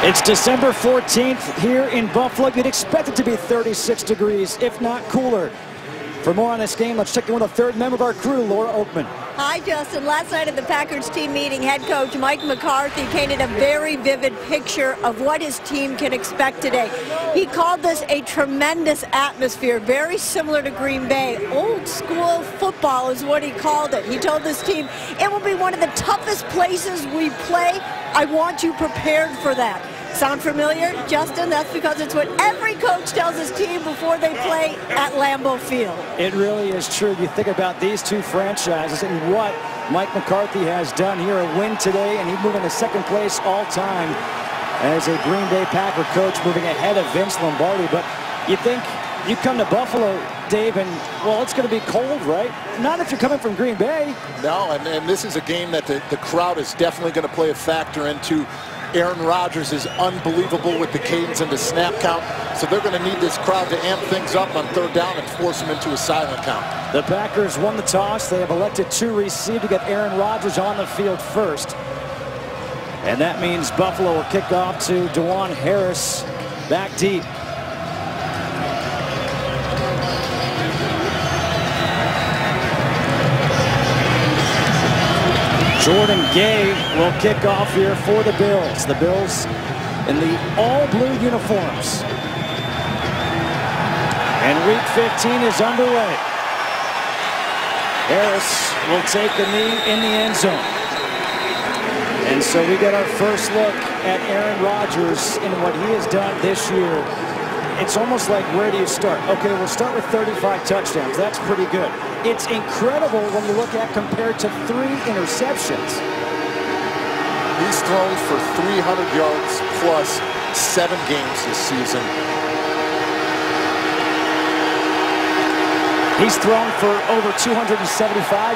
It's December 14th here in Buffalo. You'd expect it to be 36 degrees, if not cooler. For more on this game, let's check in with a third member of our crew, Laura Oakman. Hi, Justin. Last night at the Packers team meeting, head coach Mike McCarthy painted a very vivid picture of what his team can expect today. He called this a tremendous atmosphere, very similar to Green Bay. Old school football is what he called it. He told this team, it will be one of the toughest places we play. I want you prepared for that. Sound familiar, Justin? That's because it's what every coach tells his team before they play at Lambeau Field. It really is true. You think about these two franchises and what Mike McCarthy has done here. A win today, and he's moving to second place all time as a Green Bay Packer coach, moving ahead of Vince Lombardi. But you think you come to Buffalo, Dave, and, well, it's going to be cold, right? Not if you're coming from Green Bay. No, and this is a game that the crowd is definitely going to play a factor into. Aaron Rodgers is unbelievable with the cadence and the snap count, so they're going to need this crowd to amp things up on third down and force them into a silent count. The Packers won the toss. They have elected to receive to get Aaron Rodgers on the field first. And that means Buffalo will kick off to DeJuan Harris back deep. Jordan Gay will kick off here for the Bills. The Bills in the all-blue uniforms. And Week 15 is underway. Harris will take the knee in the end zone. And so we get our first look at Aaron Rodgers and what he has done this year. It's almost like, where do you start? Okay, we'll start with 35 touchdowns. That's pretty good. It's incredible when you look at compared to 3 interceptions. He's thrown for 300 yards plus 7 games this season. He's thrown for over 275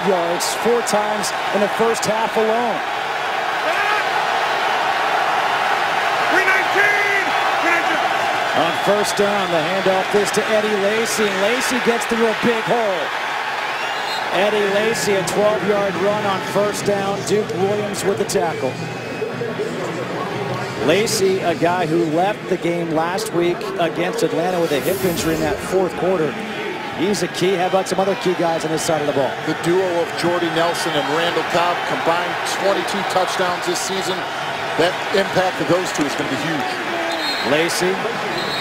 yards 4 times in the first half alone. On first down, the handoff is to Eddie Lacy, and Lacy gets through a big hole. Eddie Lacy, a 12-yard run on first down. Duke Williams with the tackle. Lacy, a guy who left the game last week against Atlanta with a hip injury in that fourth quarter. He's a key. How about some other key guys on this side of the ball? The duo of Jordy Nelson and Randall Cobb combined 22 touchdowns this season. That impact of those two is going to be huge. Lacy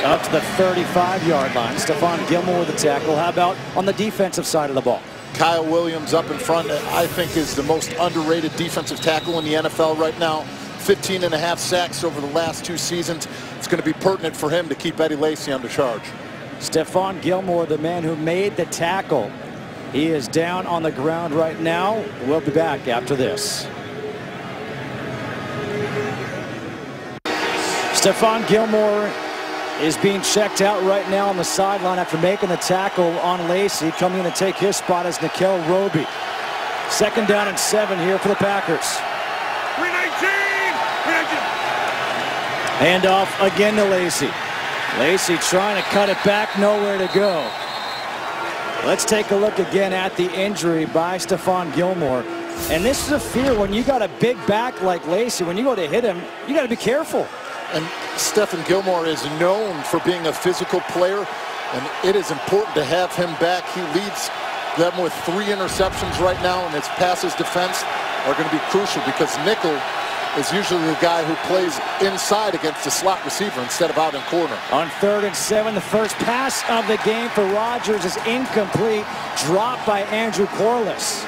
up to the 35-yard line. Stephon Gilmore with the tackle. How about on the defensive side of the ball? Kyle Williams up in front, I think, is the most underrated defensive tackle in the NFL right now. 15.5 sacks over the last 2 seasons. It's going to be pertinent for him to keep Eddie Lacy under charge. Stephon Gilmore, the man who made the tackle. He is down on the ground right now. We'll be back after this. Stephon Gilmore is being checked out right now on the sideline after making the tackle on Lacy. Coming in to take his spot is Nikel Roby. 2nd down and 7 here for the Packers. 319. Handoff again to Lacy. Lacy trying to cut it back, nowhere to go. Let's take a look again at the injury by Stephon Gilmore. And this is a fear when you got a big back like Lacy. When you go to hit him, you got to be careful. And Stephon Gilmore is known for being a physical player, and it is important to have him back. He leads them with 3 interceptions right now, and his passes defense are going to be crucial because nickel is usually the guy who plays inside against the slot receiver instead of out in corner. On 3rd and 7, the first pass of the game for Rodgers is incomplete, dropped by Andrew Corliss.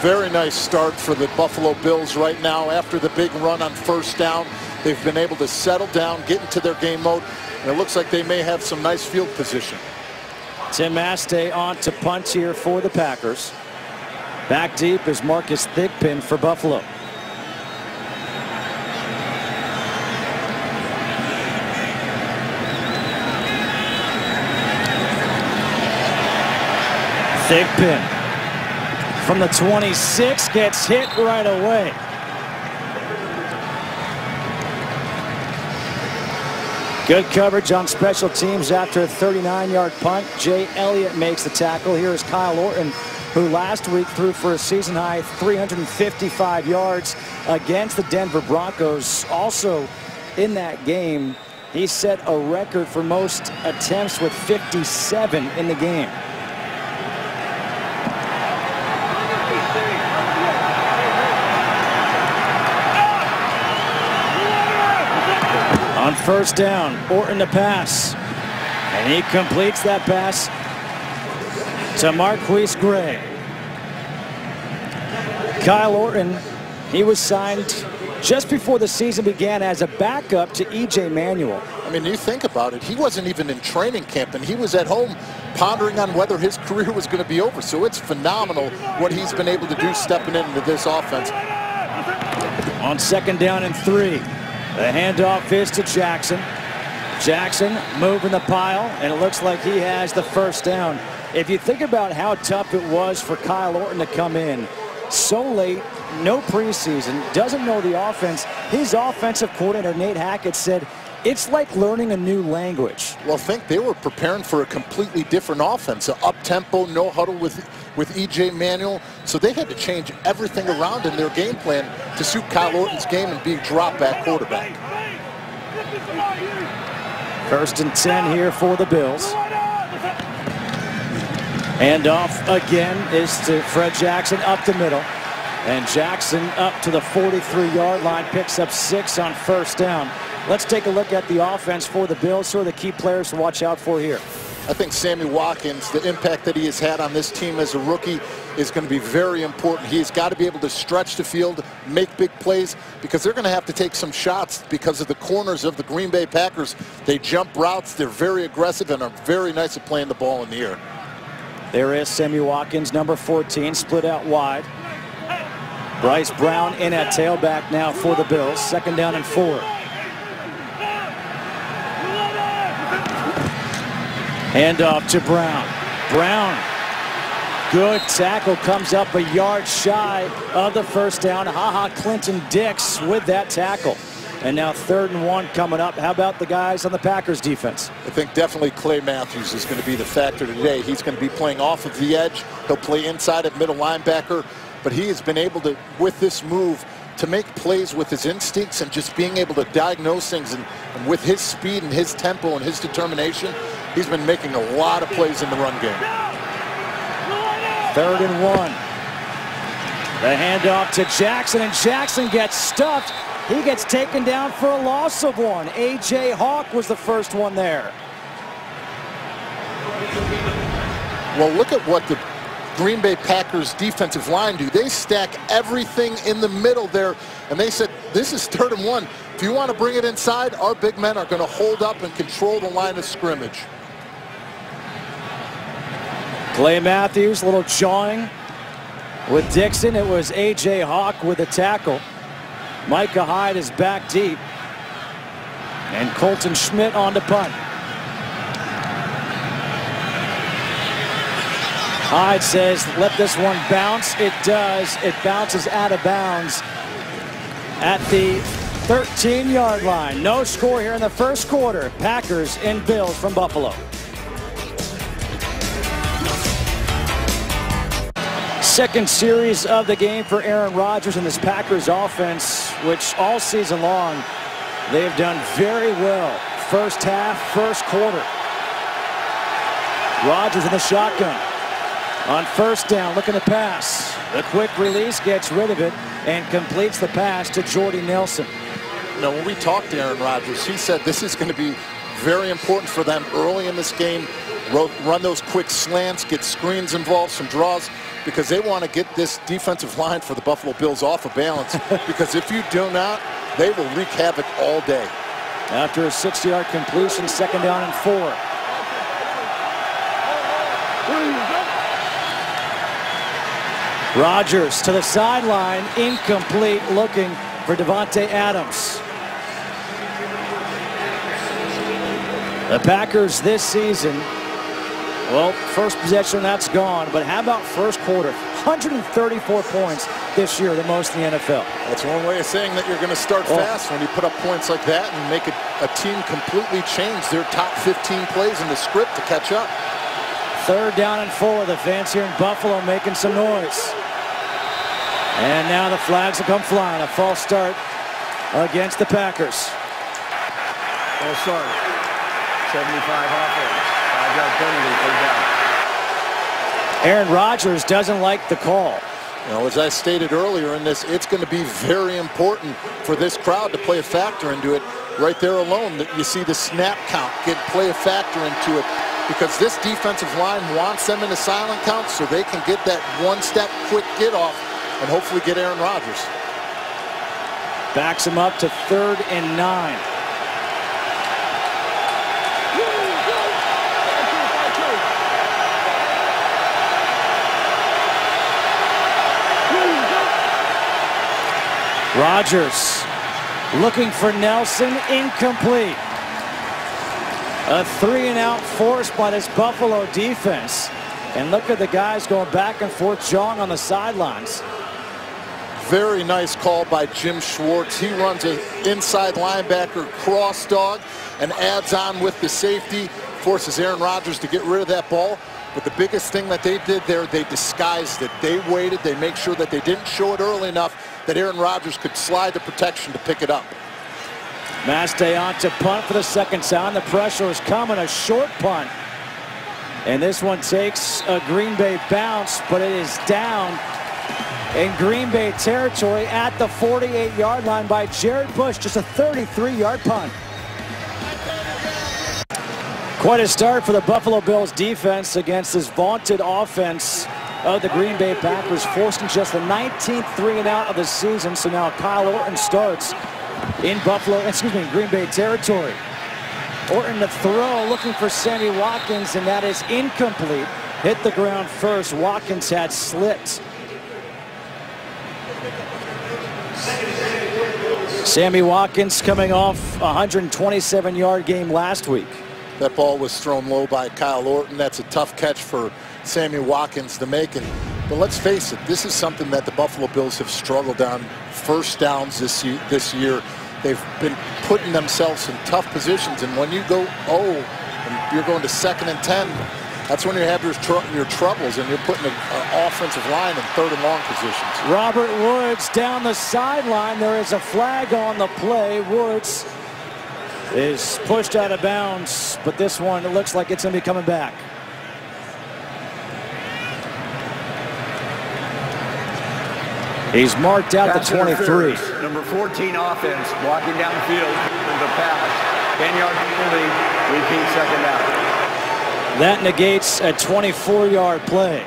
Very nice start for the Buffalo Bills right now. After the big run on first down, they've been able to settle down, get into their game mode, and it looks like they may have some nice field position. Tim Mastay on to punt here for the Packers. Back deep is Marcus Thigpen for Buffalo. Thigpen from the 26 gets hit right away. Good coverage on special teams after a 39-yard punt. Jay Elliott makes the tackle. Here is Kyle Orton who last week threw for a season-high 355 yards against the Denver Broncos. Also in that game, he set a record for most attempts with 57 in the game. On first down, Orton to pass. And he completes that pass to Marquise Gray. Kyle Orton, he was signed just before the season began as a backup to E.J. Manuel. I mean, you think about it, he wasn't even in training camp, and he was at home pondering on whether his career was going to be over. So it's phenomenal what he's been able to do stepping into this offense. On second down and 3, the handoff is to Jackson. Jackson moving the pile, and it looks like he has the first down. If you think about how tough it was for Kyle Orton to come in so late, no preseason, doesn't know the offense, his offensive coordinator, Nate Hackett, said it's like learning a new language. Well, I think they were preparing for a completely different offense, an up-tempo, no huddle with E.J. Manuel. So they had to change everything around in their game plan to suit Kyle Orton's game and be a drop-back quarterback. First and 10 here for the Bills. And off again is to Fred Jackson up the middle. And Jackson up to the 43-yard line, picks up 6 on first down. Let's take a look at the offense for the Bills. Sort of the key players to watch out for here. I think Sammy Watkins, the impact that he has had on this team as a rookie is going to be very important. He's got to be able to stretch the field, make big plays, because they're going to have to take some shots because of the corners of the Green Bay Packers. They jump routes, they're very aggressive, and are very nice at playing the ball in the air. There is Sammy Watkins, number 14, split out wide. Bryce Brown in at tailback now for the Bills. Second down and 4. Handoff to Brown. Brown, good tackle, comes up a yard shy of the first down. Clinton Dix with that tackle. And now 3rd and 1 coming up. How about the guys on the Packers defense? I think definitely Clay Matthews is going to be the factor today. He's going to be playing off of the edge. He'll play inside at middle linebacker. But he has been able to, with this move, to make plays with his instincts and just being able to diagnose things. And with his speed and his tempo and his determination, he's been making a lot of plays in the run game. 3rd and 1. The handoff to Jackson, and Jackson gets stuffed. He gets taken down for a loss of 1. A.J. Hawk was the first one there. Well, look at what the Green Bay Packers defensive line do. They stack everything in the middle there, and they said, this is 3rd and 1. If you want to bring it inside, our big men are going to hold up and control the line of scrimmage. Clay Matthews, a little jawing with Dixon. It was A.J. Hawk with a tackle. Micah Hyde is back deep. And Colton Schmidt on to punt. Hyde says, let this one bounce. It does. It bounces out of bounds at the 13-yard line. No score here in the first quarter. Packers and Bills from Buffalo. Second series of the game for Aaron Rodgers and this Packers offense, which all season long they've done very well. First half, first quarter. Rodgers in the shotgun. On first down, looking to pass. The quick release gets rid of it and completes the pass to Jordy Nelson. Now, when we talked to Aaron Rodgers, he said this is going to be very important for them early in this game. Run those quick slants, get screens involved, some draws, because they want to get this defensive line for the Buffalo Bills off of balance. Because if you do not, they will wreak havoc all day. After a 6-yard completion, second down and 4. Rodgers to the sideline, incomplete, looking for Devontae Adams. The Packers this season, well, first possession, that's gone. But how about first quarter? 134 points this year, the most in the NFL. That's one way of saying that you're going to start fast when you put up points like that and make a team completely change their top 15 plays in the script to catch up. 3rd down and 4. The fans here in Buffalo making some noise. And now the flags will come flying. A false start against the Packers. False start. 75 offense. 5-yard penalty, 3rd down. Aaron Rodgers doesn't like the call. You know, as I stated earlier in this, it's going to be very important for this crowd to play a factor into it. Right there alone, that you see the snap count play a factor into it, because this defensive line wants them in a silent count so they can get that one-step quick get off and hopefully get Aaron Rodgers. Backs him up to 3rd and 9. Rodgers looking for Nelson, incomplete. A 3-and-out force by this Buffalo defense. And look at the guys going back and forth, jawing on the sidelines. Very nice call by Jim Schwartz. He runs an inside linebacker cross dog and adds on with the safety, forces Aaron Rodgers to get rid of that ball. But the biggest thing that they did there, they disguised it. They waited. They make sure that they didn't show it early enough that Aaron Rodgers could slide the protection to pick it up. Maste to punt for the 2nd time. The pressure is coming, a short punt. And this one takes a Green Bay bounce, but it is down in Green Bay territory at the 48-yard line by Jared Bush. Just a 33-yard punt. Quite a start for the Buffalo Bills defense against this vaunted offense of the Green Bay Packers, forcing just the 19th 3-and-out of the season. So now Kyle Orton starts in Green Bay territory. Orton to throw, looking for Sammy Watkins, and that is incomplete. Hit the ground first. Watkins had slipped. Sammy Watkins coming off a 127-yard game last week. That ball was thrown low by Kyle Orton. That's a tough catch for Sammy Watkins to make. But let's face it, this is something that the Buffalo Bills have struggled on. 1st downs this year. They've been putting themselves in tough positions. And when you go, and you're going to 2nd and 10, that's when you have your troubles, and you're putting an offensive line in 3rd and long positions. Robert Woods down the sideline. There is a flag on the play. Woods is pushed out of bounds, but this one, it looks like it's going to be coming back. He's marked out the 23. Number 14 offense, walking down the field with a pass. 10-yard penalty, repeat 2nd down. That negates a 24-yard play.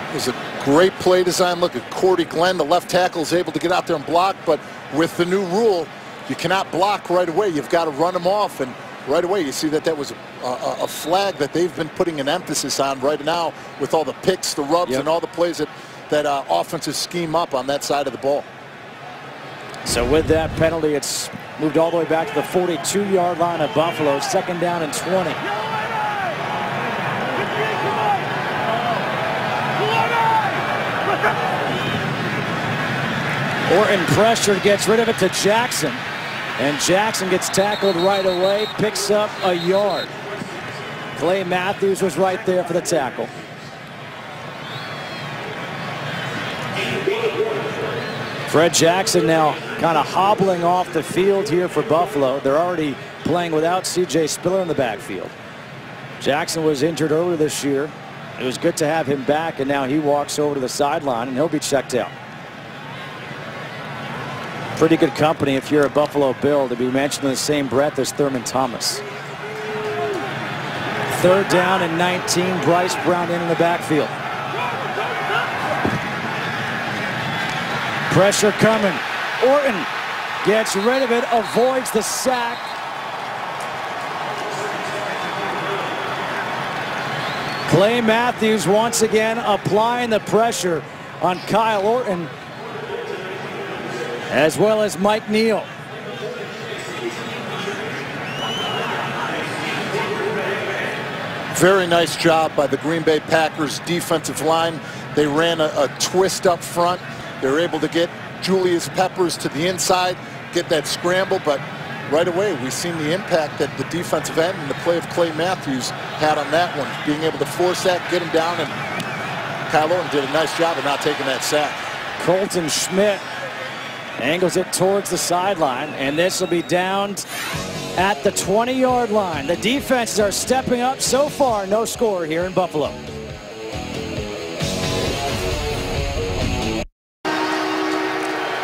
It was a great play design. Look at Cordy Glenn, the left tackle, is able to get out there and block, but with the new rule, you cannot block right away. You've got to run them off, and right away you see that was a flag that they've been putting an emphasis on right now with all the picks, the rubs, and all the plays that offenses scheme up on that side of the ball. So with that penalty, it's moved all the way back to the 42-yard line of Buffalo. 2nd down and 20. Orton pressure, gets rid of it to Jackson. And Jackson gets tackled right away, picks up a yard. Clay Matthews was right there for the tackle. Fred Jackson now kind of hobbling off the field here for Buffalo. They're already playing without C.J. Spiller in the backfield. Jackson was injured earlier this year. It was good to have him back, and now he walks over to the sideline, and he'll be checked out. Pretty good company if you're a Buffalo Bill to be mentioned in the same breath as Thurman Thomas. 3rd down and 19. Bryce Brown in the backfield. Pressure coming. Orton gets rid of it, avoids the sack. Clay Matthews once again applying the pressure on Kyle Orton, as well as Mike Neal. Very nice job by the Green Bay Packers defensive line. They ran a twist up front. They were able to get Julius Peppers to the inside, get that scramble, but right away, we've seen the impact that the defensive end and the play of Clay Matthews had on that one. Being able to force that, get him down, and Kyle Orton did a nice job of not taking that sack. Colton Schmidt angles it towards the sideline, and this will be down at the 20-yard line. The defenses are stepping up so far. No score here in Buffalo.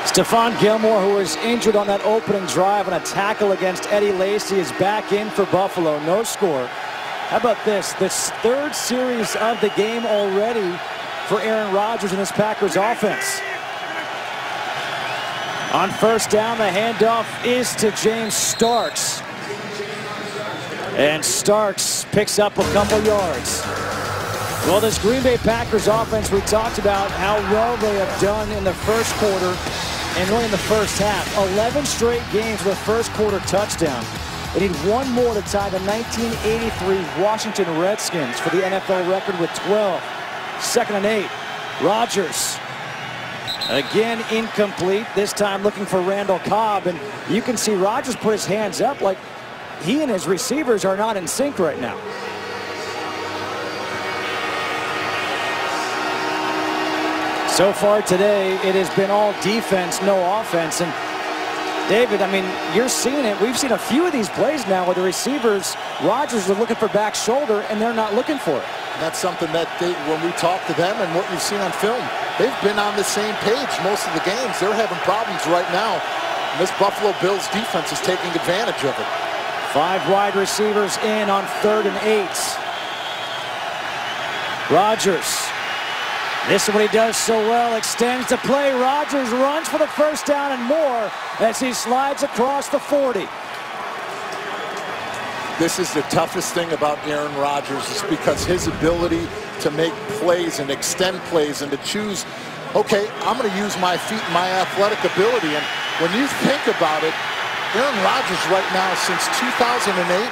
Stephon Gilmore, who was injured on that opening drive on a tackle against Eddie Lacy, is back in for Buffalo. No score. How about this? This third series of the game already for Aaron Rodgers and his Packers offense. On first down, the handoff is to James Starks. And Starks picks up a couple yards. Well, this Green Bay Packers offense, we talked about how well they have done in the first quarter and really in the first half. 11 straight games with a first quarter touchdown. They need one more to tie the 1983 Washington Redskins for the NFL record with 12. 2nd and 8. Rodgers. Again incomplete, this time looking for Randall Cobb, and you can see Rodgers put his hands up like he and his receivers are not in sync right now. So far today, it has been all defense, no offense, and David, I mean, you're seeing it. We've seen a few of these plays now where the receivers, Rodgers are looking for back shoulder, and they're not looking for it. That's something that when we talk to them and what you've seen on film, they've been on the same page most of the games. They're having problems right now. And this Buffalo Bills defense is taking advantage of it. 5 wide receivers in on 3rd and 8. Rodgers. This is what he does so well. Extends the play. Rodgers runs for the first down and more as he slides across the 40. This is the toughest thing about Aaron Rodgers, is because his ability to make plays and extend plays and to choose, okay, I'm going to use my feet and my athletic ability. And when you think about it, Aaron Rodgers right now since 2008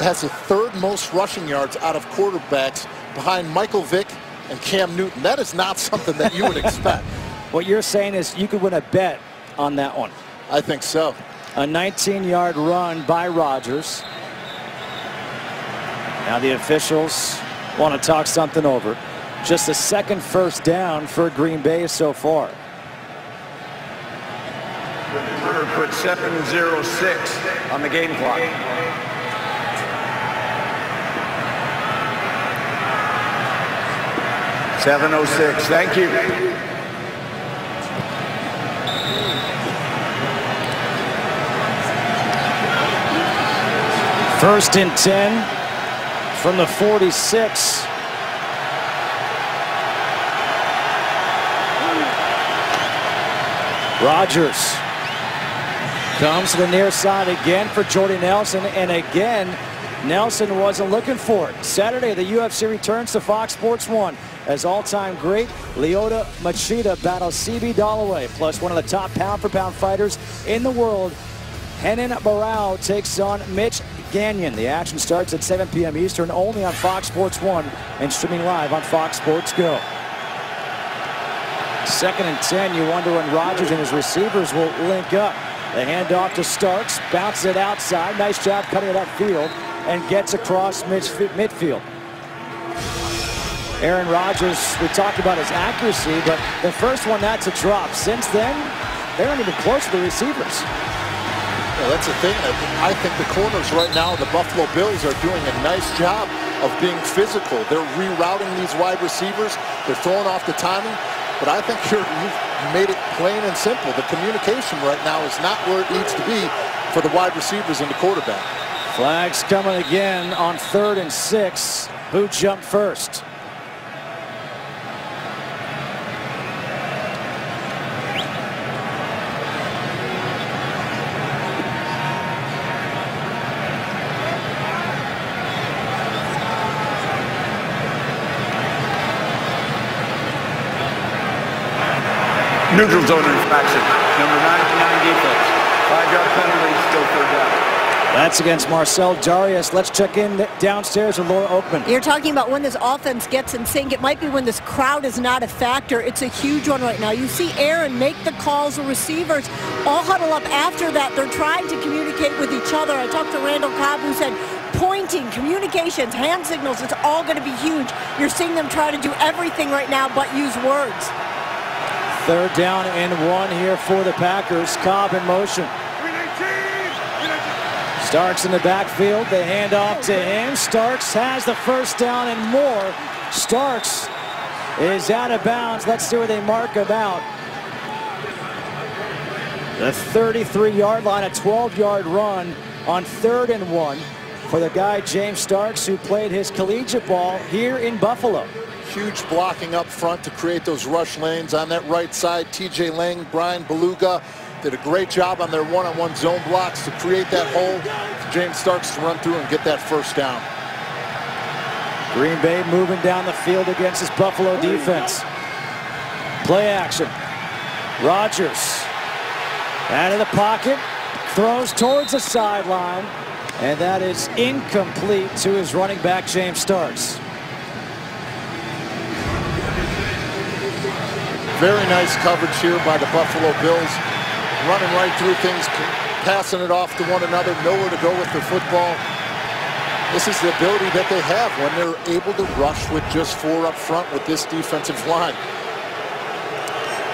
has the 3rd most rushing yards out of quarterbacks behind Michael Vick and Cam Newton. That is not something that you would expect. What you're saying is you could win a bet on that one. I think so. A 19-yard run by Rodgers. Now the officials want to talk something over. Just the 2nd first down for Green Bay so far. Put 7:06 on the game clock. .706, thank you. First and 10 from the 46. Rodgers comes to the near side again for Jordy Nelson, and again Nelson wasn't looking for it. Saturday, the UFC returns to Fox Sports 1 as all-time great Lyoto Machida battles CB Dollaway, plus one of the top pound-for-pound fighters in the world. Renan Barao takes on Mitch Gagnon. The action starts at 7 p.m. Eastern, only on Fox Sports 1 and streaming live on Fox Sports Go. 2nd and 10, you wonder when Rodgers and his receivers will link up. The handoff to Starks, bounces it outside. Nice job cutting it upfield and gets across midfield. Aaron Rodgers, we talked about his accuracy, but the first one, that's a drop. Since then, they're not even close to the receivers. Yeah, that's the thing. I think the corners right now, the Buffalo Bills, are doing a nice job of being physical. They're rerouting these wide receivers. They're throwing off the timing. But I think you've made it plain and simple. The communication right now is not where it needs to be for the wide receivers and the quarterback. Flags coming again on 3rd and 6. Who jumped first? Neutral zone infraction. Number 99 defense. 5-yard penalty, still 3rd down. That's against Marcel Darius. Let's check in downstairs with Laura Oakman. You're talking about when this offense gets in sync. It might be when this crowd is not a factor. It's a huge one right now. You see Aaron make the calls. The receivers all huddle up after that. They're trying to communicate with each other. I talked to Randall Cobb, who said pointing, communications, hand signals, it's all going to be huge. You're seeing them try to do everything right now but use words. 3rd down and 1 here for the Packers. Cobb in motion. Starks in the backfield. They hand off to him. Starks has the 1st down and more. Starks is out of bounds. Let's see where they mark him out. The 33-yard line, a 12-yard run on 3rd and 1 for the guy James Starks, who played his collegiate ball here in Buffalo. Huge blocking up front to create those rush lanes on that right side. TJ Lang, Brian Beluga did a great job on their one-on-one zone blocks to create that hole for James Starks to run through and get that 1st down. Green Bay moving down the field against this Buffalo defense. Play action. Rodgers out of the pocket, throws towards the sideline, and that is incomplete to his running back, James Starks. Very nice coverage here by the Buffalo Bills. Running right through things, passing it off to one another, nowhere to go with the football. This is the ability that they have when they're able to rush with just 4 up front with this defensive line.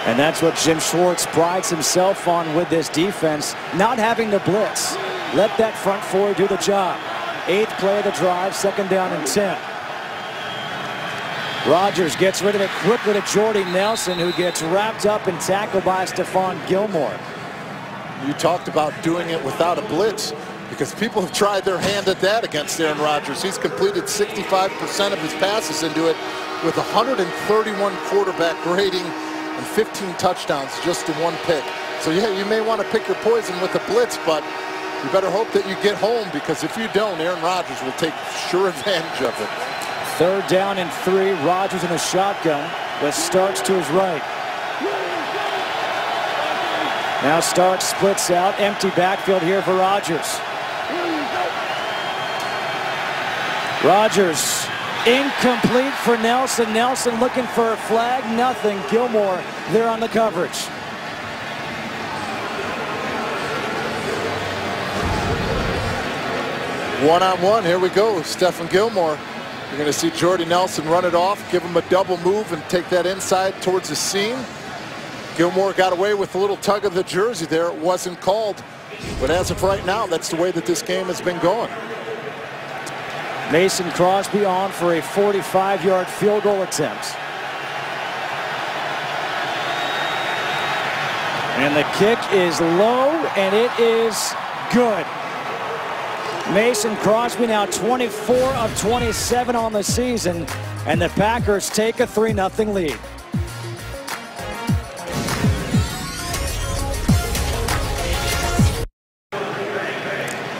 And that's what Jim Schwartz prides himself on with this defense, not having to blitz. Let that front 4 do the job. 8th play of the drive, 2nd down and 10. Rodgers gets rid of it quickly to Jordy Nelson, who gets wrapped up and tackled by Stephon Gilmore. You talked about doing it without a blitz, because people have tried their hand at that against Aaron Rodgers. He's completed 65% of his passes into it with 131 quarterback grading and 15 touchdowns, just to 1 pick. So yeah, you may want to pick your poison with a blitz, but you better hope that you get home, because if you don't, Aaron Rodgers will take sure advantage of it. 3rd down and 3. Rodgers in a shotgun with Starks to his right. Now Starks splits out. Empty backfield here for Rodgers. Rodgers incomplete for Nelson. Nelson looking for a flag. Nothing. Gilmore there on the coverage. One-on-one. Here we go. Stephon Gilmore. You're going to see Jordy Nelson run it off, give him a double move, and take that inside towards the seam. Gilmore got away with a little tug of the jersey there. It wasn't called. But as of right now, that's the way that this game has been going. Mason Crosby on for a 45-yard field goal attempt. And the kick is low, and it is good. Mason Crosby now 24 of 27 on the season, and the Packers take a 3-0 lead.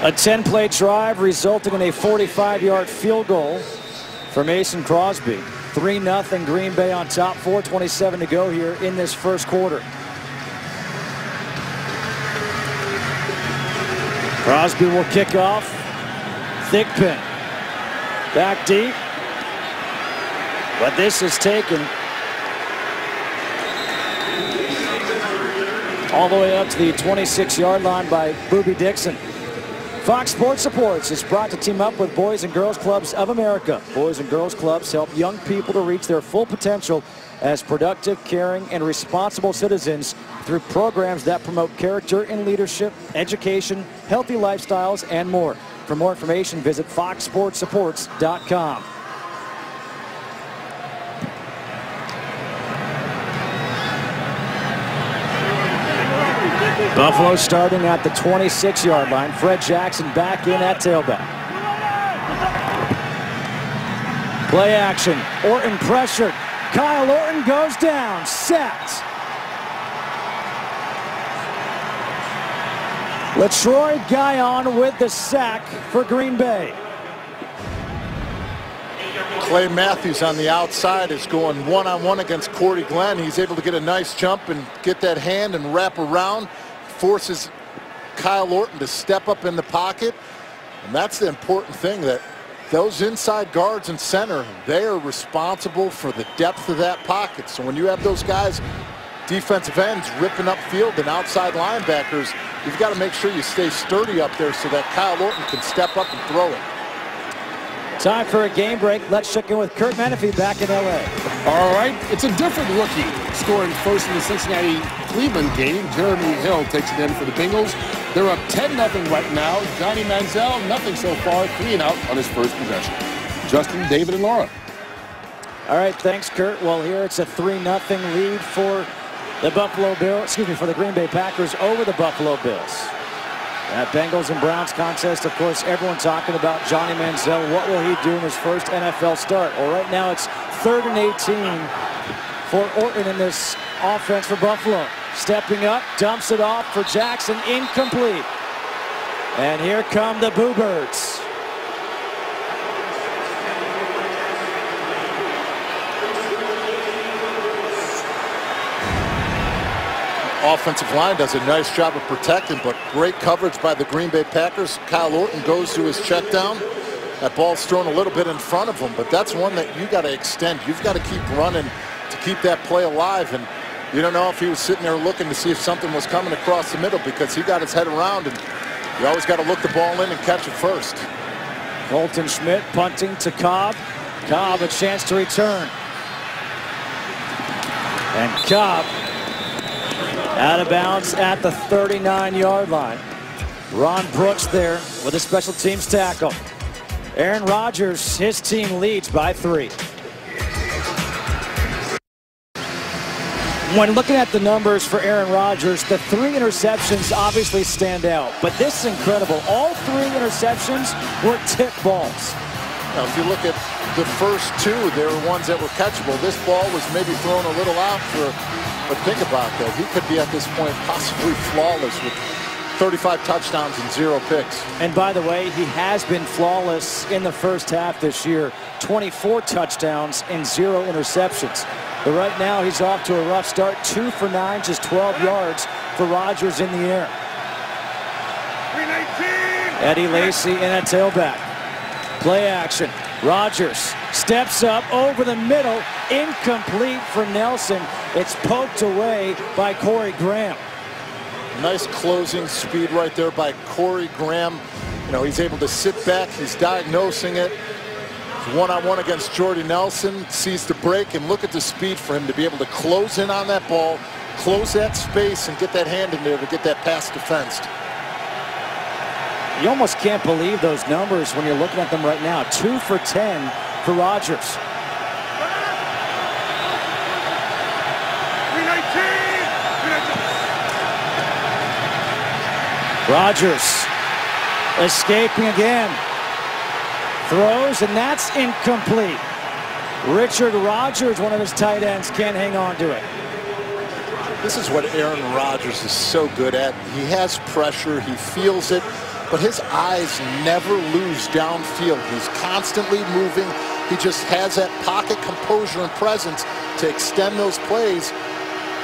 A 10-play drive resulting in a 45-yard field goal for Mason Crosby. 3-0 Green Bay on top. 4:27 to go here in this 1st quarter. Crosby will kick off. Thick pin. Back deep. But this is taken all the way up to the 26-yard line by Boobie Dixon. Fox Sports Supports is brought to team up with Boys and Girls Clubs of America. Boys and Girls Clubs help young people to reach their full potential as productive, caring, and responsible citizens through programs that promote character and leadership, education, healthy lifestyles, and more. For more information, visit foxsportsupports.com. Buffalo starting at the 26-yard line. Fred Jackson back in at tailback. Play action. Orton pressured. Kyle Orton goes down. Sacked. LaTroy Guion with the sack for Green Bay. Clay Matthews on the outside is going one-on-one against Cordy Glenn. He's able to get a nice jump and get that hand and wrap around. Forces Kyle Orton to step up in the pocket. And that's the important thing, that those inside guards and center, they are responsible for the depth of that pocket. So when you have those guys, defensive ends, ripping up field and outside linebackers, you've got to make sure you stay sturdy up there so that Kyle Orton can step up and throw it. Time for a game break. Let's check in with Kurt Menefee back in L.A. All right, it's a different rookie scoring first in the Cincinnati-Cleveland game. Jeremy Hill takes it in for the Bengals. They're up 10-0 right now. Johnny Manziel, nothing so far, 3 and out on his first possession. Justin, David, and Laura. All right, thanks, Kurt. Well, here it's a 3-0 lead for the Buffalo Bills, for the Green Bay Packers over the Buffalo Bills. That Bengals and Browns contest, of course, everyone talking about Johnny Manziel. What will he do in his first NFL start? Well, right now it's 3rd and 18 for Orton in this offense for Buffalo. Stepping up, dumps it off for Jackson, incomplete. And here come the Boo Birds. Offensive line does a nice job of protecting, but great coverage by the Green Bay Packers. Kyle Orton goes to his check down. That ball's thrown a little bit in front of him, but that's one that you got to extend. You've got to keep running to keep that play alive. And you don't know if he was sitting there looking to see if something was coming across the middle, because he got his head around, and you always got to look the ball in and catch it first. Colton Schmidt punting to Cobb. Cobb a chance to return. And Cobb out of bounds at the 39-yard line. Ron Brooks there with a special teams tackle. Aaron Rodgers, his team leads by 3. When looking at the numbers for Aaron Rodgers, the 3 interceptions obviously stand out. But this is incredible. All 3 interceptions were tip balls. Now, if you look at the first 2, they were ones that were catchable. This ball was maybe thrown a little out but think about that. He could be at this point possibly flawless with 35 touchdowns and 0 picks. And by the way, he has been flawless in the first half this year. 24 touchdowns and 0 interceptions. But right now he's off to a rough start. 2 for 9, just 12 yards for Rodgers in the air. Eddie Lacy in a tailback. Play action. Rodgers steps up over the middle. Incomplete for Nelson. It's poked away by Corey Graham. Nice closing speed right there by Corey Graham. You know, he's able to sit back. He's diagnosing it. One-on-one against Jordy Nelson. Sees the break, and look at the speed for him to be able to close in on that ball, close that space, and get that hand in there to get that pass defensed. You almost can't believe those numbers when you're looking at them right now. 2 for 10 for Rodgers. Rodgers escaping again. Throws, and that's incomplete. Richard Rodgers, one of his tight ends, can't hang on to it. This is what Aaron Rodgers is so good at. He has pressure, he feels it, but his eyes never lose downfield. He's constantly moving. He just has that pocket composure and presence to extend those plays.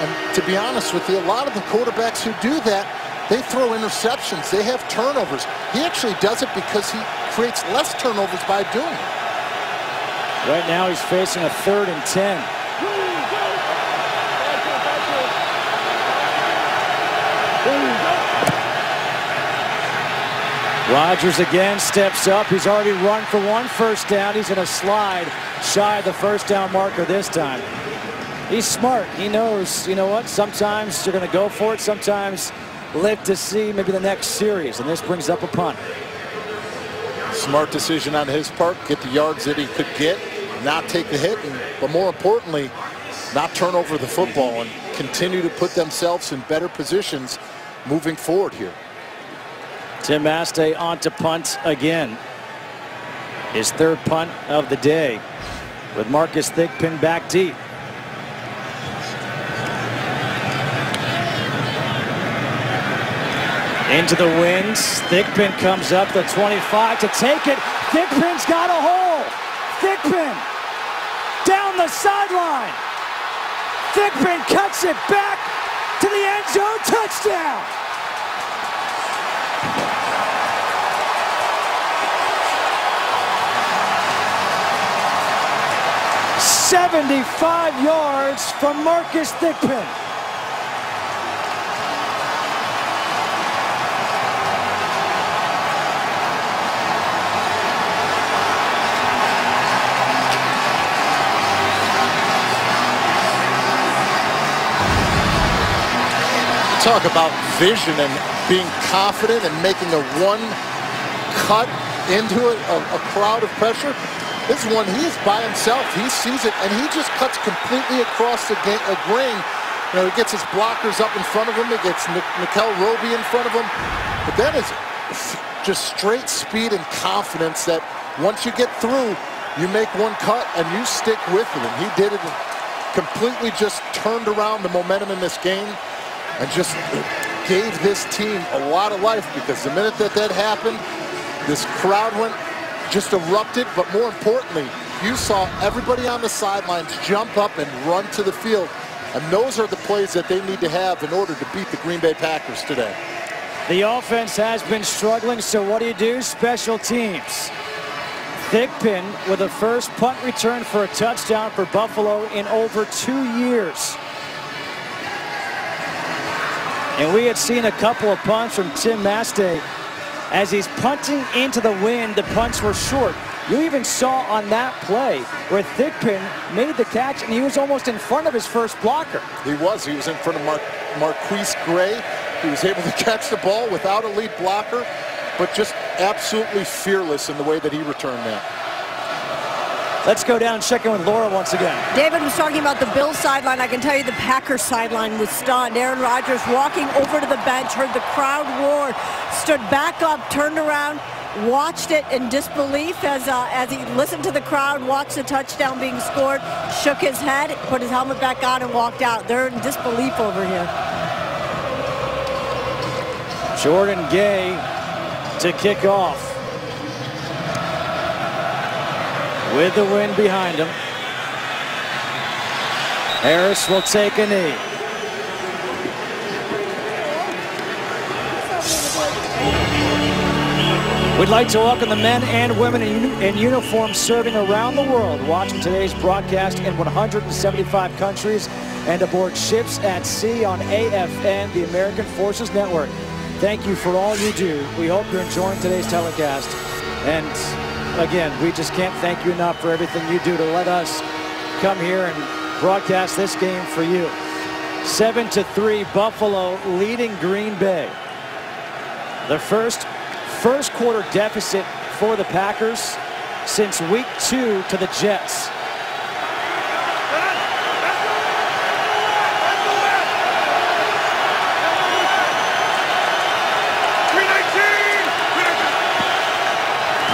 And to be honest with you, a lot of the quarterbacks who do that, they throw interceptions. They have turnovers. He actually does it because he creates less turnovers by doing it. Right now he's facing a 3rd and 10. Rodgers again steps up. He's already run for 1 first down. He's going to slide shy of the first down marker this time. He's smart. He knows, you know what, sometimes you're going to go for it. Sometimes live to see maybe the next series, and this brings up a punt. Smart decision on his part. Get the yards that he could get, not take the hit, but more importantly, not turn over the football and continue to put themselves in better positions moving forward here. Tim Mastay on to punt again. His 3rd punt of the day with Marcus Thigpen back deep. Into the winds. Thigpen comes up the 25 to take it. Thigpen's got a hole. Thigpen down the sideline. Thigpen cuts it back to the end zone. Touchdown. 75 yards from Marcus Thigpen. Talk about vision and being confident and making a one cut into a crowd of pressure. This one, he is by himself. He sees it, and he just cuts completely across the grain. You know, he gets his blockers up in front of him. He gets Nickel Roby in front of him. But that is just straight speed and confidence that once you get through, you make one cut and you stick with it. And he did it, completely just turned around the momentum in this game and just gave this team a lot of life, because the minute that happened, this crowd just erupted. But more importantly, you saw everybody on the sidelines jump up and run to the field. And those are the plays that they need to have in order to beat the Green Bay Packers today. The offense has been struggling, so what do? Special teams. Thigpen with a first punt return for a touchdown for Buffalo in over 2 years. And we had seen a couple of punts from Tim Mastay. As he's punting into the wind, the punts were short. You even saw on that play where Thigpen made the catch, and he was almost in front of his first blocker. He was in front of Marquise Gray. He was able to catch the ball without a lead blocker, but just absolutely fearless in the way that he returned that. Let's go down and check in with Laura once again. David was talking about the Bills sideline. I can tell you the Packers sideline was stunned. Aaron Rodgers walking over to the bench, heard the crowd roar, stood back up, turned around, watched it in disbelief as he listened to the crowd, watched the touchdown being scored, shook his head, put his helmet back on, and walked out. They're in disbelief over here. Jordan Gay to kick off. With the wind behind him. Harris will take a knee. We'd like to welcome the men and women in uniform serving around the world, watching today's broadcast in 175 countries and aboard ships at sea on AFN, the American Forces Network. Thank you for all you do. We hope you're enjoying today's telecast. And again, we just can't thank you enough for everything you do to let us come here and broadcast this game for you. 7-3, Buffalo leading Green Bay. The first quarter deficit for the Packers since week 2 to the Jets.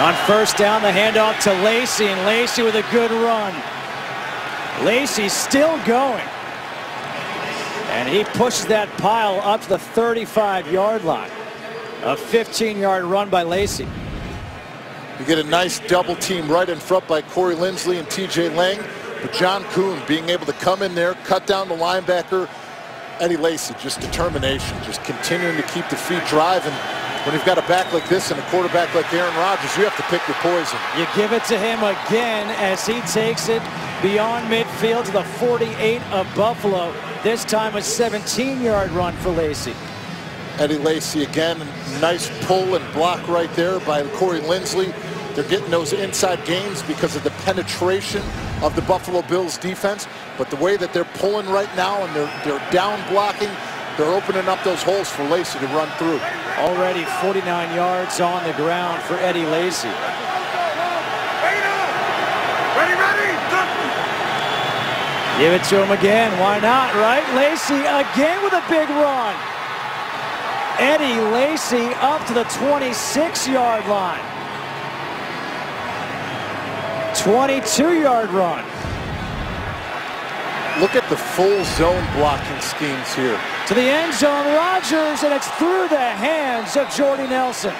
On first down, the handoff to Lacy, and Lacy with a good run. Lacy's still going. And he pushes that pile up to the 35-yard line. A 15-yard run by Lacy. You get a nice double team right in front by Corey Linsley and T.J. Lang. But John Kuhn being able to come in there, cut down the linebacker. Eddie Lacy, just determination, just continuing to keep the feet driving. When you've got a back like this and a quarterback like Aaron Rodgers, you have to pick your poison. You give it to him again as he takes it beyond midfield to the 48 of Buffalo. This time a 17-yard run for Lacy. Eddie Lacy again, nice pull and block right there by Corey Linsley. They're getting those inside gains because of the penetration of the Buffalo Bills defense. But the way that they're pulling right now and they're down blocking, they're opening up those holes for Lacy to run through. Already 49 yards on the ground for Eddie Lacy. Give it to him again. Why not, right? Lacy again with a big run. Eddie Lacy up to the 26-yard line. 22-yard run. Look at the full zone blocking schemes here. To the end zone, Rodgers, and it's through the hands of Jordy Nelson.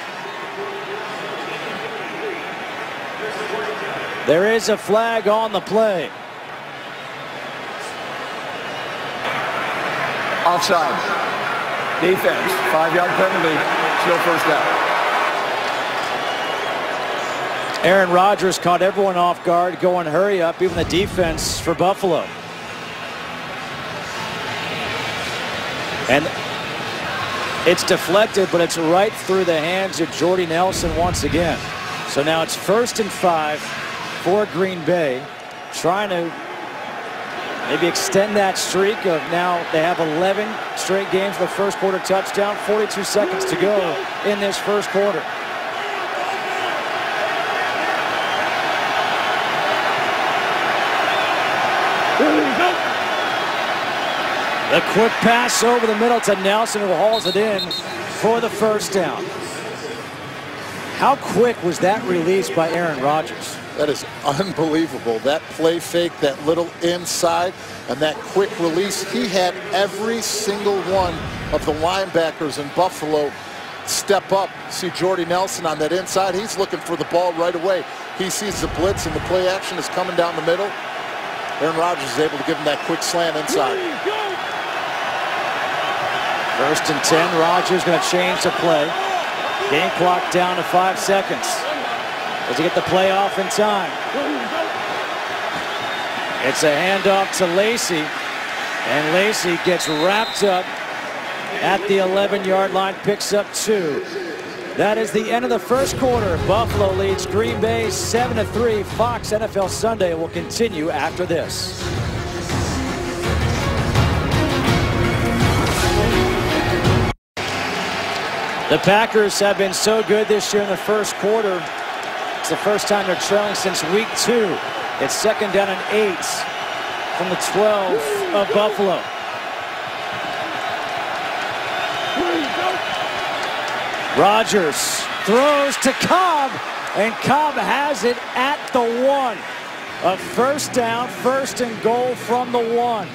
There is a flag on the play. Offside. Defense, 5-yard penalty, still first down. Aaron Rodgers caught everyone off guard, going hurry up, even the defense for Buffalo. And it's deflected, but it's right through the hands of Jordy Nelson once again. So now it's 1st and 5 for Green Bay, trying to maybe extend that streak of now they have 11 straight games with a first quarter touchdown. 42 seconds to go in this first quarter. The quick pass over the middle to Nelson, who hauls it in for the first down. How quick was that release by Aaron Rodgers? That is unbelievable. That play fake, that little inside, and that quick release. He had every single one of the linebackers in Buffalo step up. See Jordy Nelson on that inside. He's looking for the ball right away. He sees the blitz and the play action is coming down the middle. Aaron Rodgers is able to give him that quick slant inside. 1st and 10. Rodgers going to change the play. Game clock down to 5 seconds. Does he get the play off in time? It's a handoff to Lacy, and Lacy gets wrapped up at the 11-yard line, picks up 2. That is the end of the first quarter. Buffalo leads Green Bay 7-3. Fox NFL Sunday will continue after this. The Packers have been so good this year in the first quarter. It's the first time they're trailing since week 2. It's 2nd down and 8 from the 12 of Buffalo. Rodgers throws to Cobb, and Cobb has it at the 1. A first down, 1st and goal from the 1.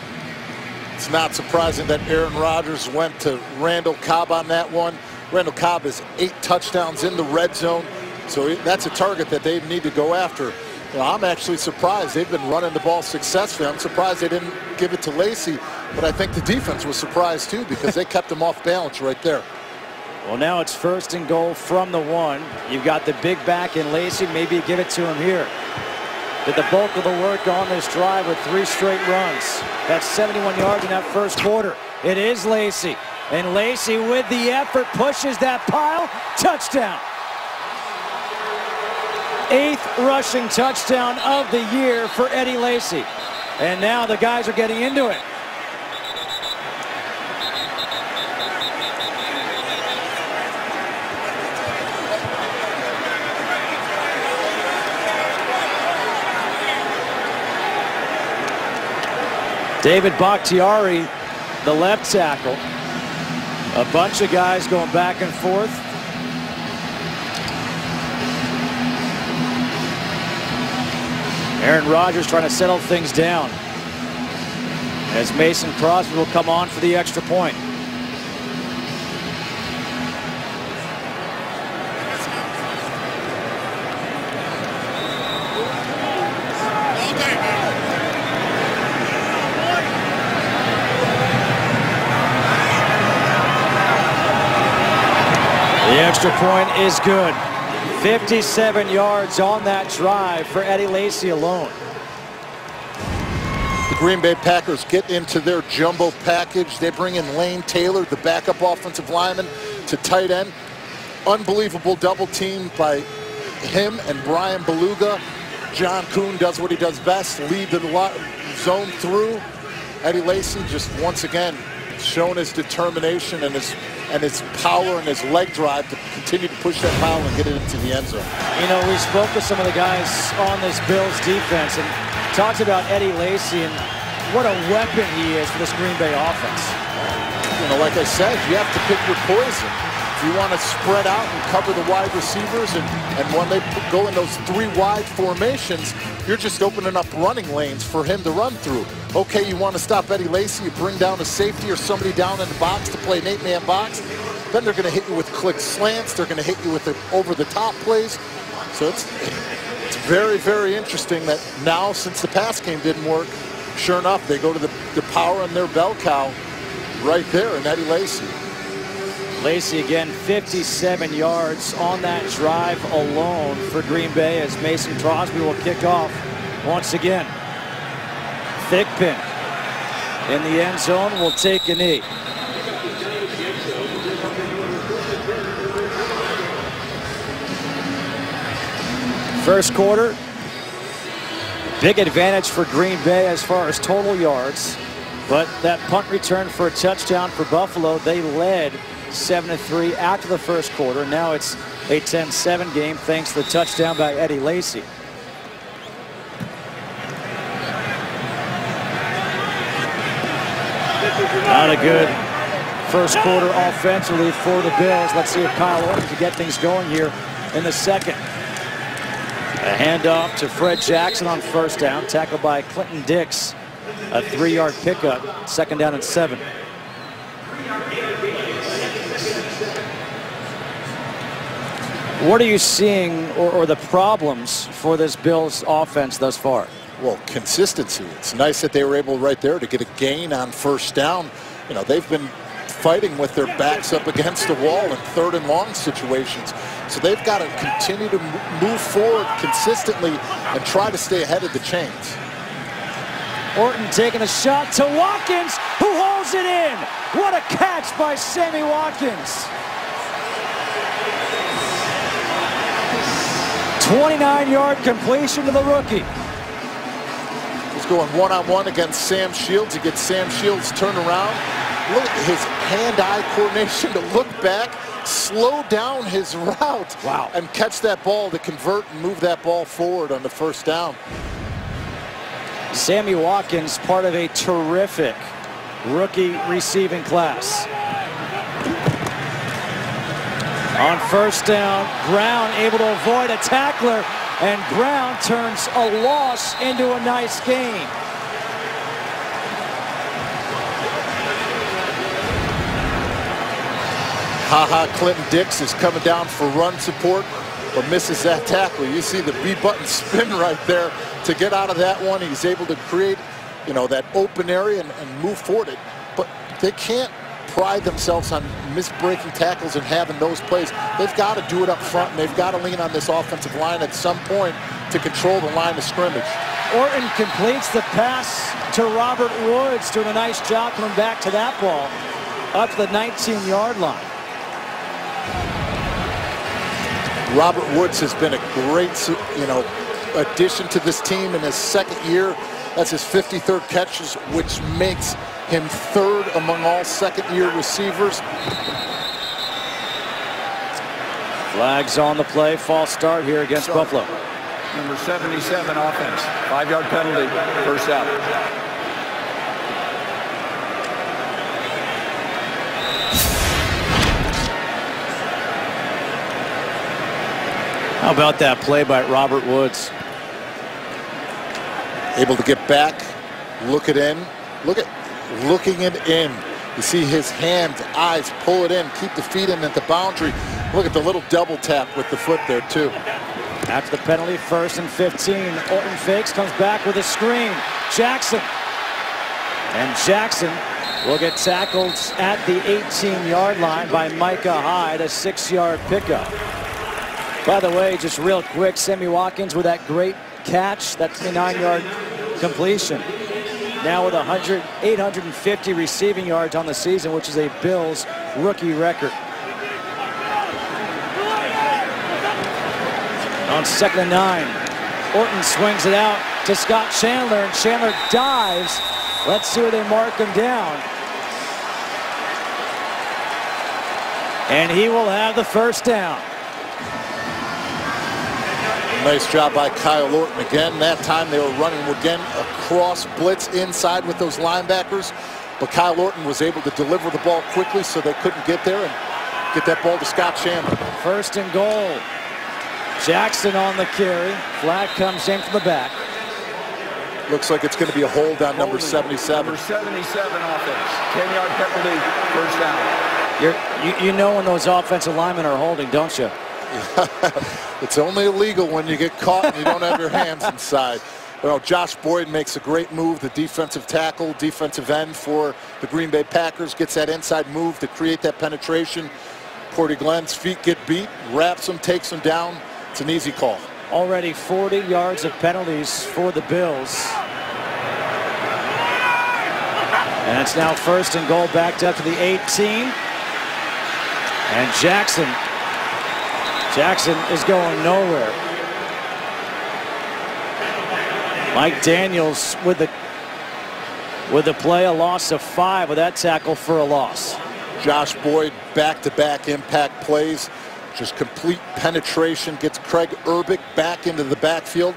It's not surprising that Aaron Rodgers went to Randall Cobb on that one. Randall Cobb has 8 touchdowns in the red zone, so that's a target that they need to go after. You know, I'm actually surprised. They've been running the ball successfully. I'm surprised they didn't give it to Lacy, but I think the defense was surprised too because they kept him off balance right there. Well, now it's 1st and goal from the 1. You've got the big back in Lacy. Maybe give it to him here. Did the bulk of the work on this drive with 3 straight runs. That's 71 yards in that first quarter. It is Lacy. And Lacy with the effort pushes that pile. Touchdown. 8th rushing touchdown of the year for Eddie Lacy. And now the guys are getting into it. David Bakhtiari, the left tackle. A bunch of guys going back and forth. Aaron Rodgers trying to settle things down as Mason Crosby will come on for the extra point. The extra point is good. 57 yards on that drive for Eddie Lacy alone. The Green Bay Packers get into their jumbo package. They bring in Lane Taylor, the backup offensive lineman, to tight end. Unbelievable double team by him and Brian Beluga. John Kuhn does what he does best, lead the zone through. Eddie Lacy just once again shown his determination and his power and his leg drive to continue to push that pile and get it into the end zone. You know, we spoke with some of the guys on this Bills defense and talked about Eddie Lacy and what a weapon he is for this Green Bay offense. You know, like I said, you have to pick your poison. If you want to spread out and cover the wide receivers and when they go in those 3 wide formations, you're just opening up running lanes for him to run through. Okay, you want to stop Eddie Lacy, you bring down a safety or somebody down in the box to play an 8-man box. Then they're going to hit you with click slants. They're going to hit you with the over-the-top plays. So it's very, very interesting that now, since the pass game didn't work, sure enough, they go to the power on their bell cow right there in Eddie Lacy. Lacey again, 57 yards on that drive alone for Green Bay as Mason Crosby will kick off once again. Thigpen in the end zone will take a knee. First quarter, big advantage for Green Bay as far as total yards, but that punt return for a touchdown for Buffalo. They led 7-3 after the first quarter. Now it's a 10-7 game thanks to the touchdown by Eddie Lacy. Not a good first quarter offensively for the Bills. Let's see if Kyle Orton can get things going here in the second. A handoff to Fred Jackson on first down, tackled by Clinton Dix. A 3-yard pickup, second down and 7. What are you seeing or the problems for this Bills offense thus far? Well, consistency. It's nice that they were able right there to get a gain on first down. You know, they've been fighting with their backs up against the wall in 3rd and long situations. So they've got to continue to move forward consistently and try to stay ahead of the chains. Orton taking a shot to Watkins, who holds it in. What a catch by Sammy Watkins. 29-yard completion to the rookie. He's going one-on-one against Sam Shields. He gets Sam Shields turned around. Look at his hand-eye coordination to look back, slow down his route, wow, and catch that ball to convert and move that ball forward on the first down. Sammy Watkins, part of a terrific rookie receiving class. On first down, Brown able to avoid a tackler, and Brown turns a loss into a nice gain. Clinton Dix is coming down for run support, but misses that tackle. You see the B-button spin right there to get out of that one. He's able to create, you know, that open area and move forward. But they can't pride themselves on misbreaking tackles and having those plays. They've got to do it up front, and they've got to lean on this offensive line at some point to control the line of scrimmage. Orton completes the pass to Robert Woods, doing a nice job coming back to that ball up to the 19-yard line. Robert Woods has been a great, you know, addition to this team in his second year. That's his 53rd catches, which makes him 3rd among all second-year receivers. Flags on the play. False start here against Buffalo. Number 77 offense. 5-yard penalty. First out. How about that play by Robert Woods? Able to get back, look it in. Looking it in. You see his hands, eyes, pull it in, keep the feet in at the boundary. Look at the little double tap with the foot there too. After the penalty, 1st and 15. Orton fakes, comes back with a screen. Jackson. And Jackson will get tackled at the 18-yard line by Micah Hyde, a 6-yard pickup. By the way, just real quick, Sammy Watkins with that great catch, that 29-yard completion. Now with 850 receiving yards on the season, which is a Bills rookie record. On 2nd and 9, Orton swings it out to Scott Chandler, and Chandler dives. Let's see where they mark him down. And he will have the first down. Nice job by Kyle Orton again. That time they were running again a cross blitz inside with those linebackers. But Kyle Orton was able to deliver the ball quickly so they couldn't get there and get that ball to Scott Chandler. 1st and goal. Jackson on the carry. Flag comes in from the back. Looks like it's going to be a hold on number 77. Number 77 offense. 10-yard penalty. First down. You know when those offensive linemen are holding, don't you? It's only illegal when you get caught and you don't have your hands inside. Well, Josh Boyd makes a great move, the defensive tackle, defensive end for the Green Bay Packers, gets that inside move to create that penetration. Cordy Glenn's feet get beat, wraps him, takes him down. It's an easy call. Already 40 yards of penalties for the Bills. And it's now 1st and goal, backed up to the 18. And Jackson is going nowhere. Mike Daniels with the play, a loss of 5 with that tackle for a loss. Josh Boyd, back-to-back impact plays, just complete penetration, gets Craig Urbick back into the backfield.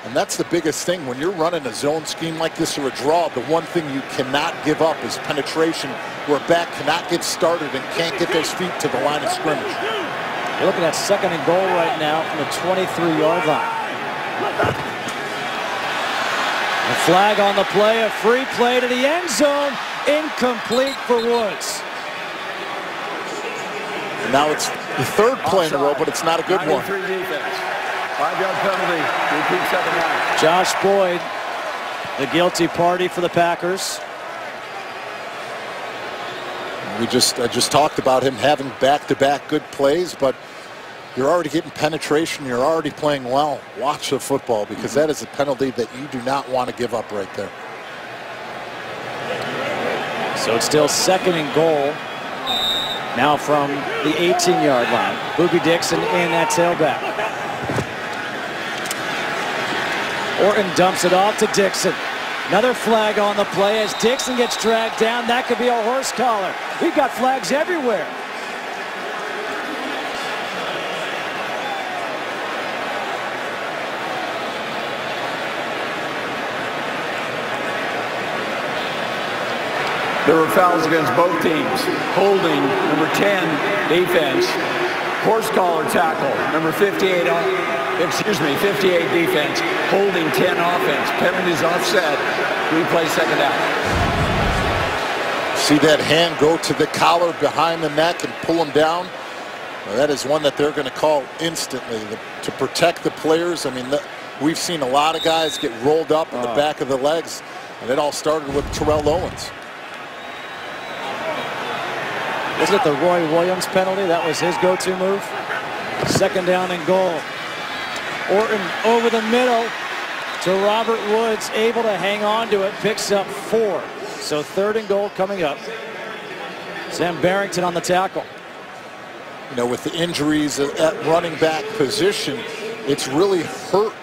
And that's the biggest thing when you're running a zone scheme like this or a draw. The one thing you cannot give up is penetration, where a back cannot get started and can't get those feet to the line of scrimmage. You're looking at 2nd and goal right now from the 23-yard line. A flag on the play, a free play to the end zone, incomplete for Woods. And now it's the 3rd play in a row, but it's not a good one. 5-yard penalty, repeat 2nd down. Josh Boyd, the guilty party for the Packers. I just talked about him having back-to-back good plays, but you're already getting penetration. You're already playing well. Watch the football, because that is a penalty that you do not want to give up right there. So it's still 2nd and goal. Now from the 18-yard line. Boobie Dixon in at tailback. Orton dumps it off to Dixon. Another flag on the play as Dixon gets dragged down. That could be a horse collar. We've got flags everywhere. There were fouls against both teams. Holding, number 10, defense. Horse collar tackle, number 58 defense. Holding 10 offense. Penalties offset. Replay 2nd down. See that hand go to the collar behind the neck and pull him down? Well, that is one that they're going to call instantly to protect the players. I mean, we've seen a lot of guys get rolled up in the back of the legs, and it all started with Terrell Owens. Wasn't it the Roy Williams penalty? That was his go-to move. 2nd down and goal. Orton over the middle to Robert Woods, able to hang on to it, picks up 4. So 3rd and goal coming up. Sam Barrington on the tackle. You know, with the injuries at running back position, it's really hurt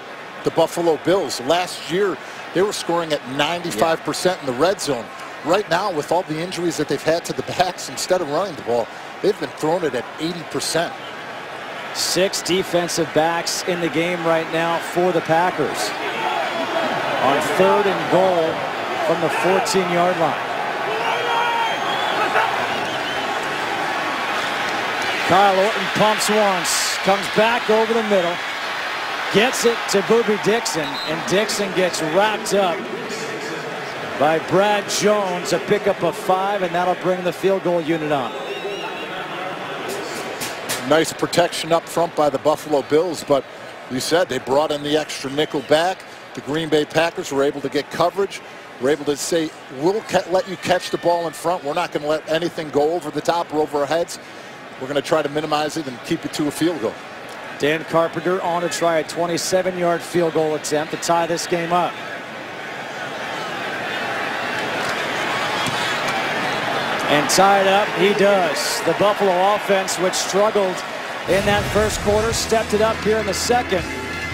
the Buffalo Bills. Last year, they were scoring at 95% in the red zone. Right now, with all the injuries that they've had to the backs, instead of running the ball, they've been throwing it at 80%. 6 defensive backs in the game right now for the Packers. On 3rd and goal from the 14-yard line. Kyle Orton pumps once, comes back over the middle, gets it to Boobie Dixon, and Dixon gets wrapped up by Brad Jones, a pickup of 5, and that'll bring the field goal unit on. Nice protection up front by the Buffalo Bills, but you said they brought in the extra nickel back. The Green Bay Packers were able to get coverage. We're able to say, we'll let you catch the ball in front. We're not going to let anything go over the top or over our heads. We're going to try to minimize it and keep it to a field goal. Dan Carpenter on to try a 27-yard field goal attempt to tie this game up. And tied up he does. The Buffalo offense, which struggled in that 1st quarter, stepped it up here in the 2nd.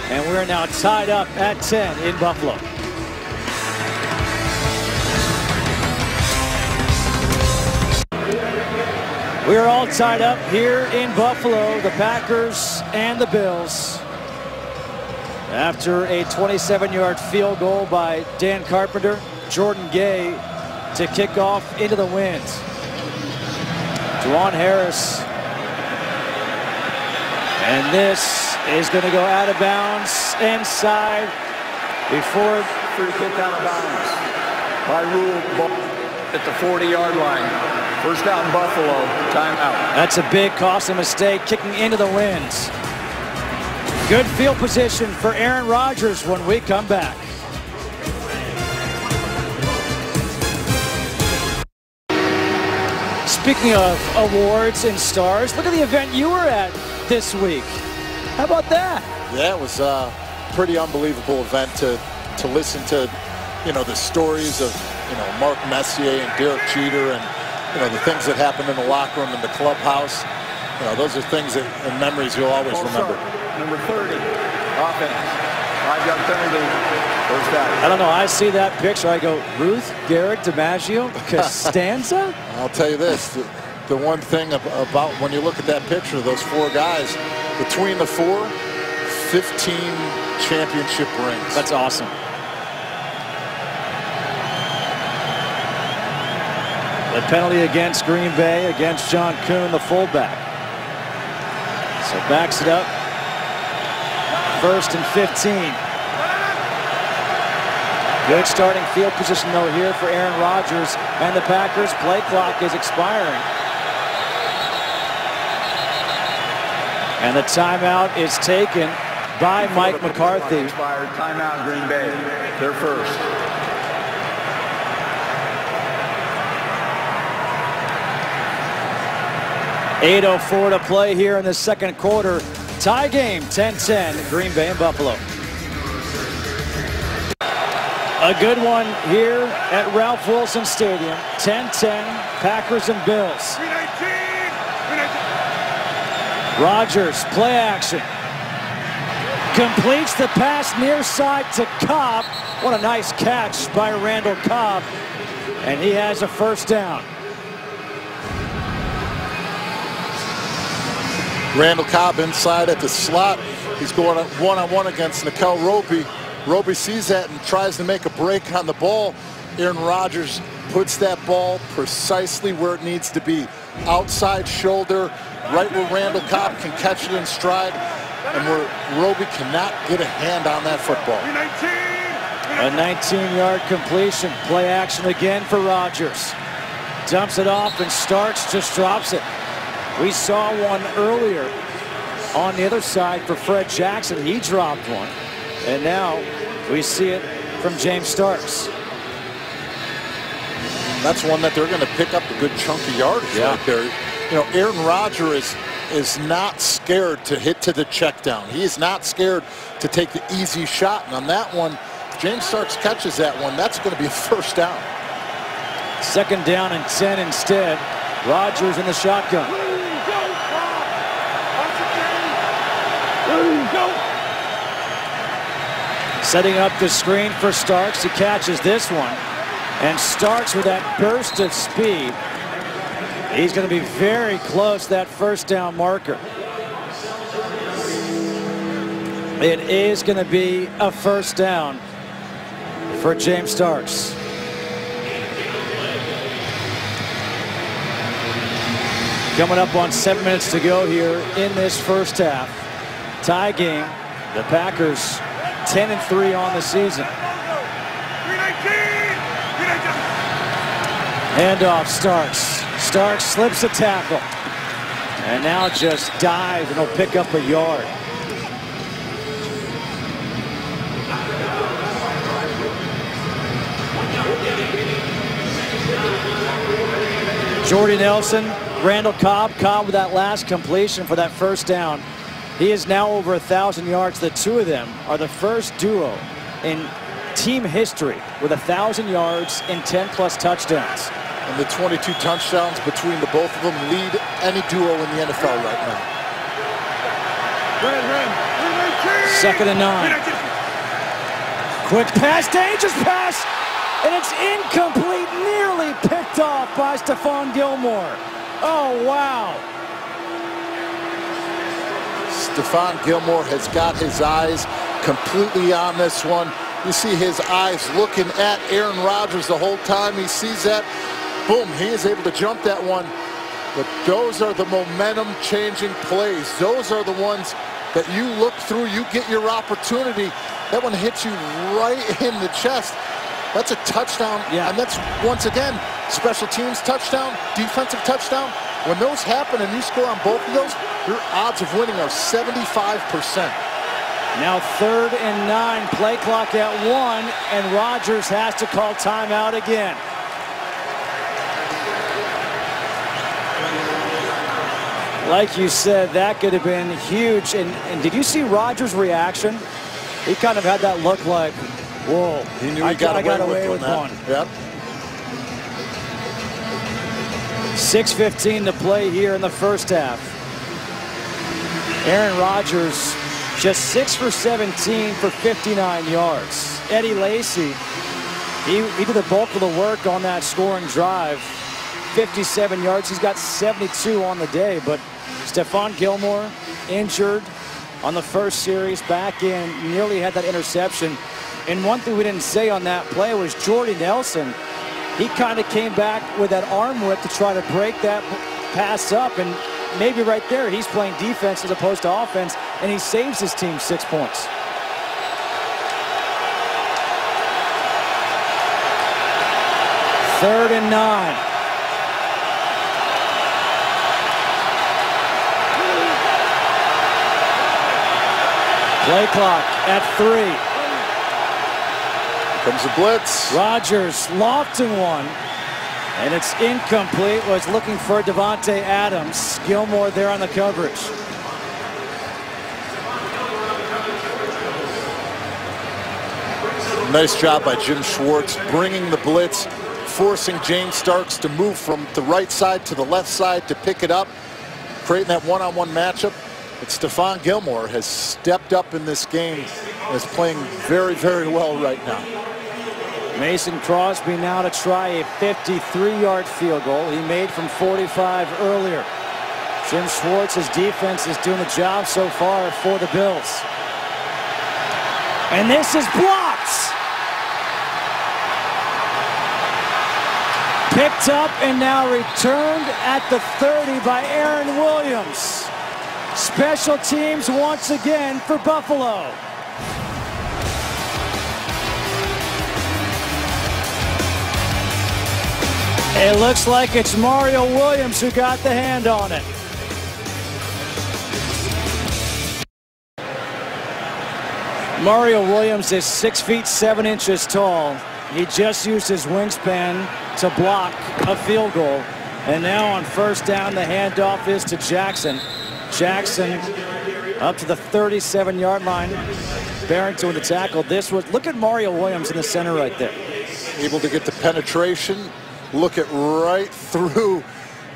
And we're now tied up at 10 in Buffalo. We are all tied up here in Buffalo, the Packers and the Bills. After a 27-yard field goal by Dan Carpenter, Jordan Gay to kick off into the wind. Juwan Harris. And this is going to go out of bounds inside before Free kick out of bounds. By rule, ball at the 40-yard line. 1st down Buffalo, timeout. That's a big costly mistake, kicking into the wind. Good field position for Aaron Rodgers when we come back. Speaking of awards and stars, look at the event you were at this week. How about that? Yeah, it was a pretty unbelievable event to listen to, the stories of, Mark Messier and Derek Jeter and, the things that happened in the locker room and the clubhouse. Those are things and memories you'll always remember. Number 30, offense. 5-yard penalty. First down. I don't know. I see that picture. I go, Ruth, Garrett, DiMaggio, Costanza? I'll tell you this. The one thing about when you look at that picture of those 4 guys, between the 4, 15 championship rings. That's awesome. The penalty against Green Bay, against John Kuhn, the fullback. So backs it up. 1st and 15. Good starting field position, though, here for Aaron Rodgers and the Packers. Play clock is expiring. And the timeout is taken by Mike McCarthy. Expired. Timeout, Green Bay. They're first. .804 to play here in the second quarter. Tie game, 10-10, Green Bay and Buffalo. A good one here at Ralph Wilson Stadium. 10-10, Packers and Bills. Rodgers, play action. Completes the pass near side to Cobb. What a nice catch by Randall Cobb. And he has a first down. Randall Cobb inside at the slot. He's going one-on-one against Nickel Roby. Roby sees that and tries to make a break on the ball. Aaron Rodgers puts that ball precisely where it needs to be. Outside shoulder, right where Randall Cobb can catch it in stride, and where Roby cannot get a hand on that football. A 19-yard completion. Play action again for Rodgers. Dumps it off, and Starks just drops it. We saw one earlier on the other side for Fred Jackson. He dropped one. And now we see it from James Starks. That's one that they're going to pick up a good chunk of yardage right there. Aaron Rodgers is not scared to hit to the check down. He is not scared to take the easy shot. And on that one, James Starks catches that one. That's going to be a first down. 2nd down and 10 instead. Rodgers in the shotgun. Setting up the screen for Starks. He catches this one. And Starks with that burst of speed. He's going to be very close to that first down marker. It is going to be a first down for James Starks. Coming up on 7 minutes to go here in this first half. Tie game. The Packers 10-3 on the season. Handoff Starks. Starks slips a tackle. And now just dives and he'll pick up a yard. Jordy Nelson, Randall Cobb. Cobb with that last completion for that first down. He is now over 1,000 yards. The two of them are the first duo in team history with 1,000 yards and 10+ touchdowns. And the 22 touchdowns between the both of them lead any duo in the NFL right now. 2nd and 9. Quick pass, dangerous pass, and it's incomplete, nearly picked off by Stephon Gilmore. Oh, wow. Stephon Gilmore has got his eyes completely on this one. You see his eyes looking at Aaron Rodgers the whole time. He sees that. Boom, he is able to jump that one. But those are the momentum-changing plays. Those are the ones that you look through, you get your opportunity. That one hits you right in the chest. That's a touchdown. Yeah. And that's, once again, special teams touchdown, defensive touchdown. When those happen and you score on both of those, your odds of winning are 75%. Now 3rd and 9, play clock at 1, and Rodgers has to call timeout again. Like you said, that could have been huge. And did you see Rodgers' reaction? He kind of had that look like, whoa, he knew he got away with one. Yep. 6:15 to play here in the first half. Aaron Rodgers just 6 for 17 for 59 yards. Eddie Lacy, he did the bulk of the work on that scoring drive. 57 yards. He's got 72 on the day, but Stephon Gilmore injured on the first series back in, nearly had that interception. And one thing we didn't say on that play was Jordy Nelson. He kind of came back with that arm whip to try to break that pass up, and maybe right there he's playing defense as opposed to offense, and he saves his team 6 points. Third and 9. Play clock at 3. Comes the blitz. Rodgers lofting one, and it's incomplete. Was looking for Devontae Adams. Gilmore there on the coverage. Nice job by Jim Schwartz bringing the blitz, forcing James Starks to move from the right side to the left side to pick it up, creating that one-on-one matchup. But Stephon Gilmore has stepped up in this game and is playing very, very well right now. Mason Crosby now to try a 53-yard field goal. He made from 45 earlier. Jim Schwartz's defense is doing the job so far for the Bills. And this is blocked. Picked up and now returned at the 30 by Aaron Williams. Special teams once again for Buffalo. It looks like it's Mario Williams who got the hand on it. Mario Williams is 6 feet 7 inches tall. He just used his wingspan to block a field goal. And now on first down, the handoff is to Jackson. Jackson up to the 37-yard line. Barrington with the tackle. Look at Mario Williams in the center right there. Able to get the penetration, look it right through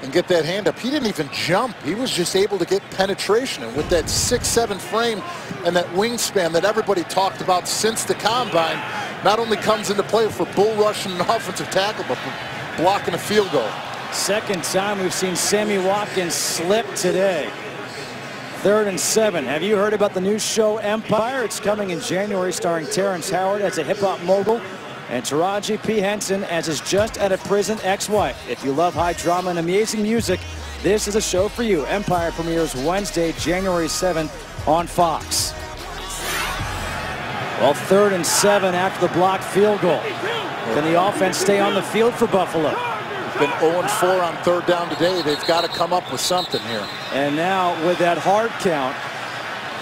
and get that hand up. He didn't even jump. He was just able to get penetration. And with that 6'7" frame and that wingspan that everybody talked about since the combine, not only comes into play for bull rushing an offensive tackle, but for blocking a field goal. Second time we've seen Sammy Watkins slip today. 3rd and 7. Have you heard about the new show Empire? It's coming in January, starring Terrence Howard as a hip-hop mogul and Taraji P. Henson as his just-out-of-prison ex-wife. If you love high drama and amazing music, this is a show for you. Empire premieres Wednesday, January 7th on Fox. Well, 3rd and 7 after the blocked field goal. Can the offense stay on the field for Buffalo? Been 0-4 on 3rd down today. They've got to come up with something here. And now with that hard count,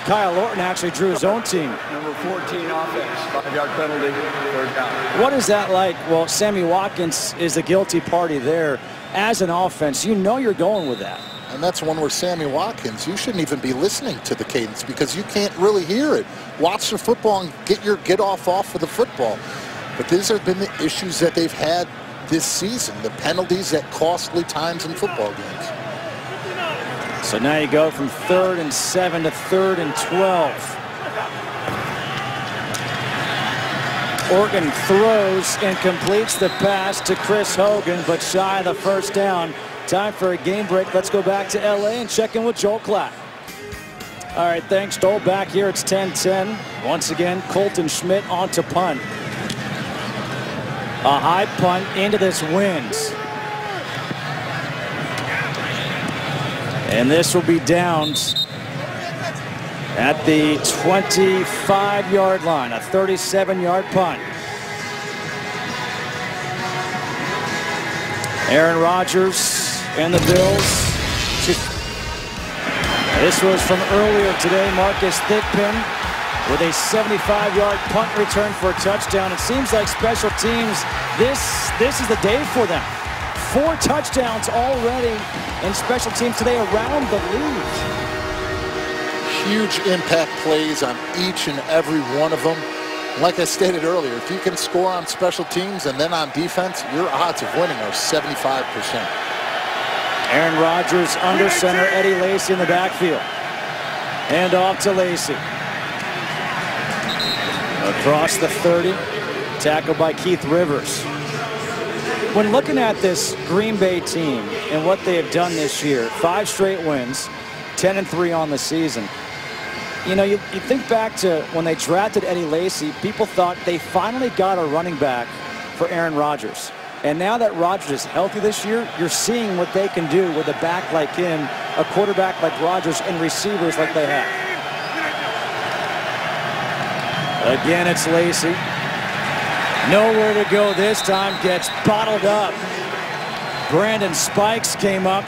Kyle Orton actually drew his own team. Number 14 offense, 5-yard penalty, 3rd down. What is that like? Well, Sammy Watkins is the guilty party there. As an offense, you know you're going with that. And that's one where Sammy Watkins, you shouldn't even be listening to the cadence because you can't really hear it. Watch the football and get your off of the football. But these have been the issues that they've had this season, the penalties at costly times in football games. So now you go from 3rd and 7 to 3rd and 12. Orton throws and completes the pass to Chris Hogan, but shy of the first down. Time for a game break. Let's go back to LA and check in with Joel Klatt. All right, thanks, Joel. Back here, it's 10-10. Once again, Colton Schmidt on to punt. A high punt into this wind. And this will be downed at the 25-yard line, a 37-yard punt. Aaron Rodgers and the Bills. This was from earlier today. Marcus Thigpen with a 75-yard punt return for a touchdown. It seems like special teams, this is the day for them. 4 touchdowns already in special teams today around the league. Huge impact plays on each and every one of them. Like I stated earlier, if you can score on special teams and then on defense, your odds of winning are 75%. Aaron Rodgers under center, Eddie Lacy in the backfield. Hand off to Lacy. Across the 30, tackled by Keith Rivers. When looking at this Green Bay team and what they have done this year, 5 straight wins, 10-3 on the season. You know, you think back to when they drafted Eddie Lacy, people thought they finally got a running back for Aaron Rodgers. And now that Rodgers is healthy this year, you're seeing what they can do with a back like him, a quarterback like Rodgers, and receivers like they have. Again, it's Lacy. Nowhere to go this time, gets bottled up. Brandon Spikes came up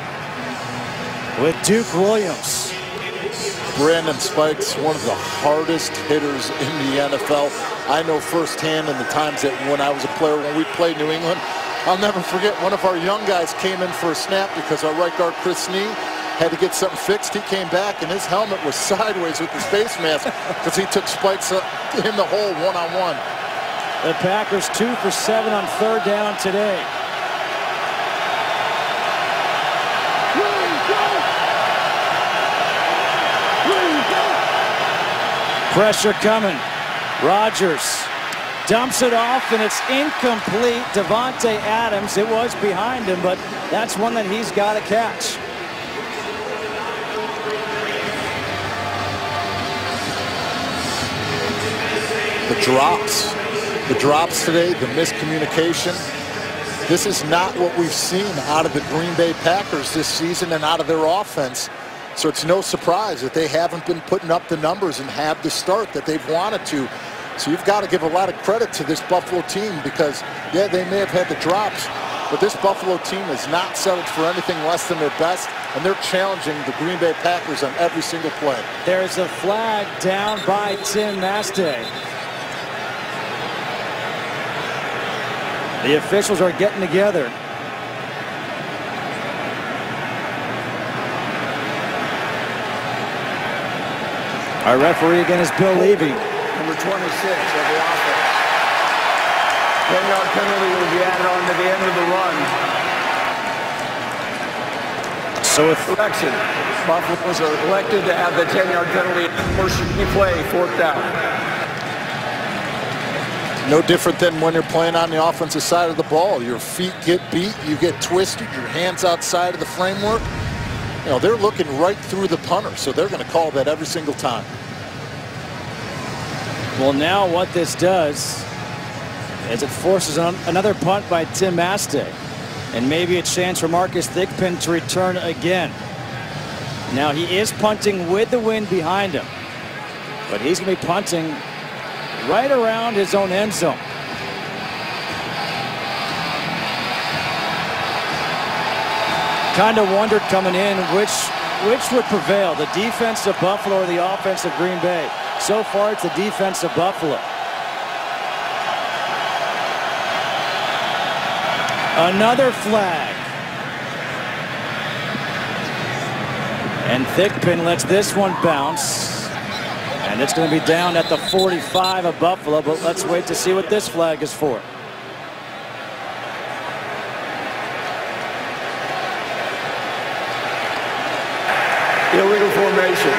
with Duke Williams. Brandon Spikes, one of the hardest hitters in the NFL. I know firsthand in the times that when I was a player, when we played New England, I'll never forget one of our young guys came in for a snap because our right guard, Chris Snee, had to get something fixed. He came back and his helmet was sideways with his face mask because he took Spikes in the hole one-on-one. The Packers 2 for 7 on 3rd down today. Pressure coming. Rodgers dumps it off, and it's incomplete. Devontae Adams, it was behind him, but that's one that he's got to catch. The drops today, the miscommunication. This is not what we've seen out of the Green Bay Packers this season and out of their offense. So it's no surprise that they haven't been putting up the numbers and have the start that they've wanted to. So you've got to give a lot of credit to this Buffalo team because, yeah, they may have had the drops, but this Buffalo team has not settled for anything less than their best, and they're challenging the Green Bay Packers on every single play. There's a flag down by Tim Mastay. The officials are getting together. Our referee again is Bill Levy. Number 26 of the offense. 10-yard penalty will be added on to the end of the run. So if Correction. Buffaloes are elected to have the 10-yard penalty first play, 4th down. No different than when you're playing on the offensive side of the ball. Your feet get beat, you get twisted, your hands outside of the framework. You know, they're looking right through the punter, so they're going to call that every single time. Well, now what this does is it forces another punt by Tim Mastay, and maybe a chance for Marcus Thigpen to return again. Now he is punting with the wind behind him, but he's going to be punting right around his own end zone. Kind of wondered coming in which would prevail, the defense of Buffalo or the offense of Green Bay. So far, it's the defense of Buffalo. Another flag. And Thigpen lets this one bounce. And it's going to be down at the 45 of Buffalo, but let's wait to see what this flag is for. Illegal formation.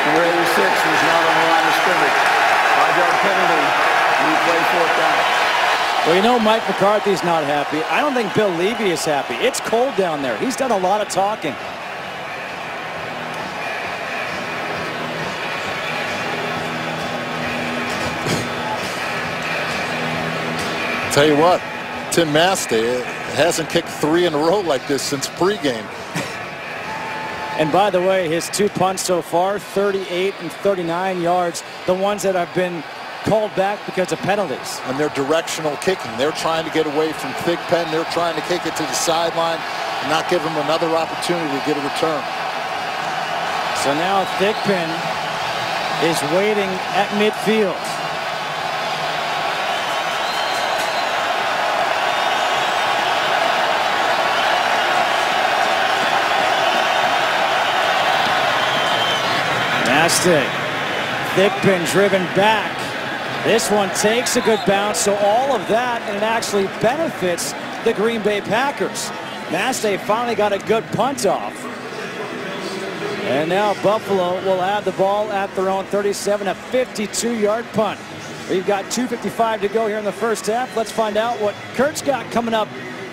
Number 86 was not on the line of scrimmage. 5-yard penalty. Replay 4th down. Well, you know Mike McCarthy's not happy. I don't think Bill Levy is happy. It's cold down there. He's done a lot of talking. Tell you what, Tim Mastay hasn't kicked 3 in a row like this since pregame. And by the way, his 2 punts so far, 38 and 39 yards, the ones that have been called back because of penalties. And they're directional kicking. They're trying to get away from Thigpen. They're trying to kick it to the sideline and not give him another opportunity to get a return. So now Thigpen is waiting at midfield. Massey. Thigpen driven back. This one takes a good bounce, so all of that, and it actually benefits the Green Bay Packers. Massey finally got a good punt off. And now Buffalo will have the ball at their own 37, a 52-yard punt. We've got 2:55 to go here in the first half. Let's find out what Kurt's got coming up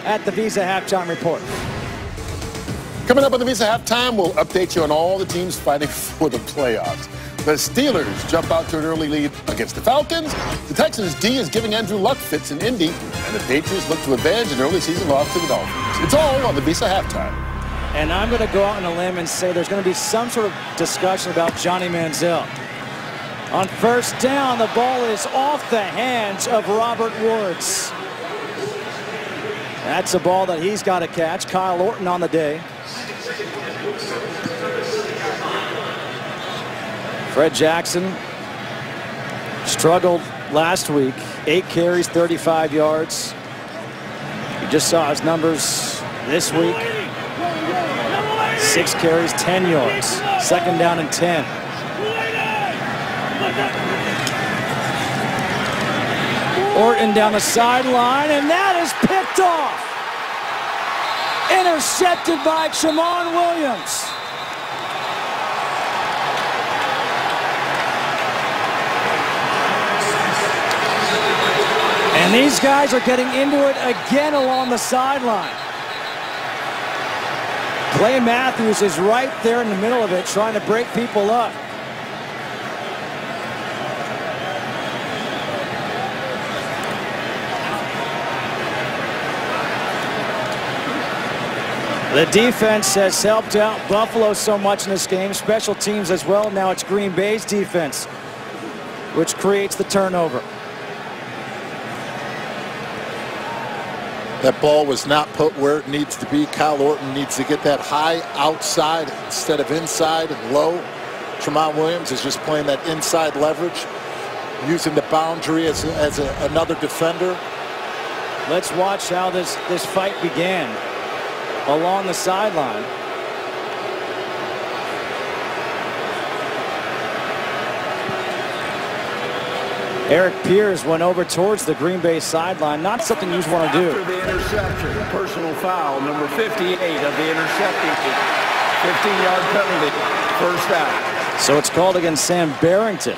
at the Visa Halftime Report. Coming up on the Visa Halftime, we'll update you on all the teams fighting for the playoffs. The Steelers jump out to an early lead against the Falcons. The Texans' D is giving Andrew Luck fits in Indy. And the Patriots look to avenge an early season loss to the Dolphins. It's all on the Visa Halftime. And I'm going to go out on a limb and say there's going to be some sort of discussion about Johnny Manziel. On first down, the ball is off the hands of Robert Woods. That's a ball that he's got to catch. Kyle Orton on the day. Fred Jackson struggled last week. 8 carries, 35 yards. You just saw his numbers this week. 6 carries, 10 yards. Second down and 10. Orton down the sideline, and that is picked off. Intercepted by Tramon Williams. And these guys are getting into it again along the sideline. Clay Matthews is right there in the middle of it, trying to break people up. The defense has helped out Buffalo so much in this game. Special teams as well. Now it's Green Bay's defense, which creates the turnover. That ball was not put where it needs to be. Kyle Orton needs to get that high outside instead of inside and low. Tramon Williams is just playing that inside leverage, using the boundary as another defender. Let's watch how this fight began along the sideline. Eric Pierce went over towards the Green Bay sideline. Not something you want to do. After the interception, personal foul, number 58 of the intercepting team. 15-yard penalty, first down. So it's called against Sam Barrington.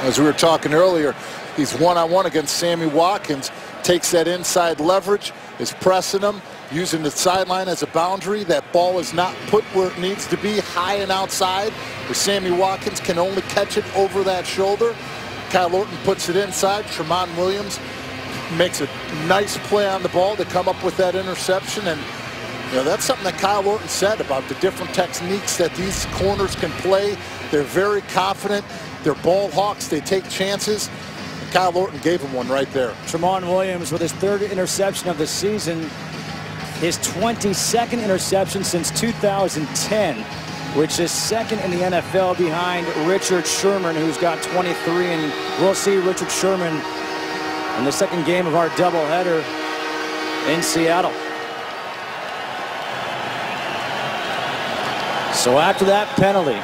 As we were talking earlier, he's one-on-one against Sammy Watkins. Takes that inside leverage, is pressing him, using the sideline as a boundary. That ball is not put where it needs to be, high and outside, where Sammy Watkins can only catch it over that shoulder. Kyle Orton puts it inside. Tramon Williams makes a nice play on the ball to come up with that interception. And you know, that's something that Kyle Orton said about the different techniques that these corners can play. They're very confident. They're ball hawks. They take chances. Kyle Orton gave him one right there. Tramon Williams with his 3rd interception of the season. His 22nd interception since 2010, which is 2nd in the NFL behind Richard Sherman, who's got 23. And we'll see Richard Sherman in the second game of our doubleheader in Seattle. So after that penalty,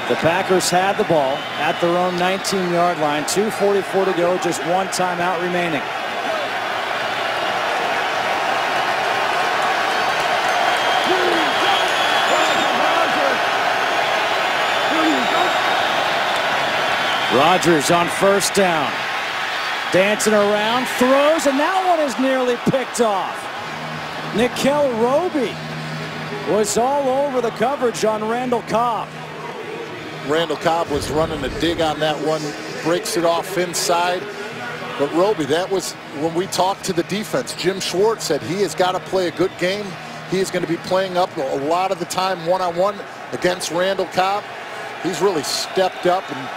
the Packers had the ball at their own 19-yard line. 2:44 to go, just one timeout remaining. Rodgers on first down. Dancing around, throws, and that one is nearly picked off. Nickel Roby was all over the coverage on Randall Cobb. Randall Cobb was running a dig on that one, breaks it off inside. But Roby, that was when we talked to the defense. Jim Schwartz said he has got to play a good game. He is going to be playing up a lot of the time one-on-one against Randall Cobb. He's really stepped up, and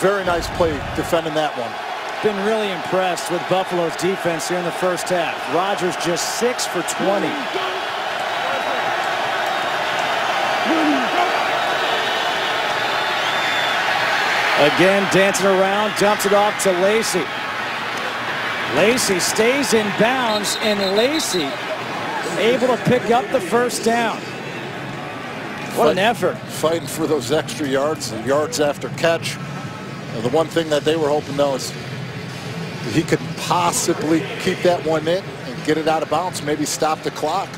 very nice play defending that one. Been really impressed with Buffalo's defense here in the first half. Rodgers just 6 for 20. Again, dancing around, dumps it off to Lacy. Lacy stays in bounds, and Lacy able to pick up the first down. What an effort. Fighting for those extra yards, the yards after catch. The one thing that they were hoping, though, is he could possibly keep that one in and get it out of bounds, maybe stop the clock.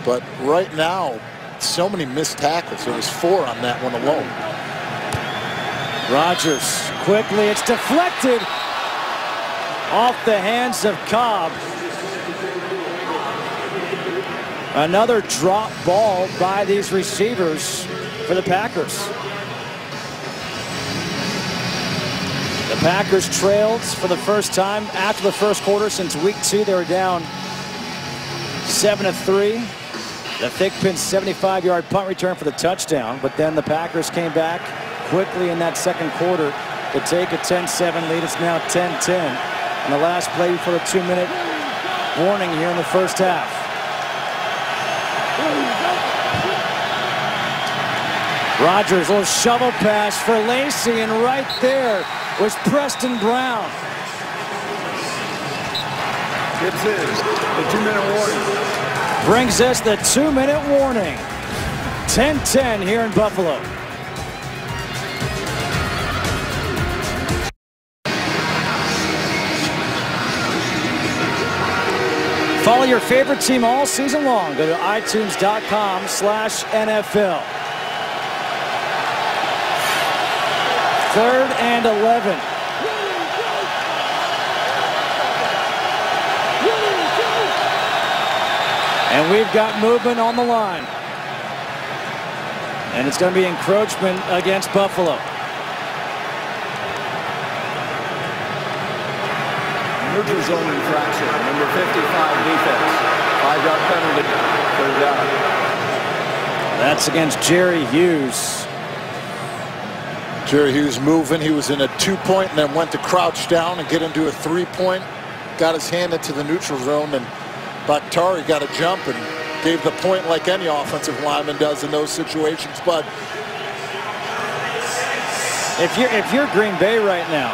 But right now, so many missed tackles. There was 4 on that one alone. Rodgers quickly, it's deflected off the hands of Cobb. Another drop ball by these receivers for the Packers. The Packers trailed for the first time after the first quarter since week 2. They were down 7-3. The Thigpen 75-yard punt return for the touchdown, but then the Packers came back quickly in that second quarter to take a 10-7 lead. It's now 10-10. And the last play before the 2-minute warning here in the first half. Rodgers, little shovel pass for Lacy, and right there was Preston Brown. It's the 2-minute warning. Brings us the 2-minute warning. 10-10 here in Buffalo. Follow your favorite team all season long. Go to itunes.com/NFL. 3rd and 11. And we've got movement on the line. And it's going to be encroachment against Buffalo. Neutral zone infraction. Number 55 defense. 5-yard penalty. 3rd down. That's against Jerry Hughes. Jerry Hughes moving. He was in a 2-point and then went to crouch down and get into a 3-point. Got his hand into the neutral zone, and Bakhtari got a jump and gave the point like any offensive lineman does in those situations. But if you're Green Bay right now,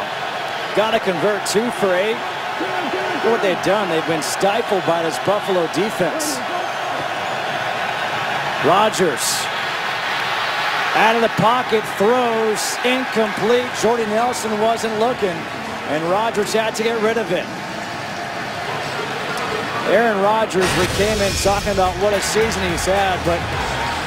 got to convert 2 for 8. Look what they've done. They've been stifled by this Buffalo defense. Rodgers out of the pocket, throws incomplete. Jordy Nelson wasn't looking, and Rodgers had to get rid of it. Aaron Rodgers, we came in talking about what a season he's had, but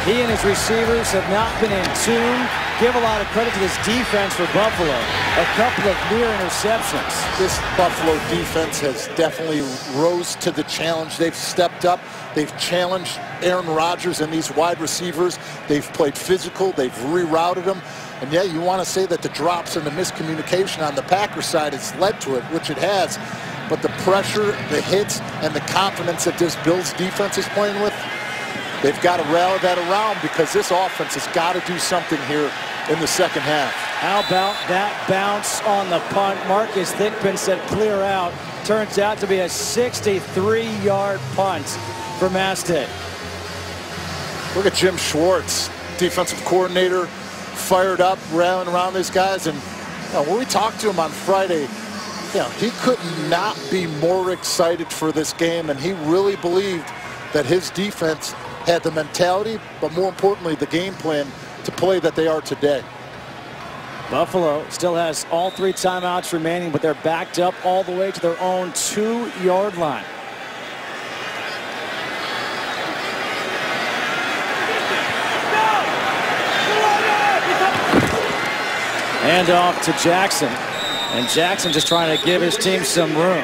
he and his receivers have not been in tune. Give a lot of credit to this defense for Buffalo. A couple of near interceptions. This Buffalo defense has definitely rose to the challenge. They've stepped up. They've challenged Aaron Rodgers and these wide receivers. They've played physical. They've rerouted them. And yeah, you want to say that the drops and the miscommunication on the Packers side has led to it, which it has. But the pressure, the hits, and the confidence that this Bills defense is playing with, they've got to rally that around, because this offense has got to do something here in the second half. How about that bounce on the punt? Marcus Thigpen said clear out. Turns out to be a 63-yard punt for Mastay. Look at Jim Schwartz, defensive coordinator, fired up, rallying around these guys. And when we talked to him on Friday, he could not be more excited for this game, and he really believed that his defense had the mentality, but more importantly, the game plan to play that they are today. Buffalo still has all 3 timeouts remaining, but they're backed up all the way to their own 2-yard line. Hand off to Jackson. And Jackson just trying to give his team some room.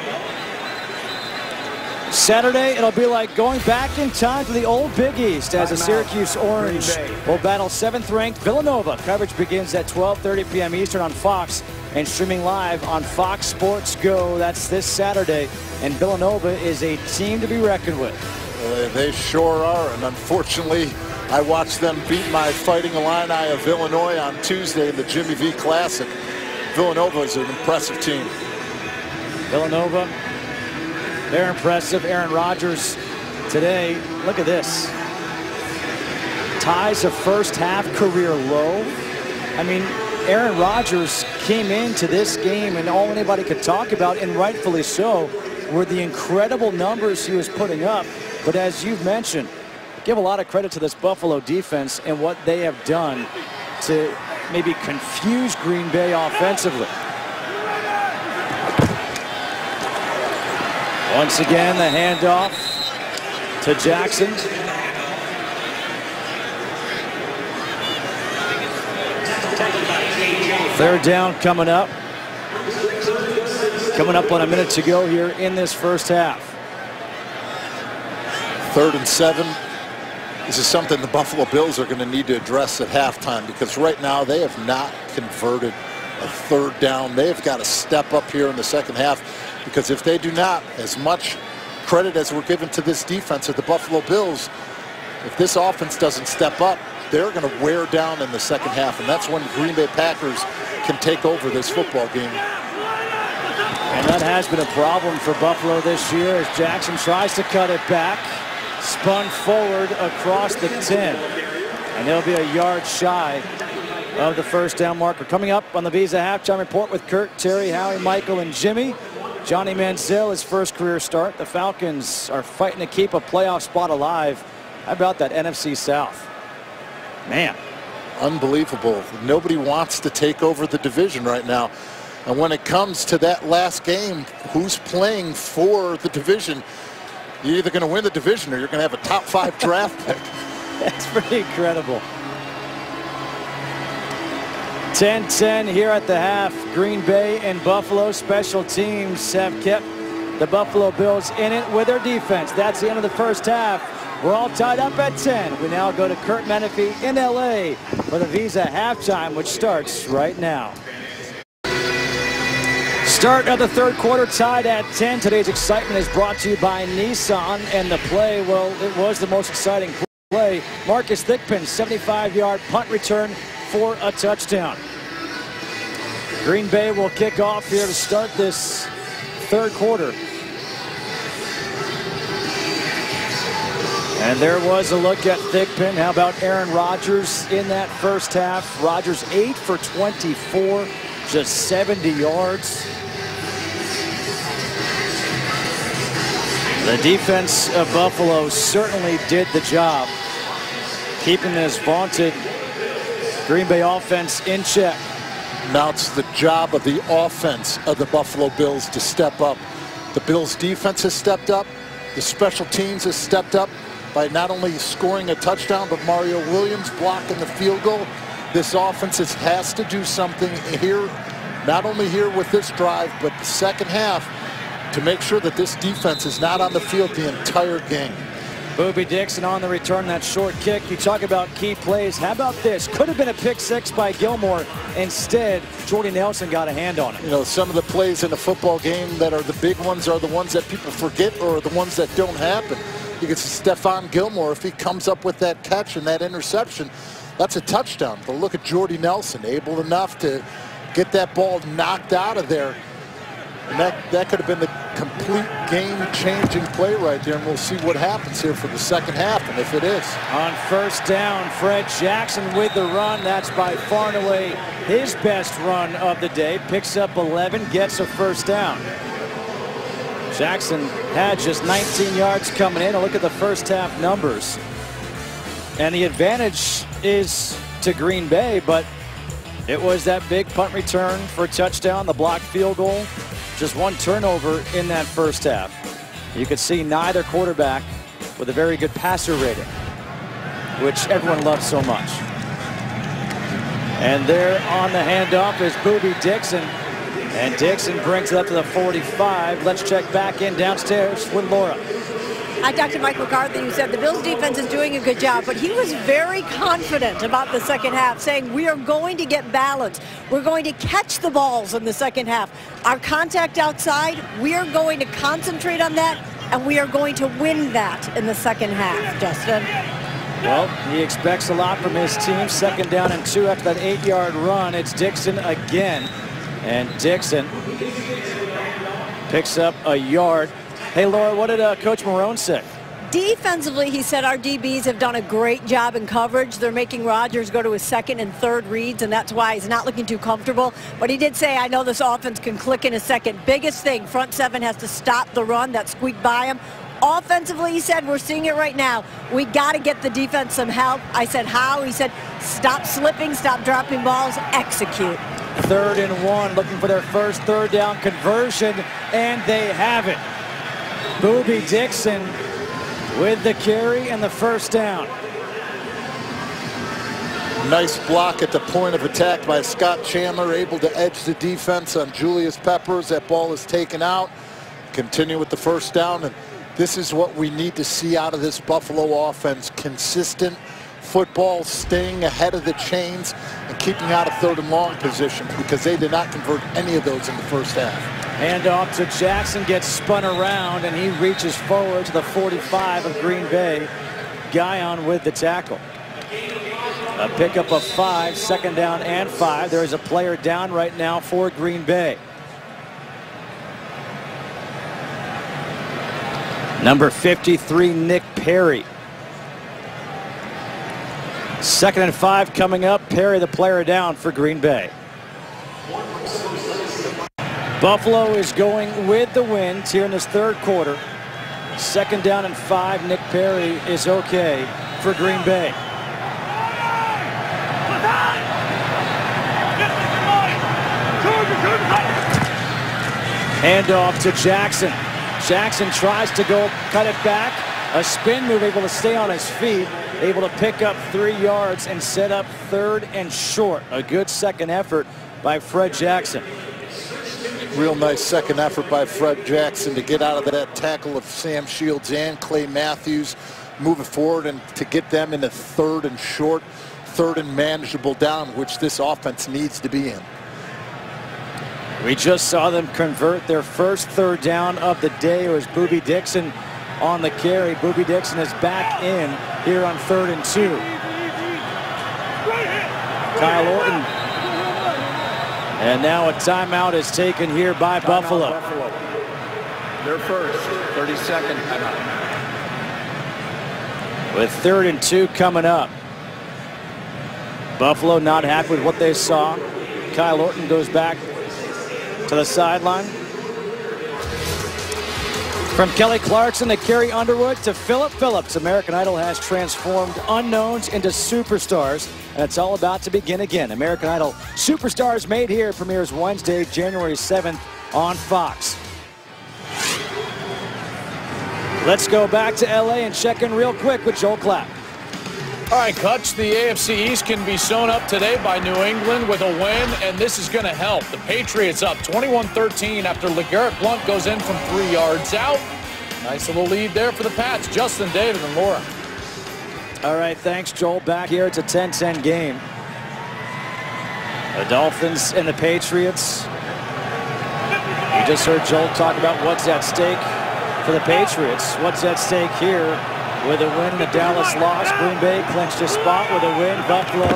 Saturday, it'll be like going back in time to the old Big East as the Syracuse Orange will battle 7th-ranked Villanova. Coverage begins at 12:30 p.m. Eastern on Fox and streaming live on Fox Sports Go. That's this Saturday, and Villanova is a team to be reckoned with. They sure are, and unfortunately, I watched them beat my Fighting Illini of Illinois on Tuesday in the Jimmy V Classic. Villanova is an impressive team. Villanova, they're impressive. Aaron Rodgers today, look at this. Ties a first-half career low. I mean, Aaron Rodgers came into this game, and all anybody could talk about, and rightfully so, were the incredible numbers he was putting up. But as you've mentioned, give a lot of credit to this Buffalo defense and what they have done to maybe confuse Green Bay offensively. Once again, the handoff to Jackson. Third down coming up. Coming up on a minute to go here in this first half. 3rd and 7. This is something the Buffalo Bills are going to need to address at halftime, because right now they have not converted a 3rd down. They have got to step up here in the second half, because if they do not, as much credit as we're given to this defense of the Buffalo Bills, if this offense doesn't step up, they're going to wear down in the second half, and that's when Green Bay Packers can take over this football game. And that has been a problem for Buffalo this year as Jackson tries to cut it back. Spun forward across the 10. And he'll be a yard shy of the first down marker. Coming up on the Visa Halftime Report with Kurt, Terry, Howie, Michael, and Jimmy. Johnny Manziel, his first career start. The Falcons are fighting to keep a playoff spot alive. How about that NFC South? Man. Unbelievable. Nobody wants to take over the division right now. And when it comes to that last game, who's playing for the division? You're either going to win the division or you're going to have a top 5 draft pick. That's pretty incredible. 10-10 here at the half. Green Bay and Buffalo special teams have kept the Buffalo Bills in it with their defense. That's the end of the first half. We're all tied up at 10. We now go to Kurt Menefee in LA for the Visa Halftime, which starts right now. Start of the third quarter, tied at 10. Today's excitement is brought to you by Nissan, and the play, well, it was the most exciting play. Marcus Thigpen, 75-yard punt return for a touchdown. Green Bay will kick off here to start this third quarter. And there was a look at Thigpen. How about Aaron Rodgers in that first half? Rodgers 8 for 24, just 70 yards. The defense of Buffalo certainly did the job, keeping this vaunted Green Bay offense in check. Now it's the job of the offense of the Buffalo Bills to step up. The Bills defense has stepped up. The special teams has stepped up by not only scoring a touchdown, but Mario Williams blocking the field goal. This offense has to do something here, not only here with this drive, but the second half, to make sure that this defense is not on the field the entire game. Booby Dixon on the return, that short kick. You talk about key plays. How about this? Could have been a pick six by Gilmore. Instead, Jordy Nelson got a hand on it. You know, some of the plays in a football game that are the big ones are the ones that people forget, or the ones that don't happen. You can see Stephon Gilmore, if he comes up with that catch and that interception, that's a touchdown. But look at Jordy Nelson, able enough to get that ball knocked out of there. And that could have been the complete game-changing play right there, and we'll see what happens here for the second half, and if it is. On first down, Fred Jackson with the run. That's by far and away his best run of the day. Picks up 11, gets a first down. Jackson had just 19 yards coming in. Look at the first half numbers. And the advantage is to Green Bay, but it was that big punt return for a touchdown, the blocked field goal. Just one turnover in that first half. You could see neither quarterback with a very good passer rating, which everyone loves so much. And there on the handoff is Booby Dixon. And Dixon brings it up to the 45. Let's check back in downstairs with Laura. I talked to Mike McCarthy, who said the Bills defense is doing a good job, but he was very confident about the second half, saying we are going to get balance. We're going to catch the balls in the second half. Our contact outside, we are going to concentrate on that, and we are going to win that in the second half, Justin. Well, he expects a lot from his team. Second down and 2 after that 8-yard run. It's Dixon again, and Dixon picks up a yard. Hey, Laura, what did Coach Marone say? Defensively, he said our DBs have done a great job in coverage. They're making Rodgers go to his second and third reads, and that's why he's not looking too comfortable. But he did say, I know this offense can click in a second. Biggest thing, front seven has to stop the run that squeaked by him. Offensively, he said, we're seeing it right now. We got to get the defense some help. I said, how? He said, stop slipping, stop dropping balls, execute. 3rd and 1, looking for their first third down conversion, and they have it. Boobie Dixon with the carry and the first down. Nice block at the point of attack by Scott Chandler, able to edge the defense on Julius Peppers. That ball is taken out. Continue with the first down, and this is what we need to see out of this Buffalo offense. Consistent football, staying ahead of the chains, and keeping out of 3rd and long positions, because they did not convert any of those in the first half. Hand off to Jackson, gets spun around, and he reaches forward to the 45 of Green Bay. Guyon with the tackle. A pickup of 5, 2nd down and 5. There is a player down right now for Green Bay. Number 53, Nick Perry. 2nd and 5 coming up. Perry, the player down for Green Bay. Buffalo is going with the wind here in this 3rd quarter. 2nd down and 5. Nick Perry is okay for Green Bay. Handoff to Jackson. Jackson tries to go cut it back. A spin move, able to stay on his feet, able to pick up 3 yards and set up 3rd and short. A good second effort by Fred Jackson. Real nice second effort by Fred Jackson to get out of that tackle of Sam Shields and Clay Matthews, move it forward and to get them into 3rd and short, 3rd and manageable down, which this offense needs to be in. We just saw them convert their first 3rd down of the day. It was Boobie Dixon on the carry. Boobie Dixon is back in here on 3rd and 2. Kyle Orton. And now a timeout is taken here by Buffalo. Their first 32nd timeout. With 3rd and 2 coming up. Buffalo not happy with what they saw. Kyle Orton goes back to the sideline. From Kelly Clarkson to Carrie Underwood to Philip Phillips, American Idol has transformed unknowns into superstars, and it's all about to begin again. American Idol Superstars Made Here premieres Wednesday, January 7th on Fox. Let's go back to LA and check in real quick with Joel Clapp. All right, Kutch, the AFC East can be sewn up today by New England with a win, and this is going to help. The Patriots up 21-13 after LeGarrette Blount goes in from 3 yards out. Nice little lead there for the Pats. Justin, David, and Laura. All right, thanks, Joel. Back here, it's a 10-10 game. The Dolphins and the Patriots. You just heard Joel talk about what's at stake for the Patriots. What's at stake here? With a win, the Dallas loss. Green Bay clinched a spot with a win. Buffalo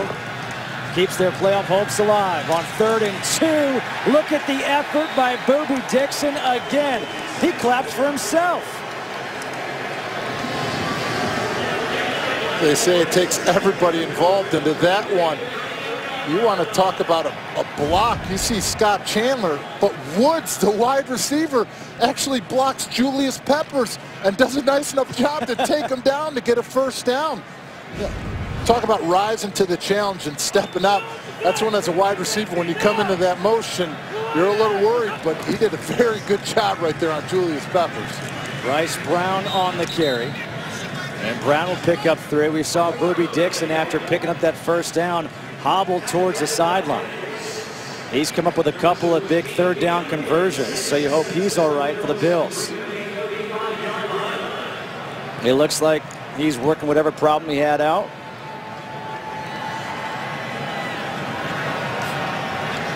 keeps their playoff hopes alive. On 3rd and 2, look at the effort by Boobie Dixon again. He claps for himself. They say it takes everybody involved into that one. You want to talk about a block. You see Scott Chandler, but Woods, the wide receiver, actually blocks Julius Peppers and does a nice enough job to take him down to get a first down. Yeah. Talk about rising to the challenge and stepping up. That's when, as a wide receiver, when you come into that motion, you're a little worried, but he did a very good job right there on Julius Peppers. Bryce Brown on the carry. And Brown will pick up 3. We saw Boobie Dixon, after picking up that first down, hobbled towards the sideline. He's come up with a couple of big 3rd down conversions, so you hope he's all right for the Bills. It looks like he's working whatever problem he had out.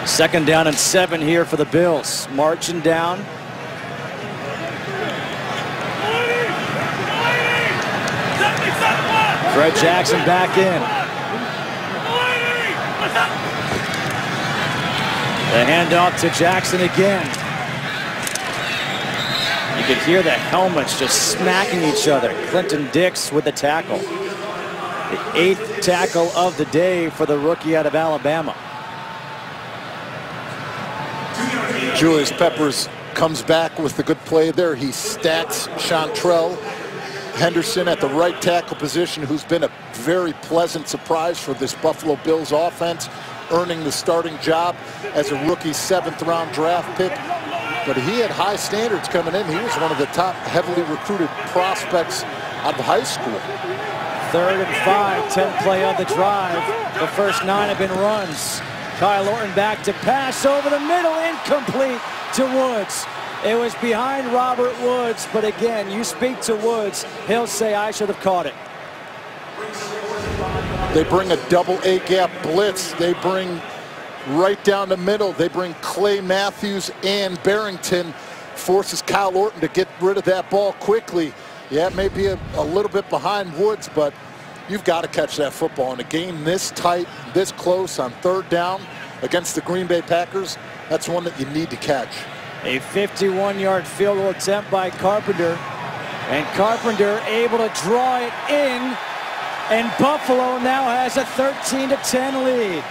Second down and 7 here for the Bills. Marching down. Fred Jackson back in. The handoff to Jackson again. You could hear the helmets just smacking each other. Clinton Dix with the tackle. The 8th tackle of the day for the rookie out of Alabama. Julius Peppers comes back with the good play there. He stacks Chantrell Henderson at the right tackle position, who's been a very pleasant surprise for this Buffalo Bills offense, earning the starting job as a rookie 7th-round draft pick. But he had high standards coming in. He was one of the top heavily recruited prospects out of high school. 3rd and 5, 10th play of the drive. The first 9 have been runs. Kyle Orton back to pass over the middle, incomplete to Woods. It was behind Robert Woods, but again, you speak to Woods, he'll say, I should have caught it. They bring a double A-gap blitz. They bring right down the middle. They bring Clay Matthews and Barrington. Forces Kyle Orton to get rid of that ball quickly. Yeah, it may be a little bit behind Woods, but you've got to catch that football in a game this tight, this close on 3rd down against the Green Bay Packers. That's one that you need to catch. A 51-yard field goal attempt by Carpenter. And Carpenter able to draw it in. And Buffalo now has a 13-10 lead.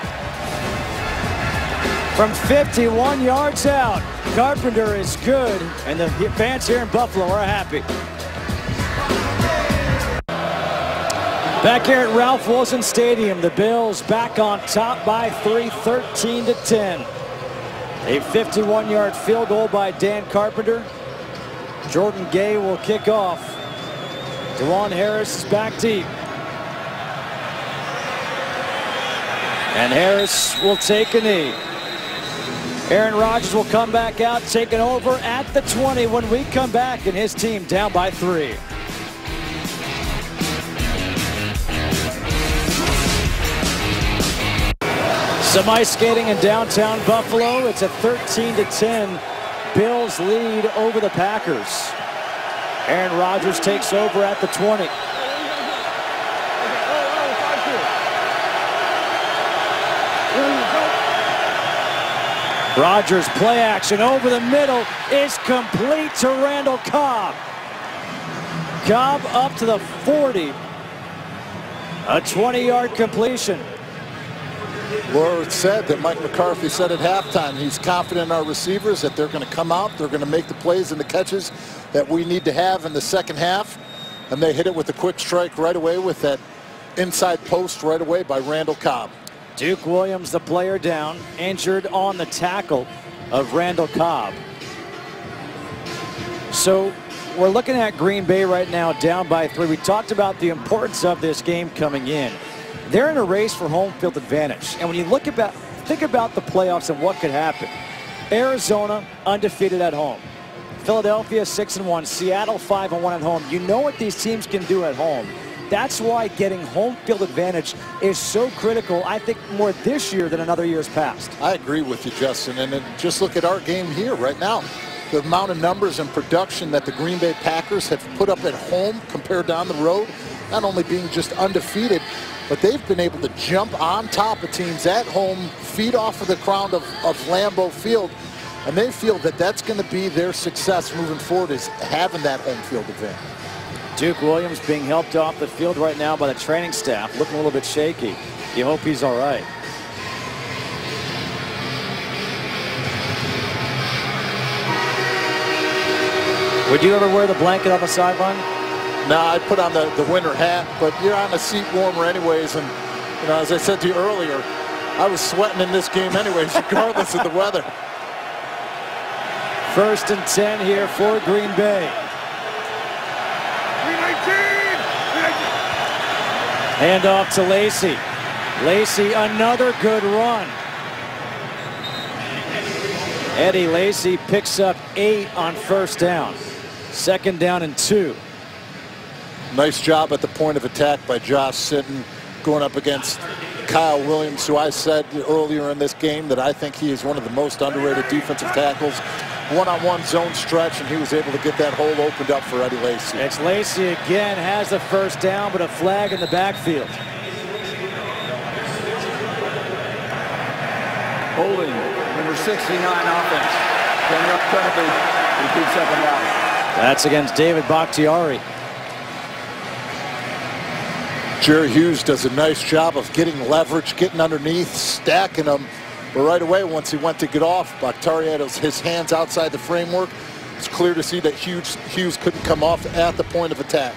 From 51 yards out, Carpenter is good. And the fans here in Buffalo are happy. Back here at Ralph Wilson Stadium, the Bills back on top by 3, 13-10. A 51-yard field goal by Dan Carpenter. Jordan Gay will kick off. DeJuan Harris is back deep. And Harris will take a knee. Aaron Rodgers will come back out, taking over at the 20 when we come back, and his team down by 3. Some ice skating in downtown Buffalo. It's a 13-10 Bills lead over the Packers. Aaron Rodgers takes over at the 20. Rodgers play action over the middle is complete to Randall Cobb. Cobb up to the 40. A 20-yard completion. Laura said that Mike McCarthy said at halftime he's confident in our receivers that they're going to come out, they're going to make the plays and the catches that we need to have in the second half. And they hit it with a quick strike right away with that inside post right away by Randall Cobb. Duke Williams, the player down, injured on the tackle of Randall Cobb. So we're looking at Green Bay right now down by 3. We talked about the importance of this game coming in. They're in a race for home field advantage. And when you think about the playoffs and what could happen. Arizona undefeated at home. Philadelphia 6-1. Seattle 5-1 at home. You know what these teams can do at home. That's why getting home field advantage is so critical, I think, more this year than in other years past. I agree with you, Justin. And then just look at our game here right now. The amount of numbers and production that the Green Bay Packers have put up at home compared to on the road, not only being just undefeated, but they've been able to jump on top of teams at home, feed off of the crown of Lambeau Field, and they feel that that's going to be their success moving forward, is having that home field advantage. Duke Williams being helped off the field right now by the training staff, looking a little bit shaky. You hope he's all right. Would you ever wear the blanket on the sideline? No, I'd put on the winter hat, but you're on a seat warmer anyways. And, you know, as I said to you earlier, I was sweating in this game anyways, regardless of the weather. 1st and 10 here for Green Bay. Hand off to Lacy. Lacy, another good run. Eddie Lacy picks up 8 on 1st down. 2nd down and 2. Nice job at the point of attack by Josh Sitton, going up against Kyle Williams, who I said earlier in this game that I think he is one of the most underrated defensive tackles. One-on-one zone stretch, and he was able to get that hole opened up for Eddie Lacy. It's Lacy again, has the 1st down, but a flag in the backfield. Holding, number 69 offense. Coming up penalty, repeat 2nd down. That's against David Bakhtiari. Jerry Hughes does a nice job of getting leverage, getting underneath, stacking them, But right away, once he went to get off, Bakhtari had his hands outside the framework. It's clear to see that Hughes couldn't come off at the point of attack.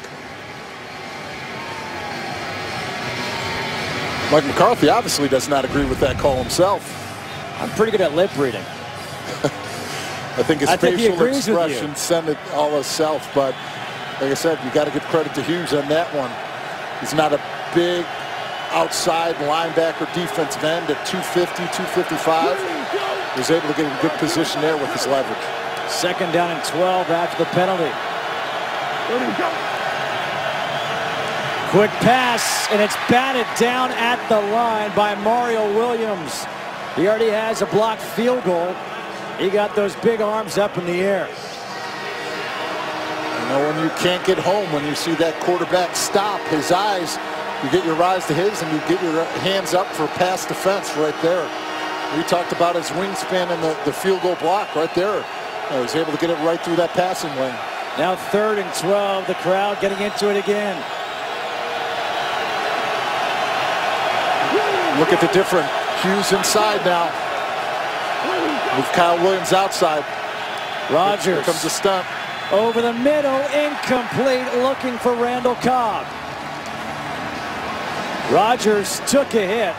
Mike McCarthy obviously does not agree with that call himself. I'm pretty good at lip reading. I think his facial expression sent it all itself, but like I said, you got to give credit to Hughes on that one. He's not a big outside linebacker defensive end at 250, 255. He was able to get in good position there with his leverage. 2nd down and 12 after the penalty. Quick pass, and it's batted down at the line by Mario Williams. He already has a blocked field goal. He got those big arms up in the air. You know, when you can't get home, when you see that quarterback stop, his eyes, you get your eyes to his and you get your hands up for pass defense right there. We talked about his wingspan and the field goal block right there. He was able to get it right through that passing lane. Now 3rd and 12, the crowd getting into it again. Look at the difference. Hughes inside now. With Kyle Williams outside. Rogers. Here comes the stunt. Over the middle, incomplete, looking for Randall Cobb. Rogers took a hit.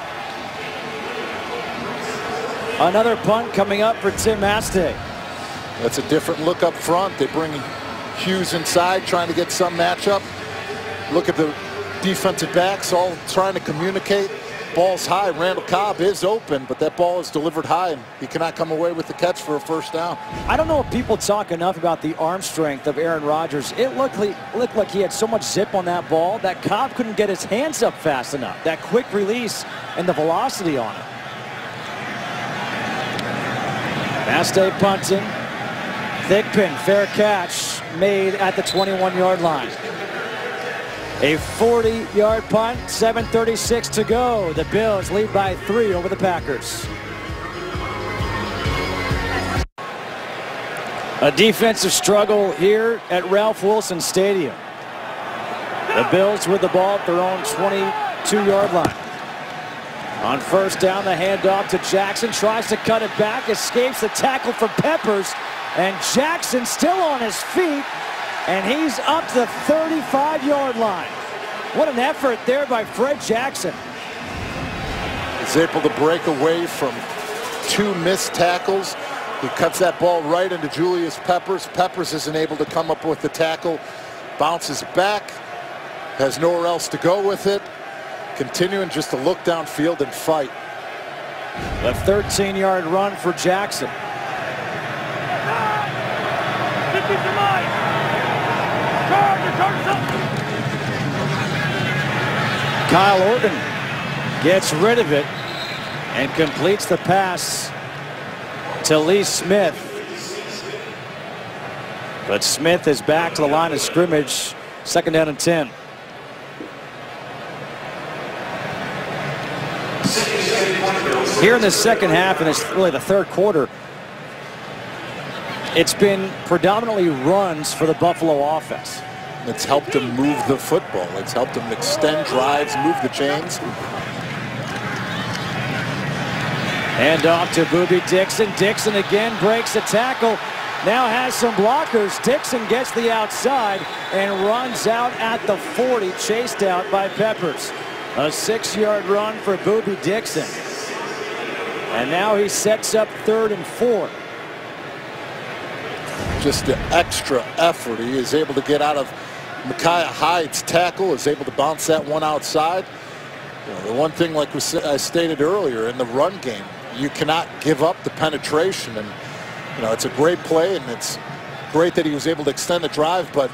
Another punt coming up for Tim Mastay. That's a different look up front. They bring Hughes inside, trying to get some matchup. Look at the defensive backs all trying to communicate. Ball's high. Randall Cobb is open, but that ball is delivered high. He cannot come away with the catch for a 1st down. I don't know if people talk enough about the arm strength of Aaron Rodgers. It looked like he had so much zip on that ball that Cobb couldn't get his hands up fast enough. That quick release and the velocity on it. Mastay punting. Thigpen, fair catch, made at the 21-yard line. A 40-yard punt, 7:36 to go. The Bills lead by 3 over the Packers. A defensive struggle here at Ralph Wilson Stadium. The Bills with the ball at their own 22-yard line. On 1st down, the handoff to Jackson. Tries to cut it back, escapes the tackle from Peppers. And Jackson still on his feet. And he's up to the 35-yard line. What an effort there by Fred Jackson. He's able to break away from 2 missed tackles. He cuts that ball right into Julius Peppers. Peppers isn't able to come up with the tackle. Bounces back. Has nowhere else to go with it. Continuing just to look downfield and fight. A 13-yard run for Jackson. Kyle Orton gets rid of it and completes the pass to Lee Smith. But Smith is back to the line of scrimmage. 2nd down and 10. Here in the 2nd half, and it's really the 3rd quarter, it's been predominantly runs for the Buffalo offense. It's helped them move the football. It's helped them extend drives, move the chains. And off to Boobie Dixon. Dixon again breaks the tackle. Now has some blockers. Dixon gets the outside and runs out at the 40, chased out by Peppers. A 6-yard run for Boobie Dixon. And now he sets up 3rd and 4. Just the extra effort. He is able to get out of Micaiah Hyde's tackle, is able to bounce that one outside. You know, the one thing, like I stated earlier, in the run game, you cannot give up the penetration. And, you know, it's a great play, and it's great that he was able to extend the drive, but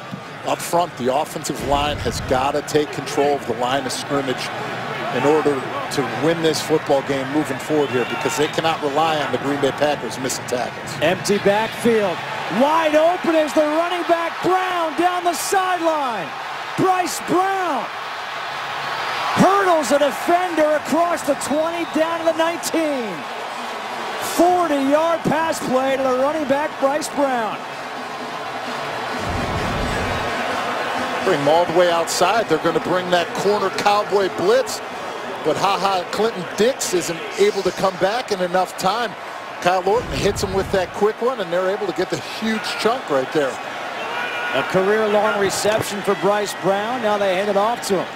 up front, the offensive line has got to take control of the line of scrimmage in order to win this football game moving forward here, because they cannot rely on the Green Bay Packers missing tackles. Empty backfield. Wide open is the running back Brown down the sideline. Bryce Brown hurdles a defender across the 20 down to the 19. 40-yard pass play to the running back Bryce Brown. Bring them all the way outside. They're going to bring that corner cowboy blitz. but Clinton Dix isn't able to come back in enough time. Kyle Orton hits him with that quick one, and they're able to get the huge chunk right there. A career-long reception for Bryce Brown. Now they hand it off to him.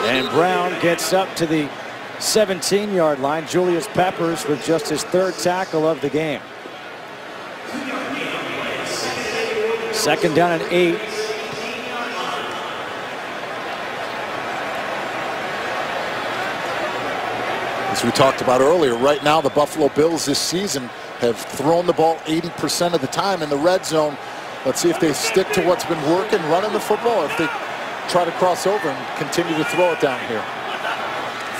And Brown gets up to the 17-yard line. Julius Peppers with just his 3rd tackle of the game. 2nd down and 8. As we talked about earlier, right now the Buffalo Bills this season have thrown the ball 80% of the time in the red zone. Let's see if they stick to what's been working, running the football, if they try to cross over and continue to throw it down here.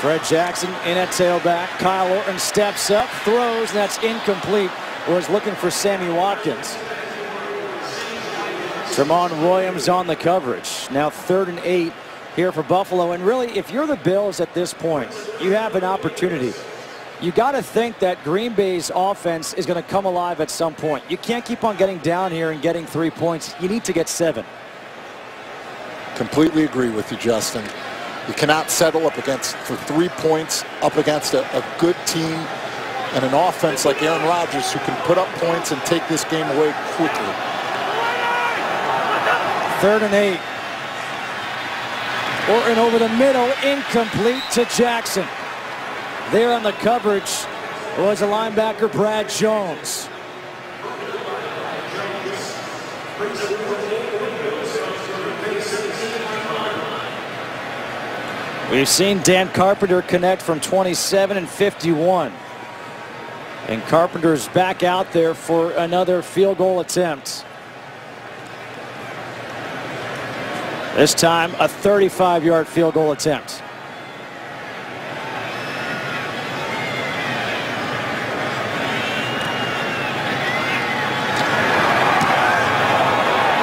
Fred Jackson in at tailback. Kyle Orton steps up, throws, and that's incomplete. Was looking for Sammy Watkins. Tremont Williams on the coverage. Now 3rd and 8 here for Buffalo. And really, if you're the Bills at this point, you have an opportunity. You got to think that Green Bay's offense is going to come alive at some point. You can't keep on getting down here and getting 3 points. You need to get 7. Completely agree with you, Justin. You cannot settle for 3 points up against a good team and an offense like Aaron Rodgers, who can put up points and take this game away quickly. 3rd and 8. Orton over the middle, incomplete to Jackson. There on the coverage was a linebacker, Brad Jones. We've seen Dan Carpenter connect from 27 and 51. And Carpenter's back out there for another field goal attempt. This time a 35-yard field goal attempt.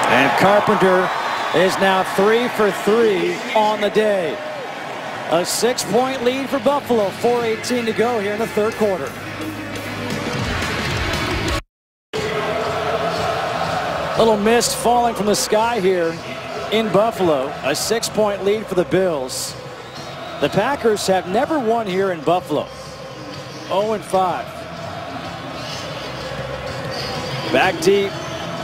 And Carpenter is now 3 for 3 on the day. A 6-point lead for Buffalo. 4:18 to go here in the 3rd quarter. Little mist falling from the sky here in Buffalo. A 6-point lead for the Bills. The Packers have never won here in Buffalo. 0-5. Back deep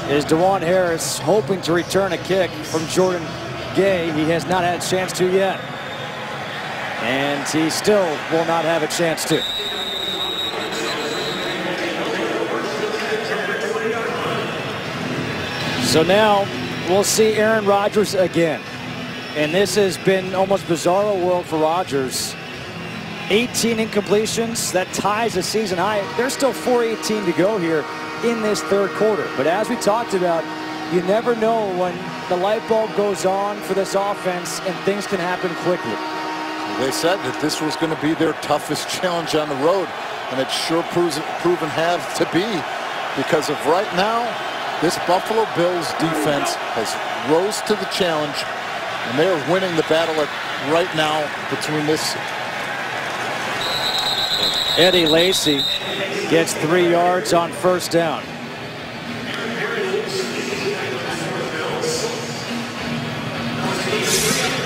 is DeJuan Harris, hoping to return a kick from Jordan Gay. He has not had a chance to yet. And he still will not have a chance to. So now we'll see Aaron Rodgers again. And this has been almost bizarro world for Rodgers. 18 incompletions, that ties a season high. There's still 4:18 to go here in this 3rd quarter. But as we talked about, you never know when the light bulb goes on for this offense and things can happen quickly. They said that this was going to be their toughest challenge on the road, and it sure proven have to be, because of right now, this Buffalo Bills defense has rose to the challenge, and they are winning the battle right now between this. Eddie Lacy gets 3 yards on 1st down.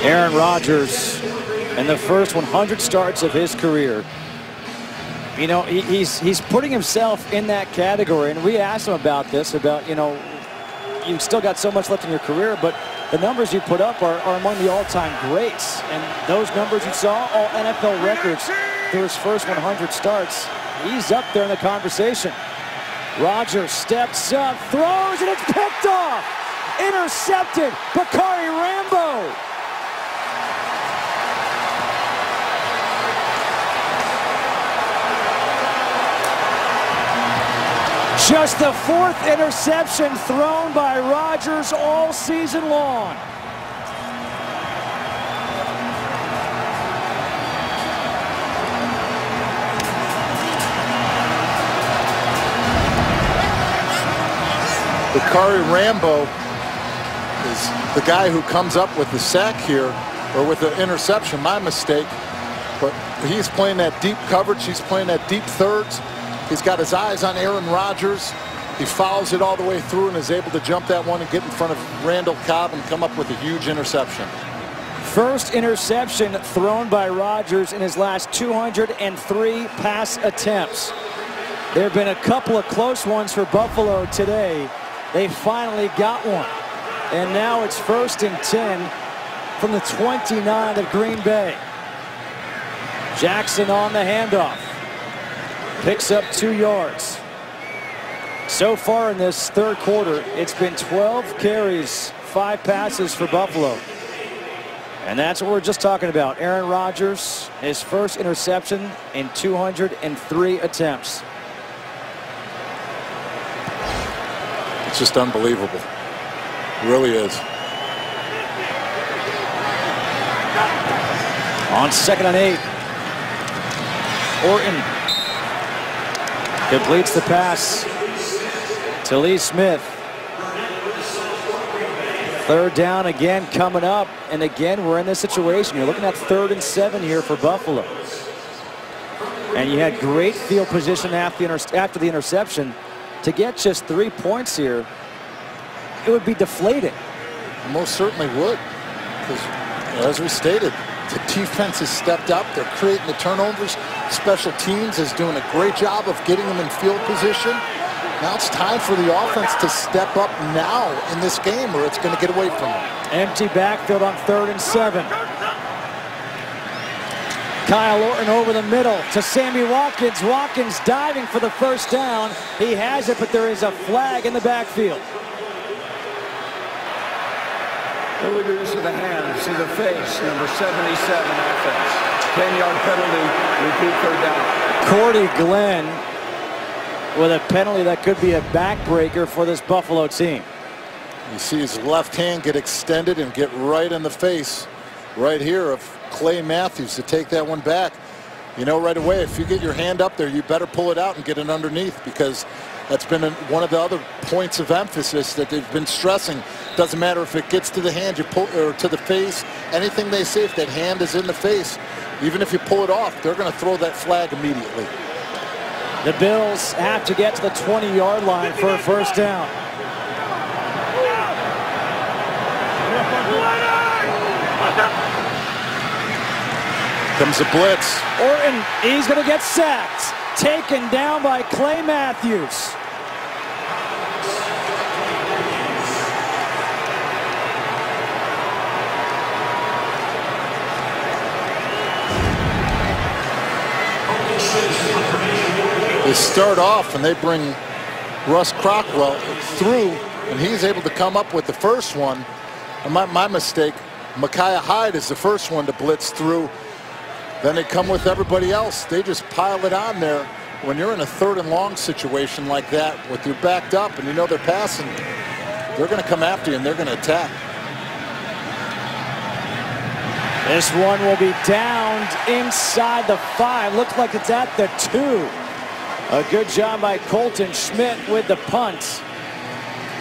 Aaron Rodgers in the first 100 starts of his career. You know, he's putting himself in that category, and we asked him about this, about, you know, you've still got so much left in your career, but the numbers you put up are among the all-time greats. And those numbers you saw, all NFL records through his first 100 starts. He's up there in the conversation. Rodgers steps up, throws, and it's picked off. Intercepted, Bakari Rambo. Just the 4th interception thrown by Rodgers all season long. Bakari Rambo is the guy who comes up with the sack here, or with the interception, my mistake. But he's playing that deep coverage. He's playing that deep thirds. He's got his eyes on Aaron Rodgers. He follows it all the way through and is able to jump that one and get in front of Randall Cobb and come up with a huge interception. First interception thrown by Rodgers in his last 203 pass attempts. There have been a couple of close ones for Buffalo today. They finally got one. And now it's 1st and 10 from the 29 of Green Bay. Jackson on the handoff. Picks up 2 yards. So far in this third quarter, it's been 12 carries, 5 passes for Buffalo. And that's what we're just talking about. Aaron Rodgers, his first interception in 203 attempts. It's just unbelievable. It really is. On 2nd and 8. Orton completes the pass to Lee Smith. 3rd down again coming up, and again we're in this situation. You're looking at 3rd and 7 here for Buffalo. And you had great field position after the interception. To get just 3 points here, it would be deflating. Most certainly would. Because, as we stated, the defense has stepped up. They're creating the turnovers. Special teams is doing a great job of getting them in field position. Now it's time for the offense to step up now in this game, or it's going to get away from them. Empty backfield on 3rd and 7. Kyle Orton over the middle to Sammy Watkins. Watkins diving for the 1st down. He has it, but there is a flag in the backfield. Illegal to the hands, to the face, number 77 offense. 10-yard penalty, repeat 3rd down. Cordy Glenn with a penalty that could be a backbreaker for this Buffalo team. You see his left hand get extended and get right in the face right here of Clay Matthews to take that one back. You know right away, if you get your hand up there, you better pull it out and get it underneath, because that's been one of the other points of emphasis that they've been stressing. Doesn't matter if it gets to the hand, you pull, or to the face, anything they say, if that hand is in the face, even if you pull it off, they're going to throw that flag immediately. The Bills have to get to the 20-yard line for a 1st down. Comes the blitz. Orton, he's going to get sacked. Taken down by Clay Matthews. They start off and they bring Russ Crockwell through, and he's able to come up with the first one. And my mistake, Micaiah Hyde is the first one to blitz through. Then they come with everybody else. They just pile it on there. When you're in a 3rd and long situation like that, with you backed up and you know they're passing, they're going to come after you and they're going to attack. This one will be downed inside the 5. Looks like it's at the 2. A good job by Colton Schmidt with the punt.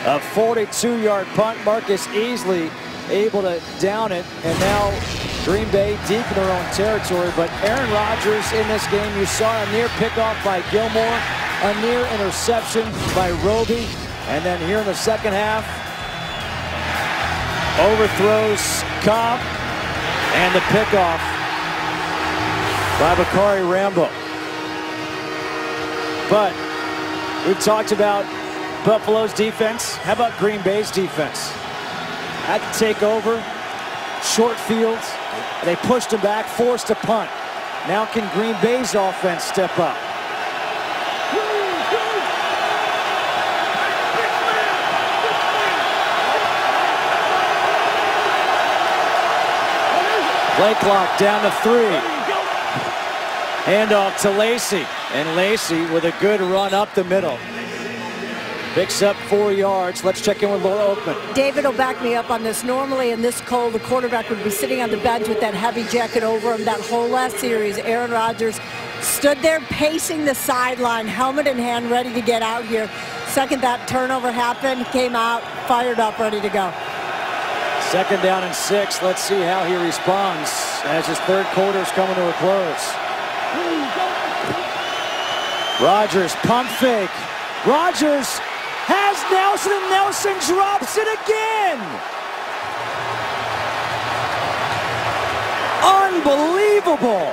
A 42-yard punt. Marcus Easley able to down it, and now Green Bay deep in their own territory. But Aaron Rodgers in this game, you saw a near pickoff by Gilmore, a near interception by Roby, and then here in the 2nd half, overthrows Cobb, and the pickoff by Bakari Rambo. But we've talked about Buffalo's defense. How about Green Bay's defense? Had to take over, short fields. They pushed him back, forced a punt. Now can Green Bay's offense step up? Play clock down to 3. Handoff to Lacey. And Lacey with a good run up the middle. Picks up 4 yards. Let's check in with Laura Oakman. David will back me up on this. Normally in this cold, the quarterback would be sitting on the bench with that heavy jacket over him. That whole last series, Aaron Rodgers stood there pacing the sideline, helmet in hand, ready to get out here. Second that turnover happened, came out, fired up, ready to go. 2nd down and 6. Let's see how he responds as his 3rd quarter is coming to a close. Rodgers, pump fake. Rodgers has Nelson, and Nelson drops it again. Unbelievable.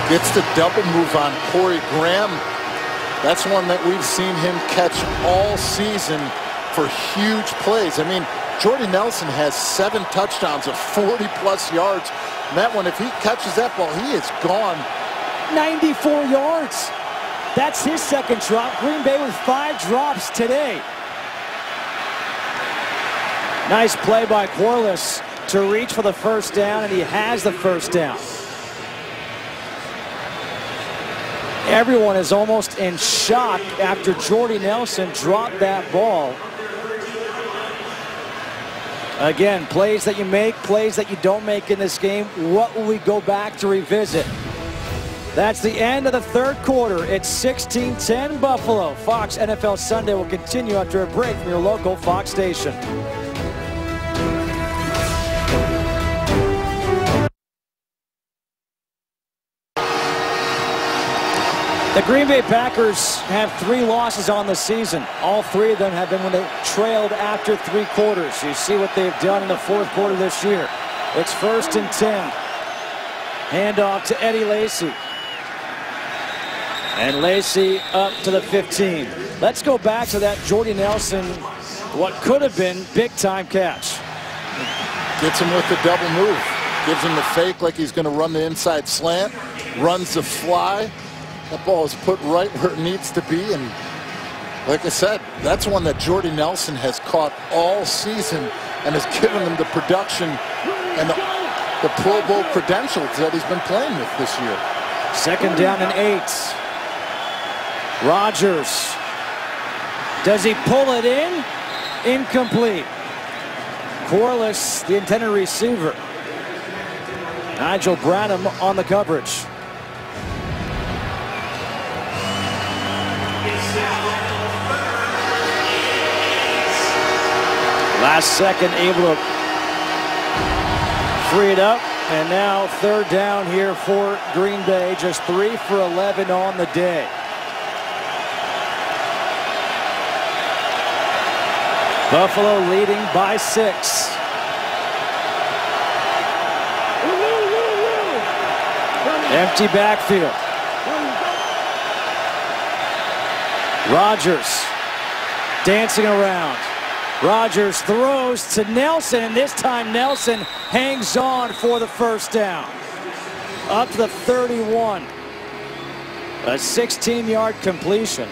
Gets the double move on Corey Graham. That's one that we've seen him catch all season for huge plays. I mean, Jordy Nelson has 7 touchdowns of 40-plus yards. And that one, if he catches that ball, he is gone. 94 yards. That's his second drop. Green Bay with 5 drops today. Nice play by Corliss to reach for the first down, and he has the first down. Everyone is almost in shock after Jordy Nelson dropped that ball. Again, plays that you make, plays that you don't make in this game. What will we go back to revisit? That's the end of the third quarter. It's 16-10 Buffalo. Fox NFL Sunday will continue after a break from your local Fox station. The Green Bay Packers have 3 losses on the season. All 3 of them have been when they trailed after 3 quarters. You see what they've done in the 4th quarter this year. It's 1st and 10. Handoff to Eddie Lacy. And Lacy up to the 15. Let's go back to that Jordy Nelson, what could have been big-time catch. Gets him with the double move. Gives him the fake like he's going to run the inside slant. Runs the fly. That ball is put right where it needs to be, and like I said, that's one that Jordy Nelson has caught all season and has given him the production and the Pro Bowl credentials that he's been playing with this year. 2nd down and 8. Rodgers. Does he pull it in? Incomplete. Corliss, the intended receiver. Nigel Bradham on the coverage. Last second able to free it up, and now 3rd down here for Green Bay. Just 3 for 11 on the day. Buffalo leading by 6. Empty backfield. Rodgers dancing around. Rodgers throws to Nelson, and this time Nelson hangs on for the first down. Up to the 31. A 16-yard completion.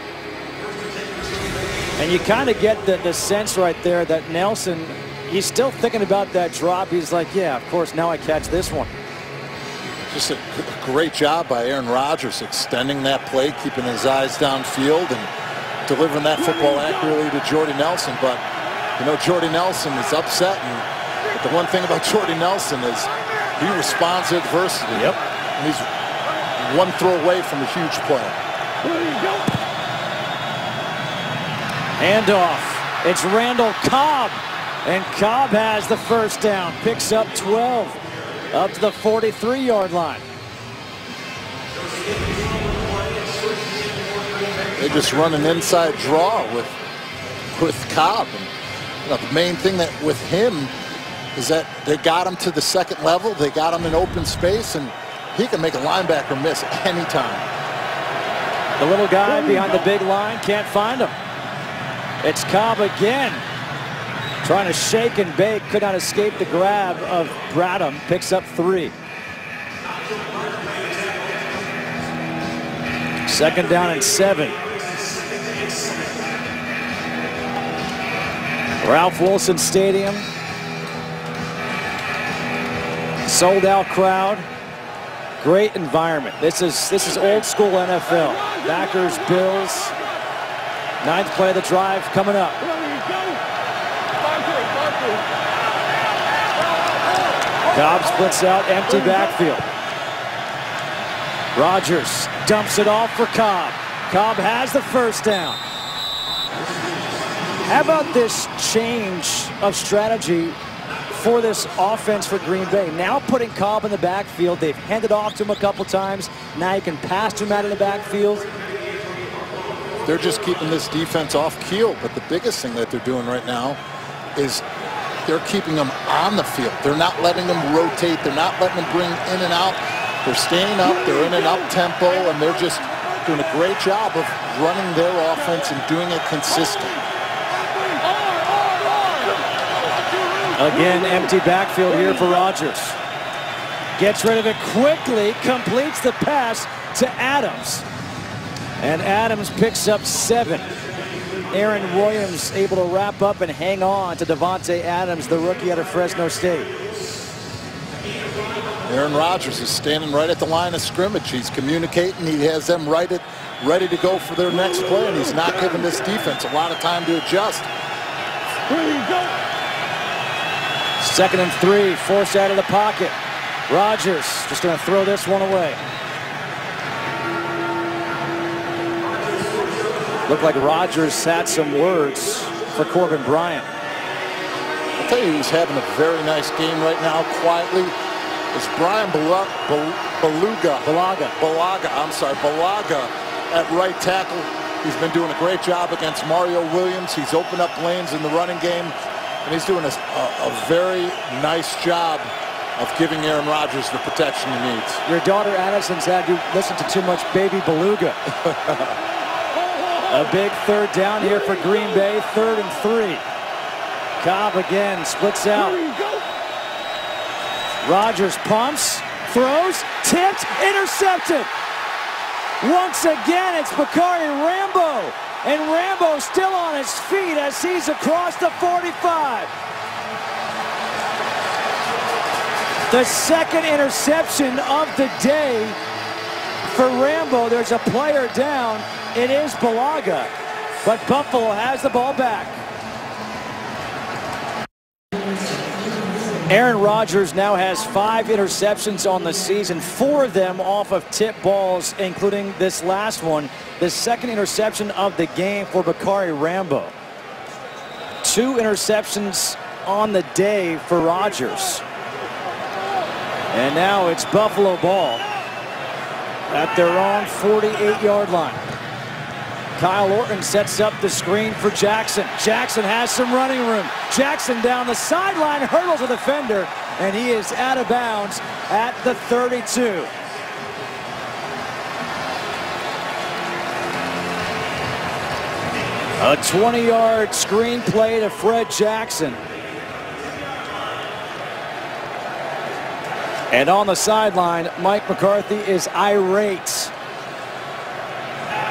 And you kind of get the sense right there that Nelson, he's still thinking about that drop. He's like, yeah, of course, now I catch this one. Just a great job by Aaron Rodgers extending that play, keeping his eyes downfield and delivering that football accurately to Jordy Nelson. But, you know, Jordy Nelson is upset. But the one thing about Jordy Nelson is he responds to adversity. Yep. And he's one throw away from a huge play. Handoff. It's Randall Cobb. And Cobb has the first down. Picks up 12. Up to the 43-yard line. They just run an inside draw with Cobb. And, you know, the main thing that with him is that they got him to the second level. They got him in open space, and he can make a linebacker miss anytime. The little guy behind the big line can't find him. It's Cobb again. Trying to shake and bake, could not escape the grab of Bradham. Picks up 3. 2nd down and 7. Ralph Wilson Stadium. Sold out crowd. Great environment. This is old school NFL. Packers, Bills. 9th play of the drive coming up. Cobb splits out, empty backfield. Rodgers dumps it off for Cobb. Cobb has the first down. How about this change of strategy for this offense for Green Bay? Now putting Cobb in the backfield. They've handed off to him a couple times. Now you can pass to him out in the backfield. they're just keeping this defense off keel. But the biggest thing that they're doing right now is they're keeping them on the field. They're not letting them rotate. They're not letting them bring in and out. They're staying up. They're in an up tempo, and they're just doing a great job of running their offense and doing it consistent. Again, empty backfield here for Rodgers. Gets rid of it quickly, completes the pass to Adams. And Adams picks up 7. Aaron Williams able to wrap up and hang on to Devontae Adams, the rookie out of Fresno State. Aaron Rodgers is standing right at the line of scrimmage. He's communicating. He has them ready to go for their next play, and he's not giving this defense a lot of time to adjust. 2nd and 3, forced out of the pocket. Rodgers just going to throw this one away. Looked like Rodgers had some words for Corbin Bryant. I'll tell you who's having a very nice game right now, quietly, is Brian Bulaga at right tackle. He's been doing a great job against Mario Williams. He's opened up lanes in the running game, and he's doing a very nice job of giving Aaron Rodgers the protection he needs. Your daughter Addison's had you listen to too much Baby Beluga. A big 3rd down here for Green Bay, 3rd and 3. Cobb again splits out. Rodgers pumps, throws, tipped, intercepted. Once again, it's Bakari Rambo. And Rambo still on his feet as he's across the 45. The 2nd interception of the day for Rambo. There's a player down. It is Bulaga, but Buffalo has the ball back. Aaron Rodgers now has 5 interceptions on the season, 4 of them off of tip balls, including this last one, the 2nd interception of the game for Bakari Rambo. 2 interceptions on the day for Rodgers. And now it's Buffalo ball at their own 48-yard line. Kyle Orton sets up the screen for Jackson. Jackson has some running room. Jackson down the sideline, hurdles a defender, and he is out of bounds at the 32. A 20-yard screen play to Fred Jackson. And on the sideline, Mike McCarthy is irate.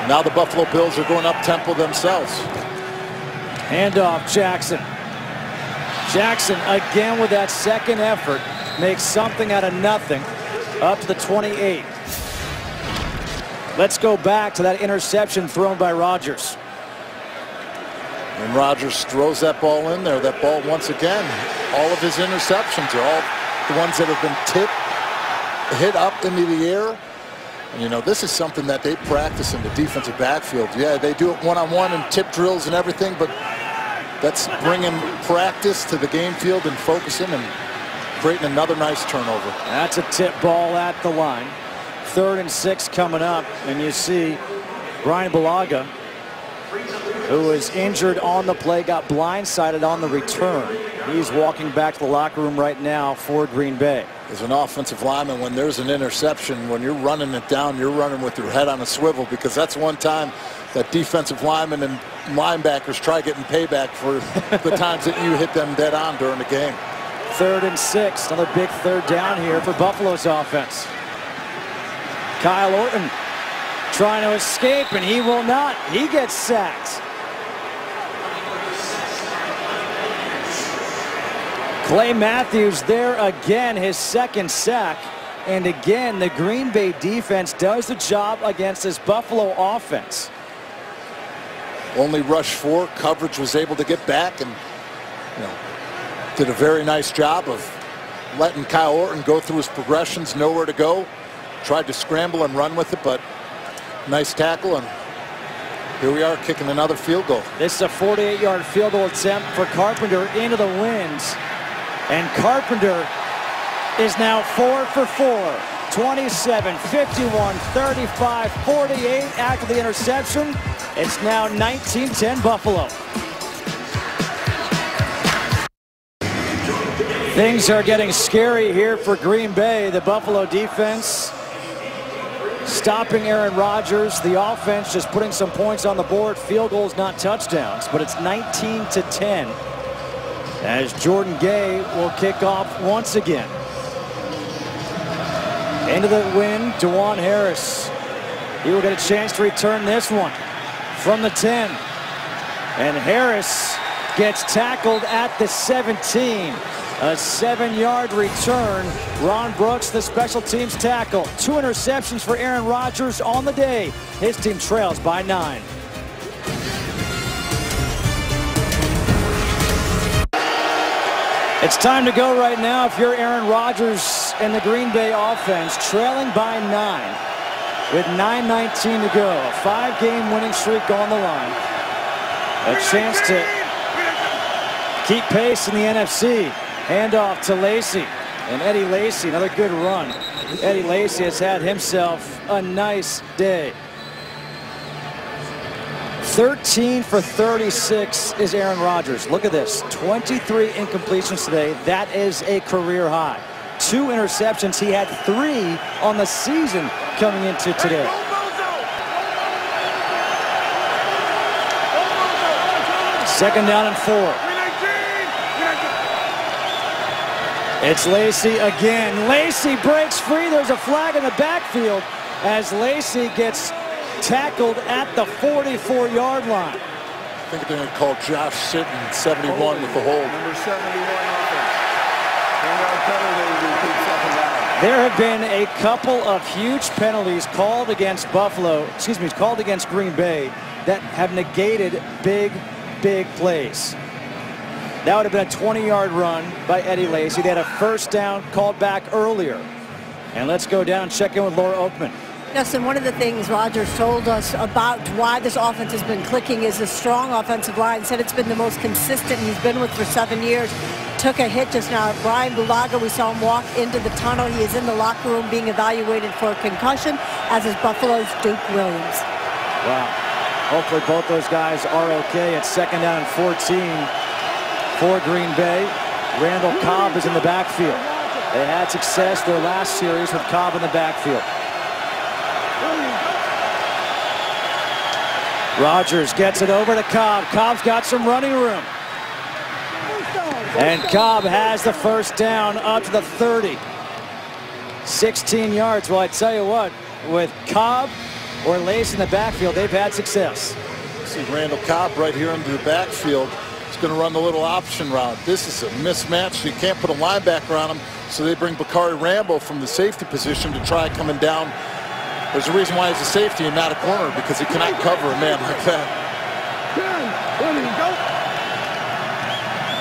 Now the Buffalo Bills are going up tempo themselves. Handoff, Jackson. Jackson again with that 2nd effort makes something out of nothing up to the 28. Let's go back to that interception thrown by Rodgers. And Rodgers throws that ball in there. That ball, once again, all of his interceptions are all the ones that have been hit up into the air. And, you know, this is something that they practice in the defensive backfield. Yeah, they do it one-on-one and tip drills and everything, but that's bringing practice to the game field and focusing and creating another nice turnover. That's a tip ball at the line. 3rd and 6 coming up, and you see Brian Bulaga, who was injured on the play, got blindsided on the return. He's walking back to the locker room right now for Green Bay. As an offensive lineman, when there's an interception, when you're running it down, you're running with your head on a swivel, because that's one time that defensive linemen and linebackers try getting payback for the times that you hit them dead on during the game. 3rd and 6, another big 3rd down here for Buffalo's offense. Kyle Orton trying to escape, and he will not. He gets sacked. Clay Matthews there again, his 2nd sack. And again, the Green Bay defense does the job against this Buffalo offense. Only rush 4. Coverage was able to get back and, you know, did a very nice job of letting Kyle Orton go through his progressions, nowhere to go. Tried to scramble and run with it, but nice tackle, and here we are kicking another field goal. This is a 48-yard field goal attempt for Carpenter into the winds. And Carpenter is now 4 for 4. 27, 51, 35, 48 after the interception. It's now 19-10 Buffalo. Things are getting scary here for Green Bay. The Buffalo defense stopping Aaron Rodgers. The offense just putting some points on the board. Field goals, not touchdowns. But it's 19-10 as Jordan Gay will kick off once again. Into the win, DeJuan Harris. He will get a chance to return this one from the 10. And Harris gets tackled at the 17. A 7-yard return. Ron Brooks, the special teams tackle. 2 interceptions for Aaron Rodgers on the day. His team trails by 9. It's time to go right now if you're Aaron Rodgers and the Green Bay offense, trailing by 9 with 9:19 to go. A 5-game winning streak on the line. A chance to keep pace in the NFC. Handoff to Lacy, and Eddie Lacy, another good run. Eddie Lacy has had himself a nice day. 13 for 36 is Aaron Rodgers. Look at this, 23 incompletions today. That is a career high. 2 interceptions. He had 3 on the season coming into today. Second down and 4. It's Lacy again. Lacy breaks free. There's a flag in the backfield as Lacy gets tackled at the 44-yard line. I think they're going to call Josh Sitton 71 with the hold. Number 71 offense. There have been a couple of huge penalties called against called against Green Bay that have negated big plays. That would have been a 20-yard run by Eddie Lacy. They had a first down called back earlier. And let's go down and check in with Laura Oakman. Justin, one of the things Rodgers told us about why this offense has been clicking is a strong offensive line. Said it's been the most consistent he's been with for 7 years. Took a hit just now. Brian Bulaga, we saw him walk into the tunnel. He is in the locker room being evaluated for a concussion, as is Buffalo's Duke Williams. Wow. Hopefully both those guys are okay. It's second down and 14 for Green Bay. Randall Cobb is in the backfield. They had success their last series with Cobb in the backfield. Rodgers gets it over to Cobb. Cobb's got some running room. And Cobb has the first down up to the 30. 16 yards. Well, I tell you what, with Cobb or Lace in the backfield, they've had success. See Randall Cobb right here into the backfield. He's going to run the little option route. This is a mismatch. You can't put a linebacker on him, so they bring Bakari Rambo from the safety position to try coming down. There's a reason why he's a safety and not a corner, because he cannot cover a man like that.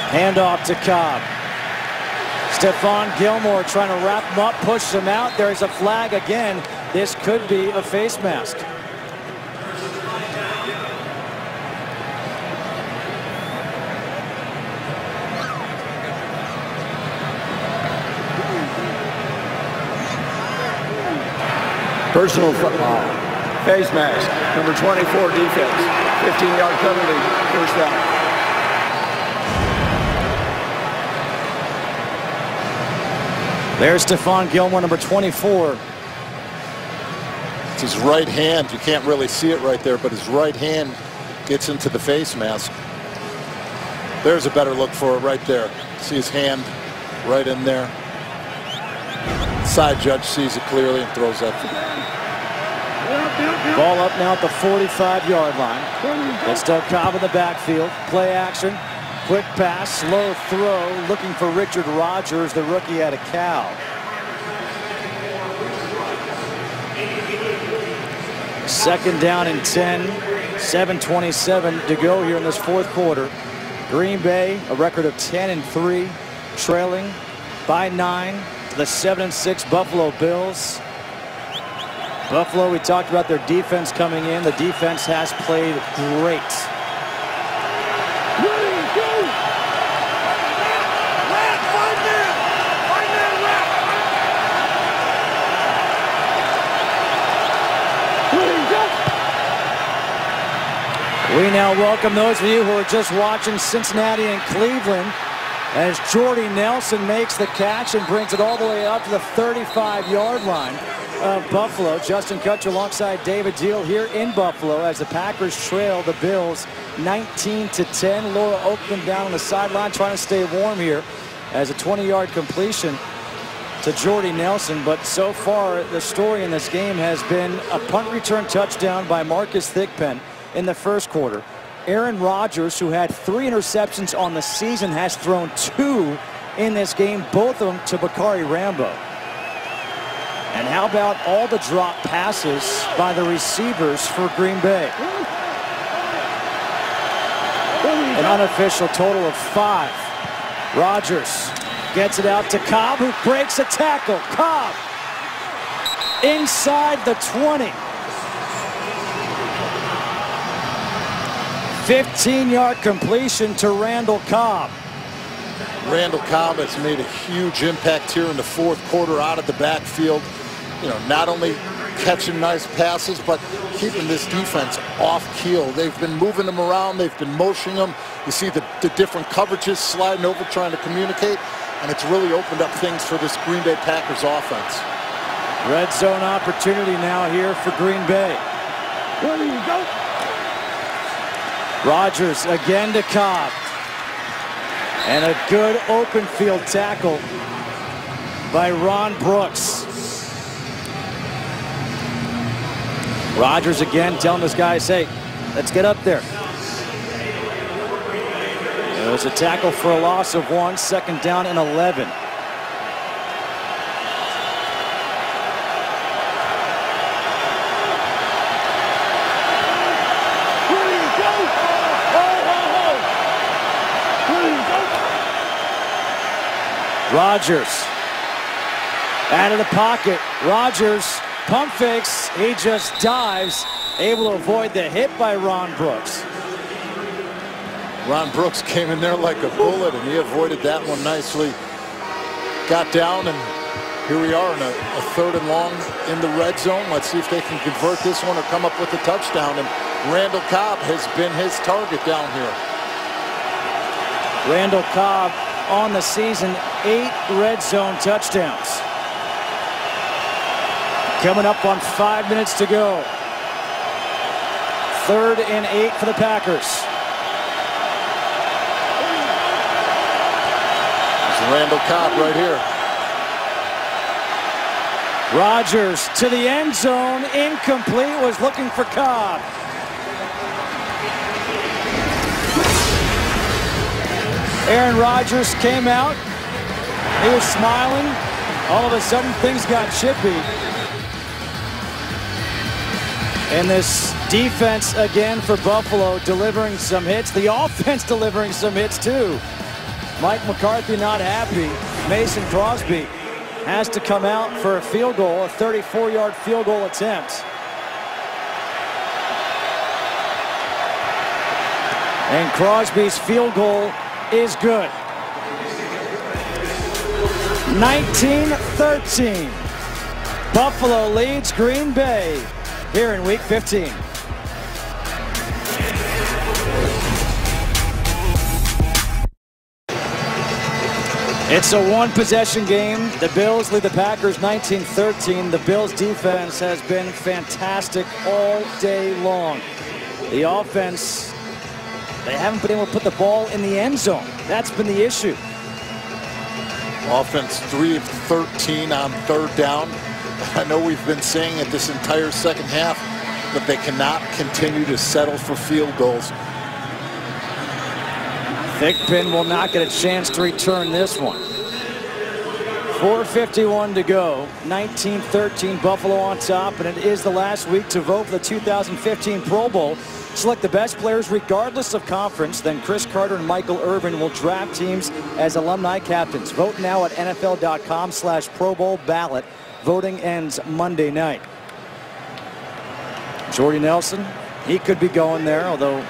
Handoff to Cobb. Stephon Gilmore trying to wrap him up, push him out. There's a flag again. This could be a face mask. Personal football. Face mask. Number 24 defense. 15-yard penalty. First down. There's Stephon Gilmore, number 24. It's his right hand. You can't really see it right there, but his right hand gets into the face mask. There's a better look for it right there. See his hand right in there. Side judge sees it clearly and throws that. Ball up now at the 45-yard line. It's still Cobb in the backfield. Play action. Quick pass, slow throw, looking for Richard Rodgers, the rookie out of Cal. Second down and 10, 7:27 to go here in this fourth quarter. Green Bay, a record of 10-3, trailing by 9 to the 7-6 Buffalo Bills. Buffalo, we talked about their defense coming in. The defense has played great. We now welcome those of you who are just watching Cincinnati and Cleveland as Jordy Nelson makes the catch and brings it all the way up to the 35-yard line of Buffalo. Justin Kutcher alongside David Deal here in Buffalo as the Packers trail the Bills 19-10. Laura Oakland down on the sideline trying to stay warm here as a 20-yard completion to Jordy Nelson. But so far the story in this game has been a punt return touchdown by Marcus Thigpen in the first quarter. Aaron Rodgers, who had 3 interceptions on the season, has thrown 2 in this game, both of them to Bakari Rambo. And how about all the drop passes by the receivers for Green Bay? An unofficial total of 5. Rodgers gets it out to Cobb, who breaks a tackle. Cobb inside the 20. 15-yard completion to Randall Cobb. Randall Cobb has made a huge impact here in the fourth quarter out of the backfield. You know, not only catching nice passes, but keeping this defense off keel. They've been moving them around. They've been motioning them. You see the different coverages sliding over, trying to communicate, and it's really opened up things for this Green Bay Packers offense. Red zone opportunity now here for Green Bay. Where do you go? Rodgers again to Cobb. And a good open field tackle by Ron Brooks. Rodgers again telling his guys, hey, let's get up there. It was a tackle for a loss of 1, second down and 11. Rodgers out of the pocket. Rodgers pump fakes. He just dives, able to avoid the hit by Ron Brooks. Ron Brooks came in there like a bullet, and he avoided that one nicely. Got down, and here we are in a 3rd and long in the red zone. Let's see if they can convert this one or come up with a touchdown. And Randall Cobb has been his target down here. Randall Cobb on the season, 8 red zone touchdowns. Coming up on 5 minutes to go. 3rd and 8 for the Packers. It's Randall Cobb right here. Rodgers to the end zone, incomplete, was looking for Cobb. Aaron Rodgers came out. He was smiling. All of a sudden, things got chippy. And this defense, again, for Buffalo, delivering some hits. The offense delivering some hits, too. Mike McCarthy not happy. Mason Crosby has to come out for a field goal, a 34-yard field goal attempt. And Crosby's field goal is good. 19-13. Buffalo leads Green Bay here in Week 15. It's a one-possession game. The Bills lead the Packers 19-13. The Bills' defense has been fantastic all day long. The offense, they haven't been able to put the ball in the end zone. That's been the issue. Offense 3 of 13 on 3rd down. I know we've been saying it this entire second half, but they cannot continue to settle for field goals. Thigpen will not get a chance to return this one. 4:51 to go. 19-13, Buffalo on top, and it is the last week to vote for the 2015 Pro Bowl. Select the best players regardless of conference. Then Chris Carter and Michael Irvin will draft teams as alumni captains. Vote now at NFL.com/Pro Bowl ballot. Voting ends Monday night. Jordy Nelson, he could be going there, although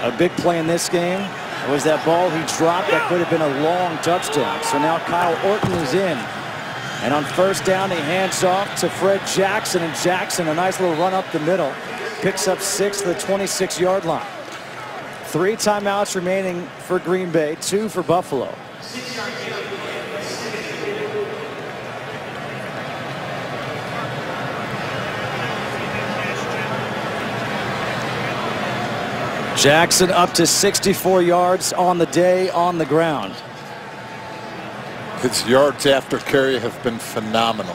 a big play in this game was that ball he dropped that could have been a long touchdown. So now Kyle Orton is in. And on 1st down, he hands off to Fred Jackson. And Jackson, a nice little run up the middle. picks up 6 to the 26-yard line. 3 timeouts remaining for Green Bay, 2 for Buffalo. Jackson up to 64 yards on the day on the ground. His yards after carry have been phenomenal.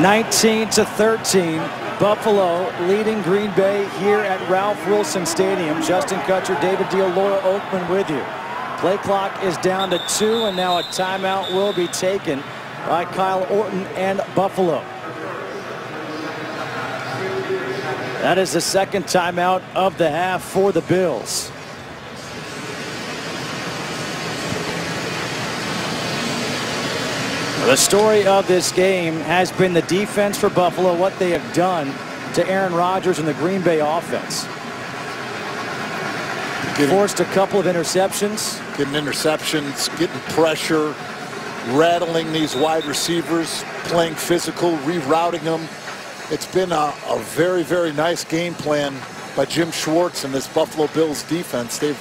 19-13, Buffalo leading Green Bay here at Ralph Wilson Stadium. Justin Kutcher, David Laura Oakman with you. Play clock is down to 2, and now a timeout will be taken by Kyle Orton and Buffalo. That is the second timeout of the half for the Bills. The story of this game has been the defense for Buffalo, what they have done to Aaron Rodgers and the Green Bay offense. Forced a couple of interceptions. Getting interceptions, getting pressure, rattling these wide receivers, playing physical, rerouting them. It's been a very, very nice game plan by Jim Schwartz and this Buffalo Bills defense. They've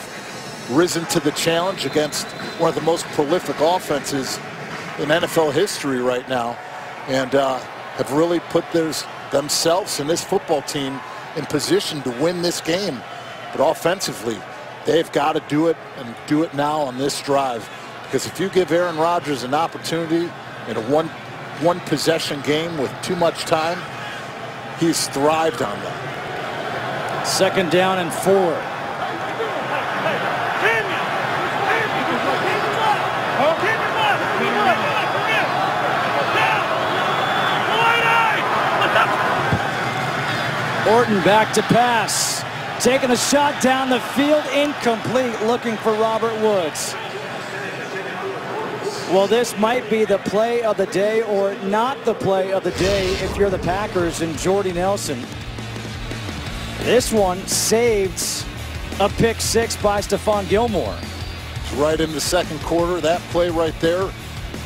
risen to the challenge against one of the most prolific offenses in NFL history right now, and have really put themselves and this football team in position to win this game. But offensively, they've got to do it, and do it now on this drive. Because if you give Aaron Rodgers an opportunity in a one possession game with too much time, he's thrived on that. 2nd down and 4. Orton back to pass. Taking a shot down the field, incomplete, looking for Robert Woods. Well, this might be the play of the day, or not the play of the day if you're the Packers and Jordy Nelson. This one saved a pick 6 by Stephon Gilmore. Right in the second quarter, that play right there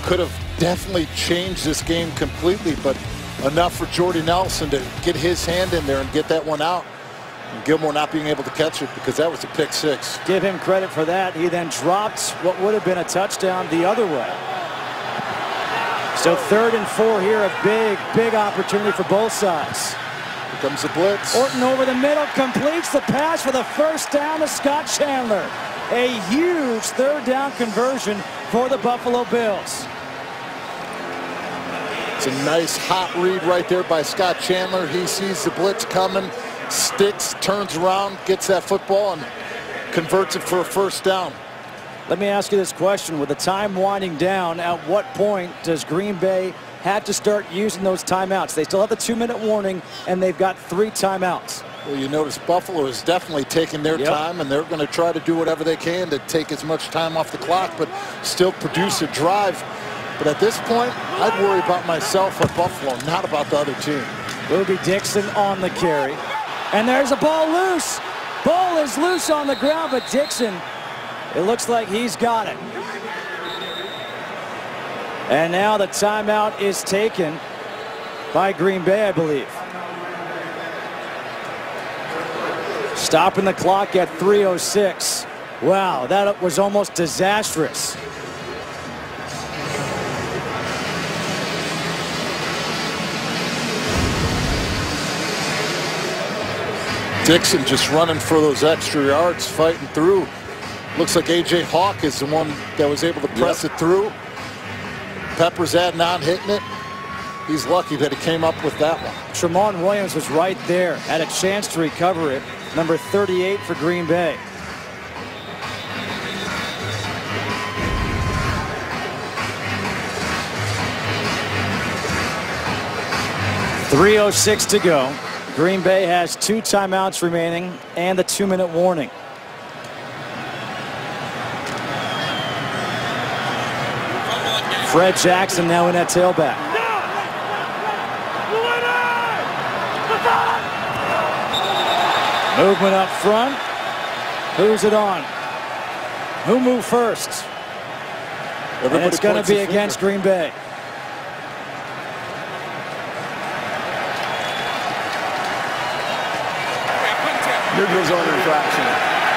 could have definitely changed this game completely, but enough for Jordy Nelson to get his hand in there and get that one out. And Gilmore not being able to catch it because that was a pick 6. Give him credit for that. He then dropped what would have been a touchdown the other way. So 3rd and 4 here, a big, big opportunity for both sides. Here comes the blitz. Orton over the middle, completes the pass for the first down to Scott Chandler. A huge 3rd down conversion for the Buffalo Bills. It's a nice hot read right there by Scott Chandler. He sees the blitz coming, sticks, turns around, gets that football, and converts it for a first down. Let me ask you this question. With the time winding down, at what point does Green Bay have to start using those timeouts? They still have the 2-minute warning, and they've got 3 timeouts. Well, you notice Buffalo is definitely taking their time, and they're going to try to do whatever they can to take as much time off the clock, but still produce a drive. But at this point, I'd worry about myself at Buffalo, not about the other team. Boogie Dixon on the carry. And there's a ball loose. Ball is loose on the ground, but Dixon, it looks like he's got it. And now the timeout is taken by Green Bay, I believe. Stopping the clock at 3:06. Wow, that was almost disastrous. Dixon just running for those extra yards, fighting through. Looks like A.J. Hawk is the one that was able to press it through. Pepper's adding on, hitting it. He's lucky that he came up with that one. Tramon Williams was right there, had a chance to recover it. Number 38 for Green Bay. .306 to go. Green Bay has 2 timeouts remaining and the 2-minute warning. Fred Jackson now in at tailback. Movement up front. Who's it on? Who moved first? And it's going to be against Green Bay. Neutral zone infraction.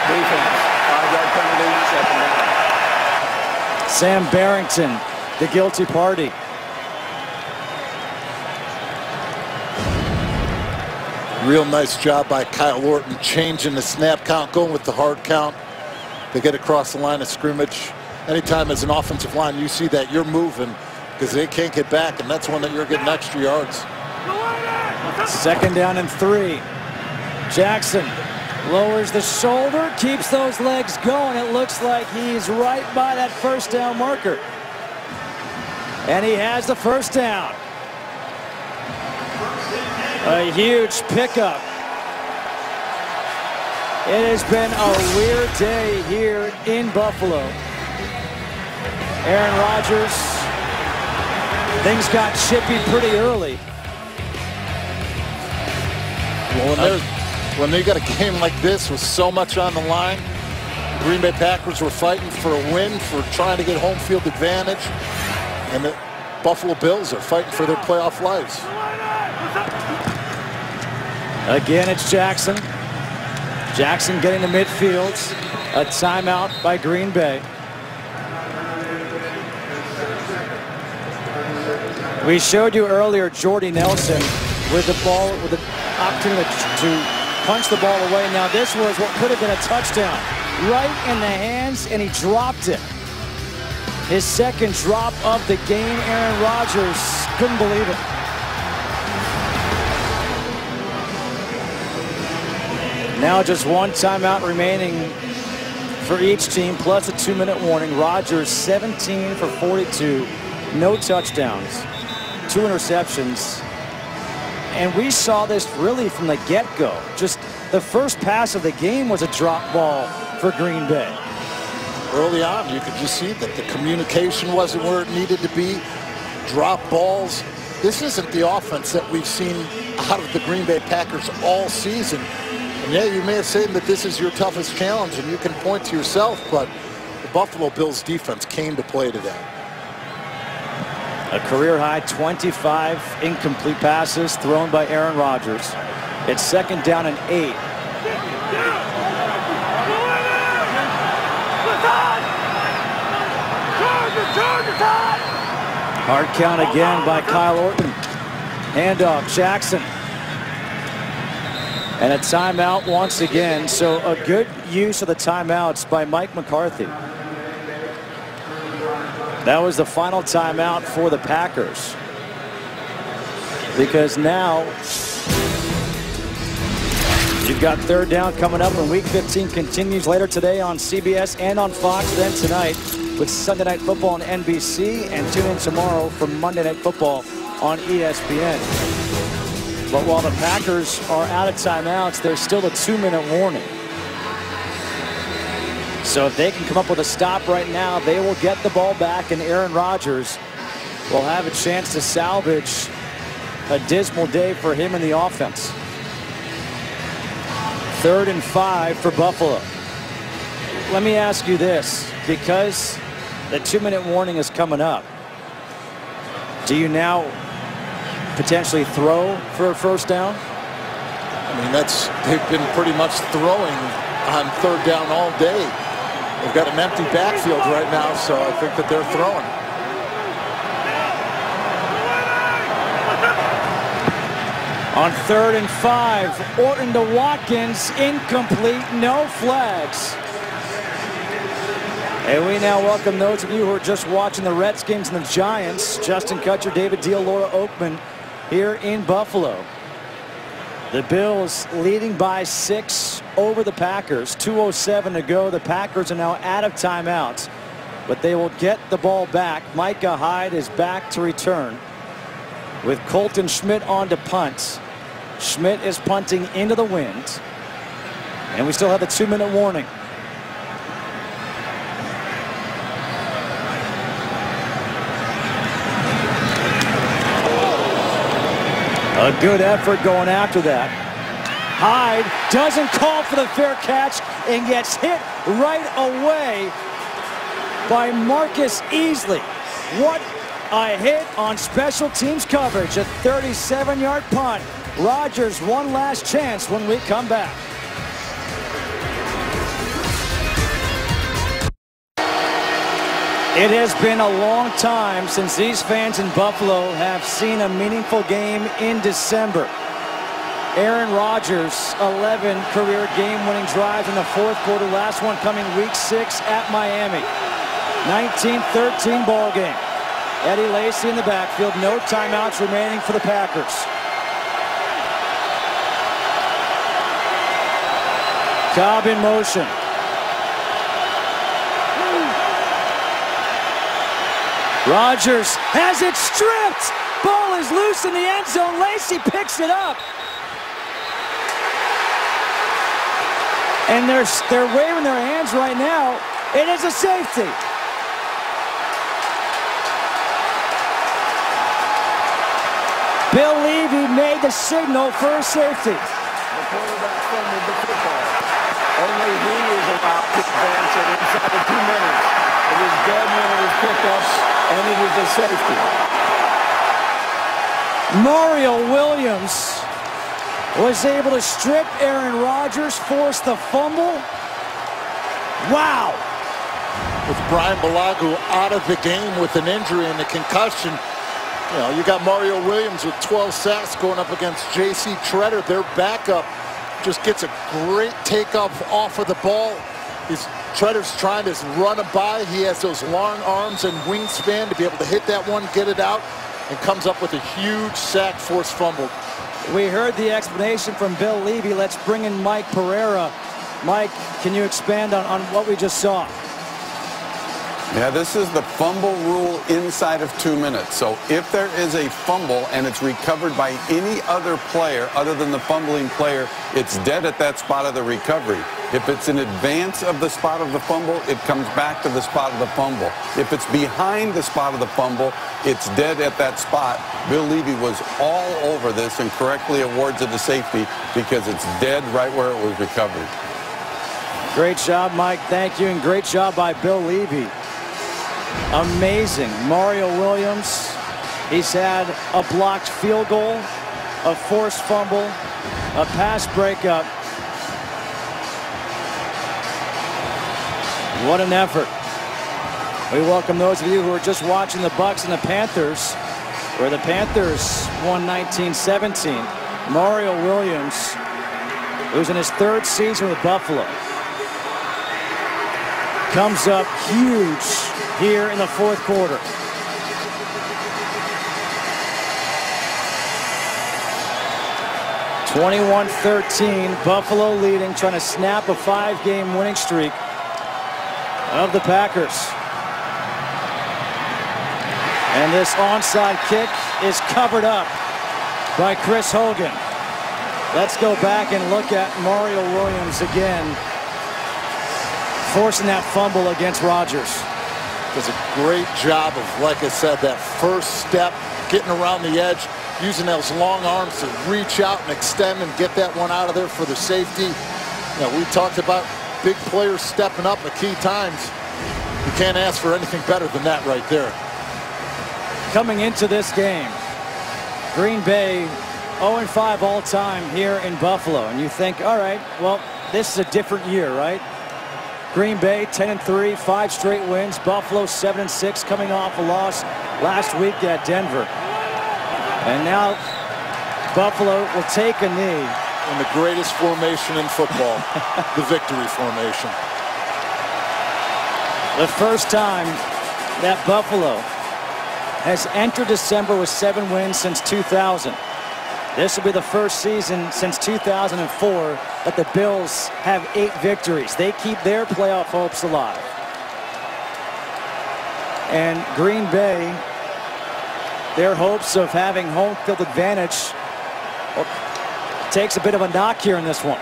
Defense. 5-yard penalty, second down. Sam Barrington, the guilty party. Real nice job by Kyle Orton changing the snap count, going with the hard count. They get across the line of scrimmage. Anytime as an offensive line you see that, you're moving because they can't get back, and that's one that you're getting extra yards. Second down and 3. Jackson lowers the shoulder, keeps those legs going. It looks like he's right by that first down marker. And he has the first down. A huge pickup. It has been a weird day here in Buffalo. Aaron Rodgers, things got chippy pretty early. Well, when they got a game like this with so much on the line, the Green Bay Packers were fighting for a win, for trying to get home field advantage, and the Buffalo Bills are fighting for their playoff lives. Again, it's Jackson. Jackson getting to midfield. A timeout by Green Bay. We showed you earlier Jordy Nelson with the ball, with the opportunity to punch the ball away. Now this was what could have been a touchdown. Right in the hands, and he dropped it. His second drop of the game. Aaron Rodgers couldn't believe it. Now just one timeout remaining for each team, plus a 2-minute warning. Rodgers 17 for 42, no touchdowns, 2 interceptions. And we saw this really from the get-go. Just the first pass of the game was a drop ball for Green Bay. Early on, you could just see that the communication wasn't where it needed to be. Drop balls. This isn't the offense that we've seen out of the Green Bay Packers all season. And yeah, you may have said that this is your toughest challenge, and you can point to yourself, but the Buffalo Bills defense came to play today. A career-high 25 incomplete passes thrown by Aaron Rodgers. It's second down and 8. Hard count again by Kyle Orton. Handoff, Jackson. And a timeout once again. So a good use of the timeouts by Mike McCarthy. That was the final timeout for the Packers. Because now you've got third down coming up, and Week 15 continues later today on CBS and on Fox, then tonight with Sunday Night Football on NBC, and tune in tomorrow for Monday Night Football on ESPN. But while the Packers are out of timeouts, there's still a 2-minute warning. So if they can come up with a stop right now, they will get the ball back, and Aaron Rodgers will have a chance to salvage a dismal day for him in the offense. 3rd and 5 for Buffalo. Let me ask you this, because the 2-minute warning is coming up, do you now potentially throw for a first down? I mean, they've been pretty much throwing on third down all day. They've got an empty backfield right now, so I think that they're throwing. On 3rd and 5, Orton to Watkins, incomplete, no flags. And we now welcome those of you who are just watching the Redskins and the Giants. Justin Kutcher, David Deal, Laura Oakman here in Buffalo. The Bills leading by 6 over the Packers. 2:07 to go. The Packers are now out of timeouts, but they will get the ball back. Micah Hyde is back to return with Colton Schmidt on to punt. Schmidt is punting into the wind, and we still have the 2-minute warning. A good effort going after that. Hyde doesn't call for the fair catch and gets hit right away by Marcus Easley. What a hit on special teams coverage. A 37-yard punt. Rodgers one last chance when we come back. It has been a long time since these fans in Buffalo have seen a meaningful game in December. Aaron Rodgers, 11 career game-winning drives in the fourth quarter. Last one coming week 6 at Miami. 19-13 ball game. Eddie Lacy in the backfield. No timeouts remaining for the Packers. Cobb in motion. Rodgers has it stripped. Ball is loose in the end zone. Lacy picks it up. And they're waving their hands right now. It is a safety. Bill Levy made the signal for a safety. The quarterback fumbled the football. Only he is allowed to advance it inside of 2 minutes. It is dead when it is picked up, and it is a safety. Mario Williams was able to strip Aaron Rodgers, force the fumble. Wow. With Brian Balagu out of the game with an injury and a concussion, you know, you got Mario Williams with 12 sacks going up against J.C. Tretter. Their backup just gets a great takeoff off of the ball. Tretter's trying to run him by. He has those long arms and wingspan to be able to hit that one, get it out, and comes up with a huge sack, forced fumble. We heard the explanation from Bill Levy. Let's bring in Mike Pereira. Mike, can you expand on what we just saw? Yeah, this is the fumble rule inside of 2 minutes. So if there is a fumble and it's recovered by any other player other than the fumbling player, it's dead at that spot of the recovery. If it's in advance of the spot of the fumble, it comes back to the spot of the fumble. If it's behind the spot of the fumble, it's dead at that spot. Bill Levy was all over this and correctly awards it a safety because it's dead right where it was recovered. Great job, Mike. Thank you. And great job by Bill Levy. Amazing. Mario Williams, he's had a blocked field goal, a forced fumble, a pass breakup. What an effort. We welcome those of you who are just watching the Bucs and the Panthers, where the Panthers won 19-17. Mario Williams, who's in his 3rd season with Buffalo, comes up huge here in the 4th quarter. (21-13), Buffalo leading, trying to snap a 5-game winning streak of the Packers. And this onside kick is covered up by Chris Hogan. Let's go back and look at Mario Williams again, forcing that fumble against Rodgers. Does a great job of, like I said, that first step, getting around the edge, using those long arms to reach out and extend and get that one out of there for the safety. You know, we talked about big players stepping up at key times. You can't ask for anything better than that right there. Coming into this game, Green Bay 0-5 all time here in Buffalo. And you think, all right, well, this is a different year, right? Green Bay 10-3, 5 straight wins. Buffalo 7-6, coming off a loss last week at Denver. And now Buffalo will take a knee. In the greatest formation in football, the victory formation. The first time that Buffalo has entered December with 7 wins since 2000. This will be the first season since 2004 that the Bills have 8 victories. They keep their playoff hopes alive. And Green Bay, their hopes of having home field advantage, well, takes a bit of a knock here in this one.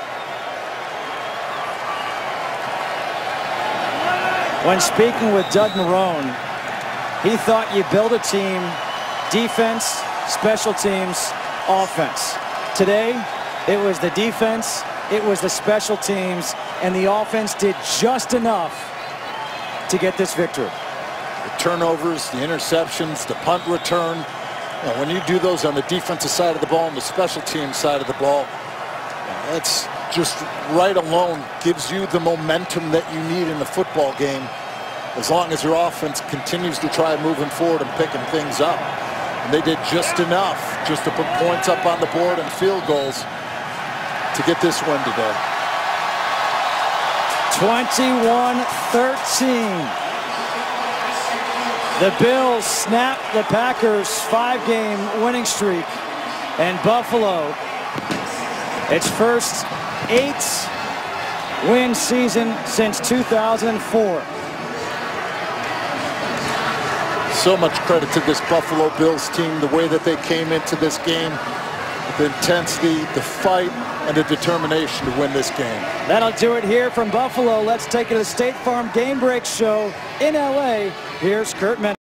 When speaking with Doug Marrone, he thought you build a team, defense, special teams, offense. Today, it was the defense, it was the special teams, and the offense did just enough to get this victory. The turnovers, the interceptions, the punt return. And when you do those on the defensive side of the ball and the special team side of the ball, that's just right alone gives you the momentum that you need in the football game as long as your offense continues to try moving forward and picking things up. And they did just enough just to put points up on the board and field goals to get this win today. 21-13. The Bills snap the Packers' 5-game winning streak, and Buffalo, its first 8-win season since 2004. So much credit to this Buffalo Bills team, the way that they came into this game, the intensity, the fight, and the determination to win this game. That'll do it here from Buffalo. Let's take it to the State Farm Game Break Show in LA. Here's Kurt Mendenhall.